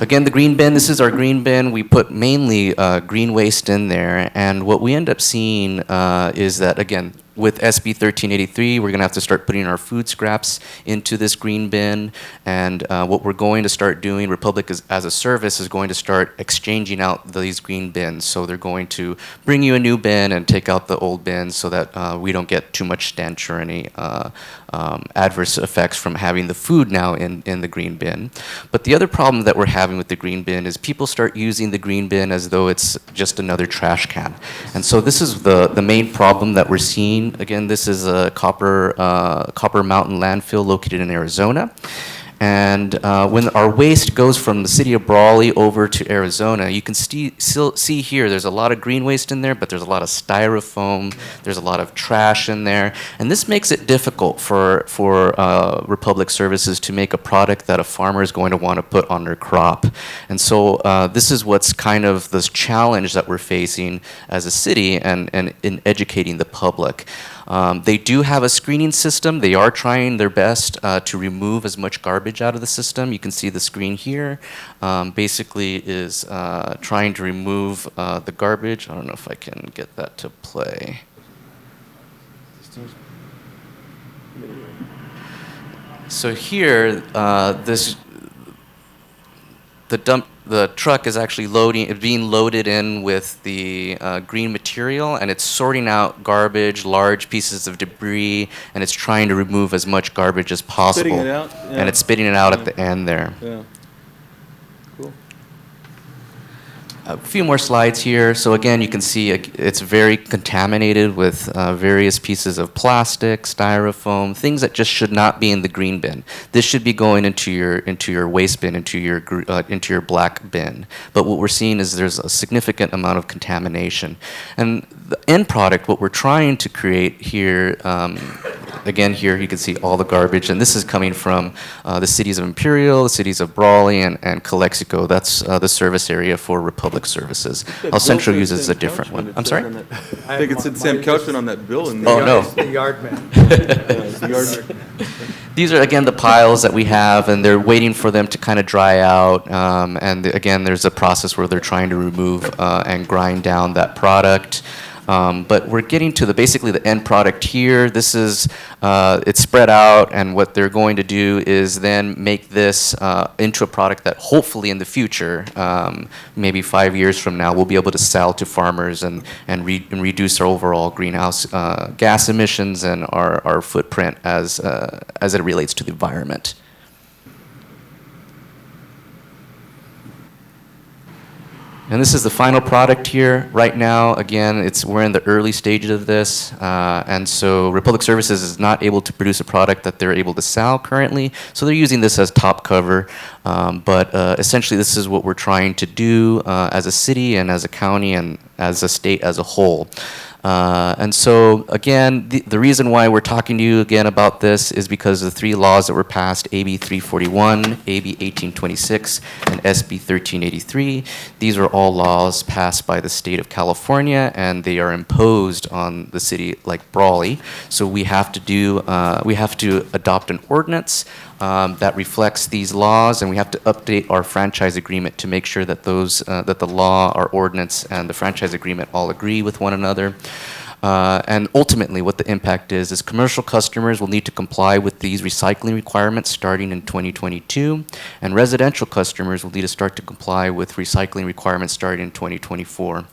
Again, the green bin, this is our green bin. We put mainly green waste in there, and what we end up seeing is that, again, with SB 1383, we're going to have to start putting our food scraps into this green bin, and what we're going to start doing, Republic as a service is going to start exchanging out these green bins. So they're going to bring you a new bin and take out the old bin so that we don't get too much stench or any adverse effects from having the food now in the green bin. But the other problem that we're having with the green bin is people start using the green bin as though it's just another trash can. And so this is the main problem that we're seeing. Again, this is a Copper Mountain landfill located in Arizona. And when our waste goes from the city of Brawley over to Arizona, you can still see here there's a lot of green waste in there, but there's a lot of styrofoam, there's a lot of trash in there. And this makes it difficult for Republic Services to make a product that a farmer is going to want to put on their crop. And so this is what's kind of this challenge that we're facing as a city and in educating the public. They do have a screening system. They are trying their best to remove as much garbage out of the system. You can see the screen here. Basically is trying to remove the garbage. I don't know if I can get that to play. So here, the truck is actually being loaded in with the green material, and it's sorting out garbage, large pieces of debris, and it's trying to remove as much garbage as possible. Spitting it out? Yeah. And it's spitting it out at the end there. Yeah. Cool. A few more slides here. So again, you can see it's very contaminated with various pieces of plastic, styrofoam, things that just should not be in the green bin. This should be going into your waste bin, into your black bin. But what we're seeing is there's a significant amount of contamination. And the end product, what we're trying to create here, again here you can see all the garbage, and this is coming from the cities of Imperial, the cities of Brawley, and Calexico. That's the service area for Republic Services. El Centro uses a different one. I'm sorry? I think it said Sam Couchman on that bill. Oh, no. The yard man. These are, again, the piles that we have, and they're waiting for them to kind of dry out. And again, there's a process where they're trying to remove and grind down that product. But we're getting to basically the end product here. This is, it's spread out, and what they're going to do is then make this into a product that hopefully in the future, maybe 5 years from now, we'll be able to sell to farmers and reduce our overall greenhouse gas emissions and our footprint as it relates to the environment. And this is the final product here. Right now, again, we're in the early stages of this, and so Republic Services is not able to produce a product that they're able to sell currently, so they're using this as top cover, but essentially this is what we're trying to do as a city and as a county and as a state as a whole. And so, again, the reason why we're talking to you again about this is because of the 3 laws that were passed, AB 341, AB 1826, and SB 1383. These are all laws passed by the state of California, and they are imposed on the city like Brawley. So we have to adopt an ordinance that reflects these laws, and we have to update our franchise agreement to make sure that that the law, our ordinance, and the franchise agreement all agree with one another. And ultimately, what the impact is commercial customers will need to comply with these recycling requirements starting in 2022, and residential customers will need to start to comply with recycling requirements starting in 2024.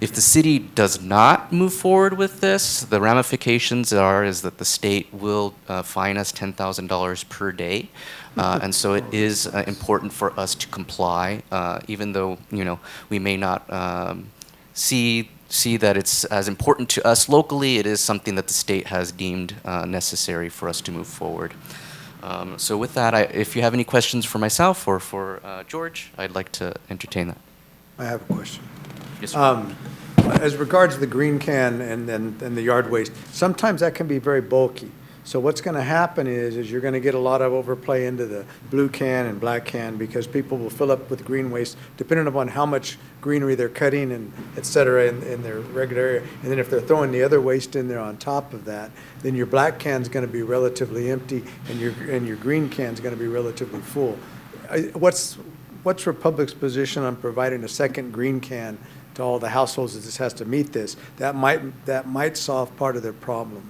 If the city does not move forward with this, the ramifications is that the state will fine us $10,000 per day. And so it is important for us to comply, even though, we may not see that it's as important to us locally. It is something that the state has deemed necessary for us to move forward. So with that, if you have any questions for myself or for George, I'd like to entertain that. I have a question. Yes, sir. As regards the green can and the yard waste, sometimes that can be very bulky. So what's going to happen is you're going to get a lot of overplay into the blue can and black can because people will fill up with green waste depending upon how much greenery they're cutting and et cetera in their regular area. And then if they're throwing the other waste in there on top of that, then your black can's going to be relatively empty and your green can's going to be relatively full. What's Republic's position on providing a second green can to all the households that this has to meet this? That might solve part of their problem.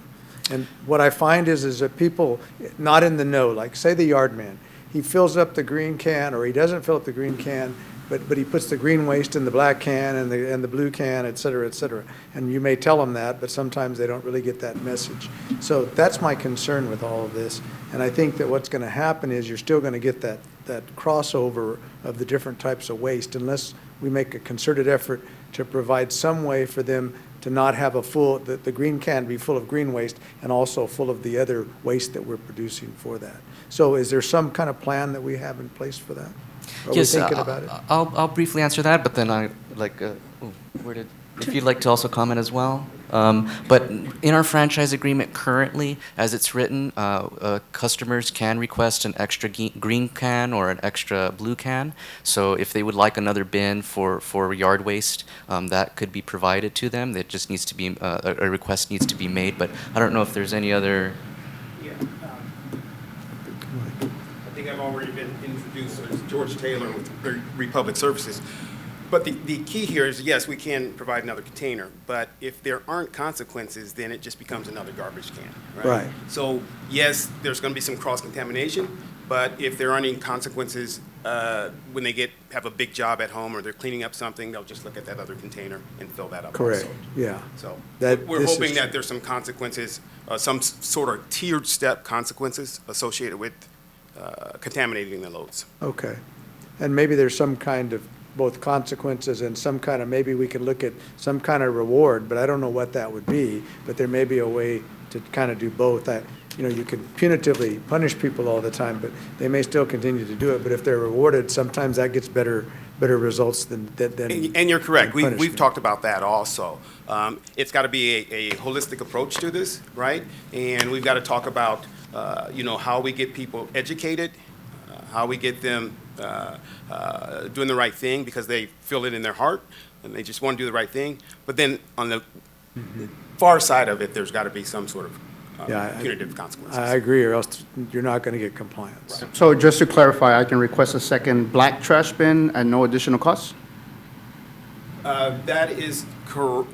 And what I find is that people not in the know, like say the yard man, he fills up the green can or he doesn't fill up the green can, but he puts the green waste in the black can and the blue can, et cetera, et cetera. And you may tell them that, but sometimes they don't really get that message. So that's my concern with all of this. And I think that what's going to happen is you're still going to get that crossover of the different types of waste unless we make a concerted effort to provide some way for them to not have the green can be full of green waste and also full of the other waste that we're producing for that. So is there some kind of plan that we have in place for that? Are we thinking about it? I'll briefly answer that, but then if you'd like to also comment as well. But in our franchise agreement currently, as it's written, customers can request an extra green can or an extra blue can. So if they would like another bin for yard waste, that could be provided to them. It just needs to be, a request needs to be made. But I don't know if there's any other. Yeah, I think I've already been introduced as George Taylor with Republic Services. But the key here is, yes, we can provide another container, but if there aren't consequences, then it just becomes another garbage can, right? Right. So, yes, there's going to be some cross-contamination, but if there aren't any consequences, when they have a big job at home or they're cleaning up something, they'll just look at that other container and fill that up. Correct, also. yeah. So this we're is hoping that true. there's some consequences, some sort of tiered step consequences associated with contaminating the loads. Okay. And maybe there's some kind of both consequences and some kind of, maybe we could look at some kind of reward, but I don't know what that would be, but there may be a way to kind of do both. You can punitively punish people all the time, but they may still continue to do it. But if they're rewarded, sometimes that gets better results than And you're correct. We've punishment. talked about that also. It's got to be a holistic approach to this, right? And we've got to talk about, how we get people educated, how we get them doing the right thing because they feel it in their heart and they just want to do the right thing. But then on the far side of it, there's got to be some sort of punitive consequences. I agree, or else you're not going to get compliance. Right. So just to clarify, I can request a second black trash bin at no additional cost? That is correct.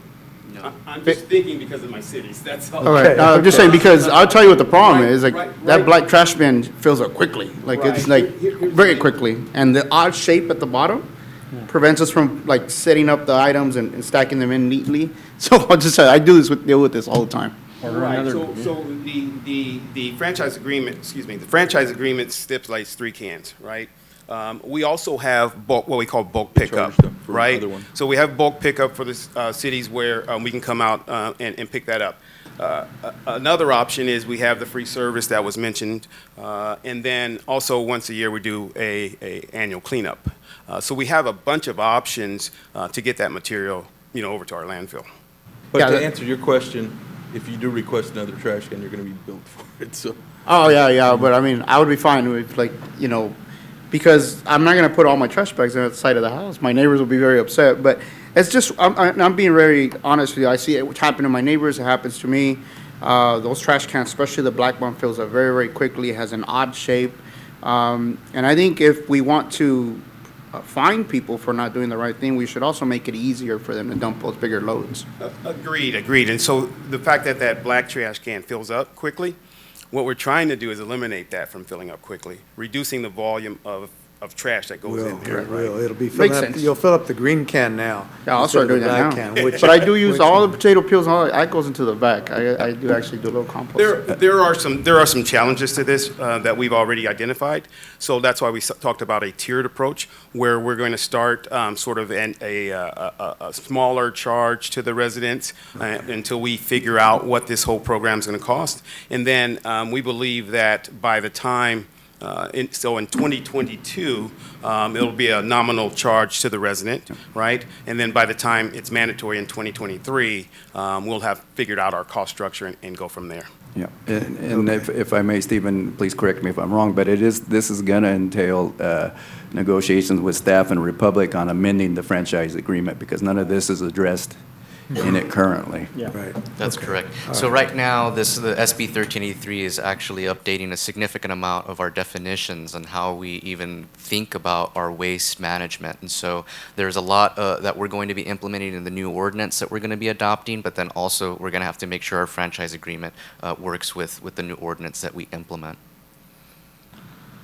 I'm just thinking because of my cities, that's all. All right, I'm just saying, because I'll tell you what the problem is, that black trash bin fills up quickly, it's very quickly. And the odd shape at the bottom prevents us from setting up the items and stacking them in neatly. So I'll just say, I deal with this all the time. Right, so the franchise agreement, the franchise agreement stipulates 3 cans, right? We also have what we call bulk pickup, right? So we have bulk pickup for the cities where we can come out and pick that up. Another option is we have the free service that was mentioned, and then also once a year we do a annual cleanup. So we have a bunch of options to get that material, over to our landfill. But to answer your question, if you do request another trash can, you're going to be billed for it. So. Oh, yeah, but I mean, I would be fine with because I'm not going to put all my trash bags on the side of the house. My neighbors will be very upset, but it's just, I'm being very honest with you. I see it happen to my neighbors, it happens to me, those trash cans, especially the black one, fills up very, very quickly, has an odd shape. And I think if we want to fine people for not doing the right thing, we should also make it easier for them to dump those bigger loads. Agreed. And so the fact that that black trash can fills up quickly, what we're trying to do is eliminate that from filling up quickly, reducing the volume of trash that goes in there. It'll be Makes filling up, sense. you'll fill up the green can now. Yeah, I'll instead start of the doing that black now. can, which- But I do use which- all the potato peels, all that goes into the back. I do actually do a little compost. There are some challenges to this that we've already identified. So that's why we talked about a tiered approach, where we're going to start sort of a smaller charge to the residents until we figure out what this whole program is going to cost. And then we believe that by the time in 2022, it'll be a nominal charge to the resident, right? And then by the time it's mandatory in 2023, we'll have figured out our cost structure and go from there. Yeah, and if I may, Stephen, please correct me if I'm wrong, but this is going to entail negotiations with staff and Republic on amending the franchise agreement, because none of this is addressed in it currently. Yeah. Right. That's correct. So right now, the SB 1383 is actually updating a significant amount of our definitions on how we even think about our waste management. And so there's a lot that we're going to be implementing in the new ordinance that we're going to be adopting, but then also we're going to have to make sure our franchise agreement works with the new ordinance that we implement.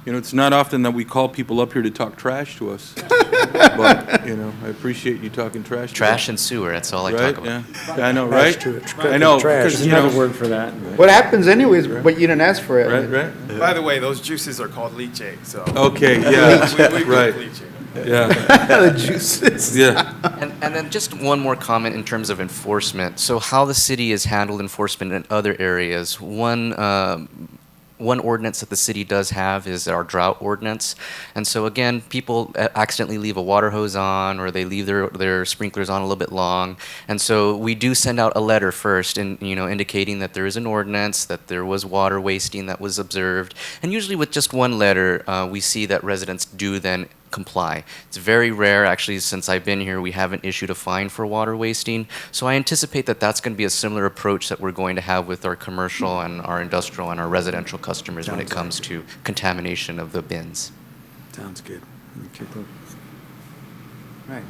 You know, it's not often that we call people up here to talk trash to us. But, you know, I appreciate you talking trash to us. Trash and sewer, that's all I Right, talk about. yeah. I know, right? I know, because, There's you know. another word for that. What happens anyways, but you didn't ask for it. Right. By the way, those juices are called leachate, so. Okay, yeah, We right. leachate. Yeah. The juices. Yeah. And then just one more comment in terms of enforcement. So how the city has handled enforcement in other areas. One ordinance that the city does have is our drought ordinance. And so again, people accidentally leave a water hose on, or they leave their sprinklers on a little bit long. And so we do send out a letter first, indicating that there is an ordinance, that there was water wasting that was observed. And usually with just one letter, we see that residents do then comply. It's very rare, actually, since I've been here, we haven't issued a fine for water wasting. So I anticipate that that's going to be a similar approach that we're going to have with our commercial and our industrial and our residential customers when it comes to contamination of the bins. Sounds good. Okay. Right.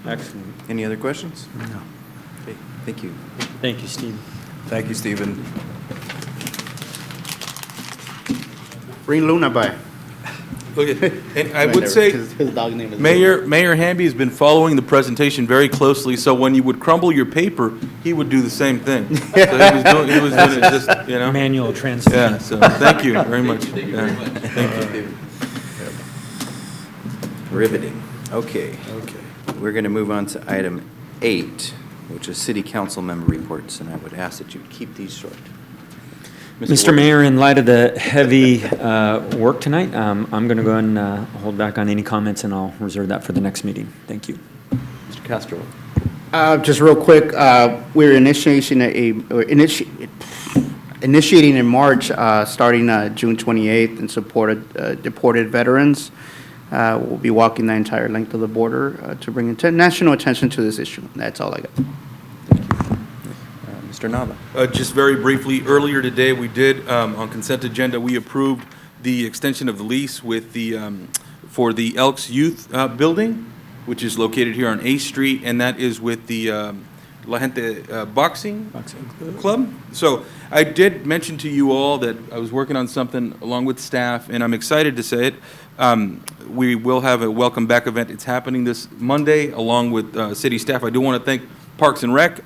Excellent. Any other questions? No. Okay, thank you. Thank you, Steve. Thank you, Stephen. Bring Luna by. Look at, and I would say, His dog name is Mayor Hamby has been following the presentation very closely, so when you would crumble your paper, he would do the same thing. So he was doing it just, you know. Manual translation. Yeah, so thank you very much. Yeah, thank you. Riveting. Okay. We're going to move on to item 8, which is city council member reports, and I would ask that you keep these short. Mr. Mayor, in light of the heavy work tonight, I'm going to go ahead and hold back on any comments, and I'll reserve that for the next meeting. Thank you. Mr. Castro. Just real quick, we're initiating in March, starting June 28th, in support of deported veterans. We'll be walking the entire length of the border to bring national attention to this issue. That's all I got. Mr. Nava. Just very briefly, earlier today, we did, on consent agenda, we approved the extension of the lease with the, for the Elks Youth Building, which is located here on A Street, and that is with the La Gente Boxing Club. So I did mention to you all that I was working on something along with staff, and I'm excited to say it. We will have a welcome back event. It's happening this Monday along with city staff. I do want to thank Parks and Rec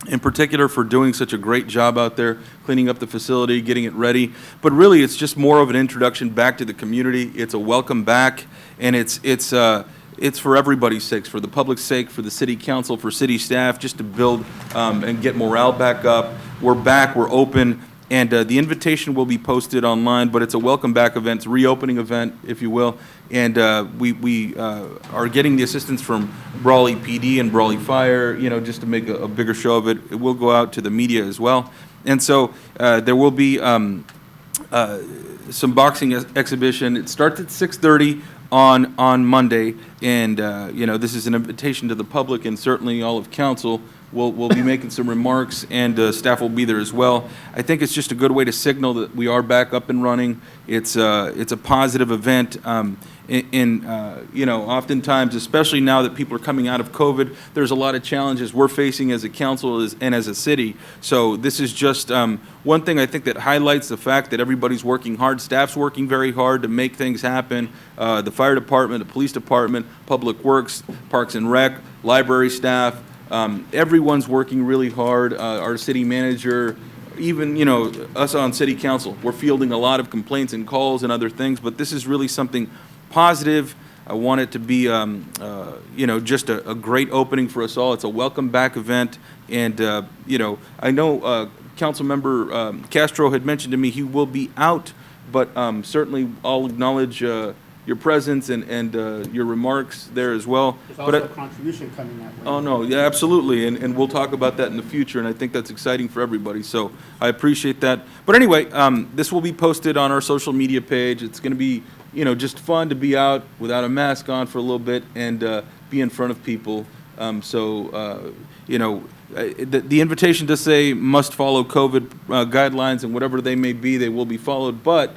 in particular for doing such a great job out there, cleaning up the facility, getting it ready. But really, it's just more of an introduction back to the community. It's a welcome back, and it's for everybody's sake, for the public's sake, for the city council, for city staff, just to build and get morale back up. We're back, we're open, and the invitation will be posted online, but it's a welcome back event, it's a reopening event, if you will. And we are getting the assistance from Brawley PD and Brawley Fire, just to make a bigger show of it. It will go out to the media as well. And so there will be some boxing exhibition. It starts at 6:30 on Monday, And, this is an invitation to the public and certainly all of council. We'll be making some remarks, and staff will be there as well. I think it's just a good way to signal that we are back up and running. It's a positive event. Oftentimes, especially now that people are coming out of COVID, there's a lot of challenges we're facing as a council and as a city. So this is just one thing I think that highlights the fact that everybody's working hard. Staff's working very hard to make things happen. The fire department, the police department, public works, parks and rec, library staff. Everyone's working really hard. Our city manager, even, us on city council, we're fielding a lot of complaints and calls and other things, but this is really something positive. I want it to be, just a great opening for us all. It's a welcome back event. And, I know Councilmember Castro had mentioned to me he will be out, but certainly I'll acknowledge your presence and your remarks there as well. There's also a contribution coming that way. Oh, no, yeah, absolutely, and we'll talk about that in the future, and I think that's exciting for everybody, so I appreciate that. But anyway, this will be posted on our social media page. It's going to be, just fun to be out without a mask on for a little bit and be in front of people. The invitation to say must follow COVID guidelines, and whatever they may be, they will be followed, but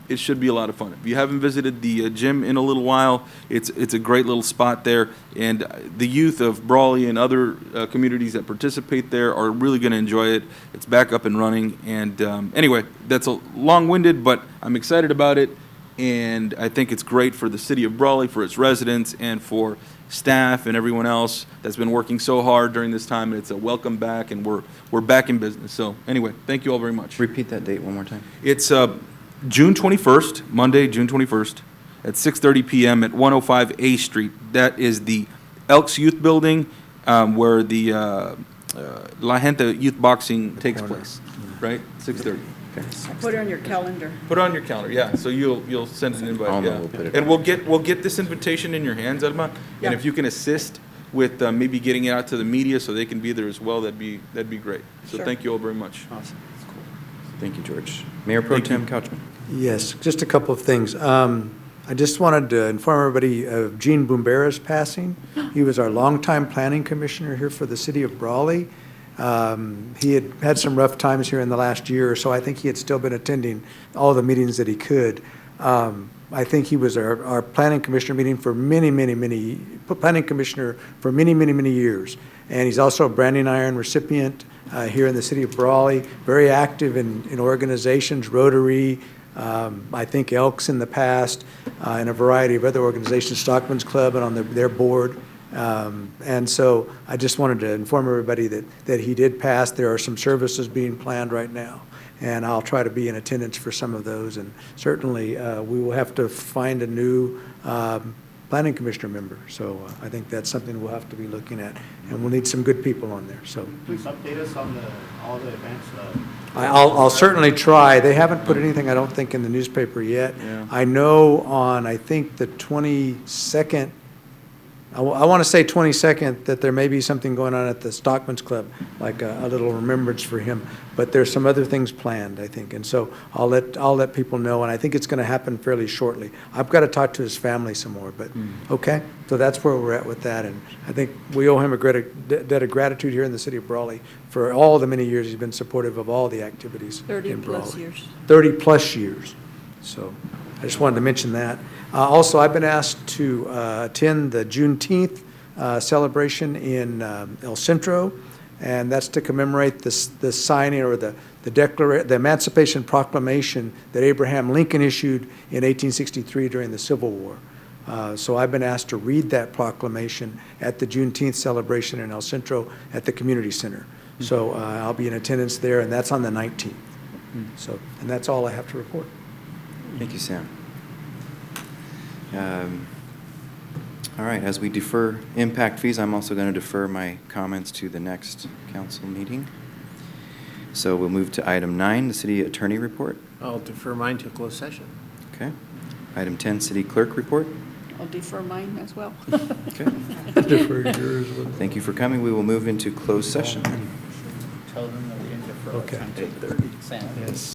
it should be a lot of fun. If you haven't visited the gym in a little while, it's a great little spot there, and the youth of Brawley and other communities that participate there are really going to enjoy it. It's back up and running, and anyway, that's a long-winded, but I'm excited about it, and I think it's great for the city of Brawley, for its residents, and for staff and everyone else that's been working so hard during this time. It's a welcome back, and we're back in business. So anyway, thank you all very much. Repeat that date one more time. It's June 21st, Monday, June 21st, at 6:30 p.m. at 105 A Street. That is the Elks Youth Building, where the La Gente Youth Boxing takes place, right? 6:30. Okay. Put it on your calendar. Put it on your calendar, yeah. So you'll send an invite, Alma yeah. will put it And we'll get this invitation in your hands, Alma. Yeah. And if you can assist with maybe getting it out to the media so they can be there as well, that'd be great. So Sure. thank you all very much. Awesome. That's cool. Thank you, George. Mayor Pro Tem Couchman. Yes, just a couple of things. I just wanted to inform everybody of Gene Boombera's passing. He was our longtime planning commissioner here for the city of Brawley. He had had some rough times here in the last year or so. I think he had still been attending all the meetings that he could. I think he was our planning commissioner meeting for many years. And he's also a Branding Iron recipient here in the city of Brawley, very active in organizations, Rotary, I think Elks in the past, and a variety of other organizations, Stockman's Club and on their board. And so I just wanted to inform everybody that he did pass. There are some services being planned right now, and I'll try to be in attendance for some of those. And certainly, we will have to find a new planning commissioner member. So I think that's something we'll have to be looking at, and we'll need some good people on there. So Please update us on all the events. I'll certainly try. They haven't put anything, I don't think, in the newspaper yet. Yeah. I know on, I think, the 22nd, I want to say 22nd, that there may be something going on at the Stockman's Club, like a little remembrance for him. But there's some other things planned, I think. And so I'll let people know, and I think it's going to happen fairly shortly. I've got to talk to his family some more, but okay. So that's where we're at with that. And I think we owe him a great debt of gratitude here in the city of Brawley for all the many years he's been supportive of all the activities in Brawley. 30-plus years. 30-plus years. So I just wanted to mention that. Also, I've been asked to attend the Juneteenth celebration in El Centro, and that's to commemorate the signing or the Emancipation Proclamation that Abraham Lincoln issued in 1863 during the Civil War. So I've been asked to read that proclamation at the Juneteenth celebration in El Centro at the community center. So I'll be in attendance there, and that's on the 19th. So, and that's all I have to report. Thank you, Sam. All right, as we defer impact fees, I'm also going to defer my comments to the next council meeting. So we'll move to item 9, the city attorney report. I'll defer mine to a closed session. Okay. Item 10, city clerk report. I'll defer mine as well. Okay. Defer yours. Thank you for coming. We will move into closed session. Tell them that we didn't defer. Okay. Sam. Yes.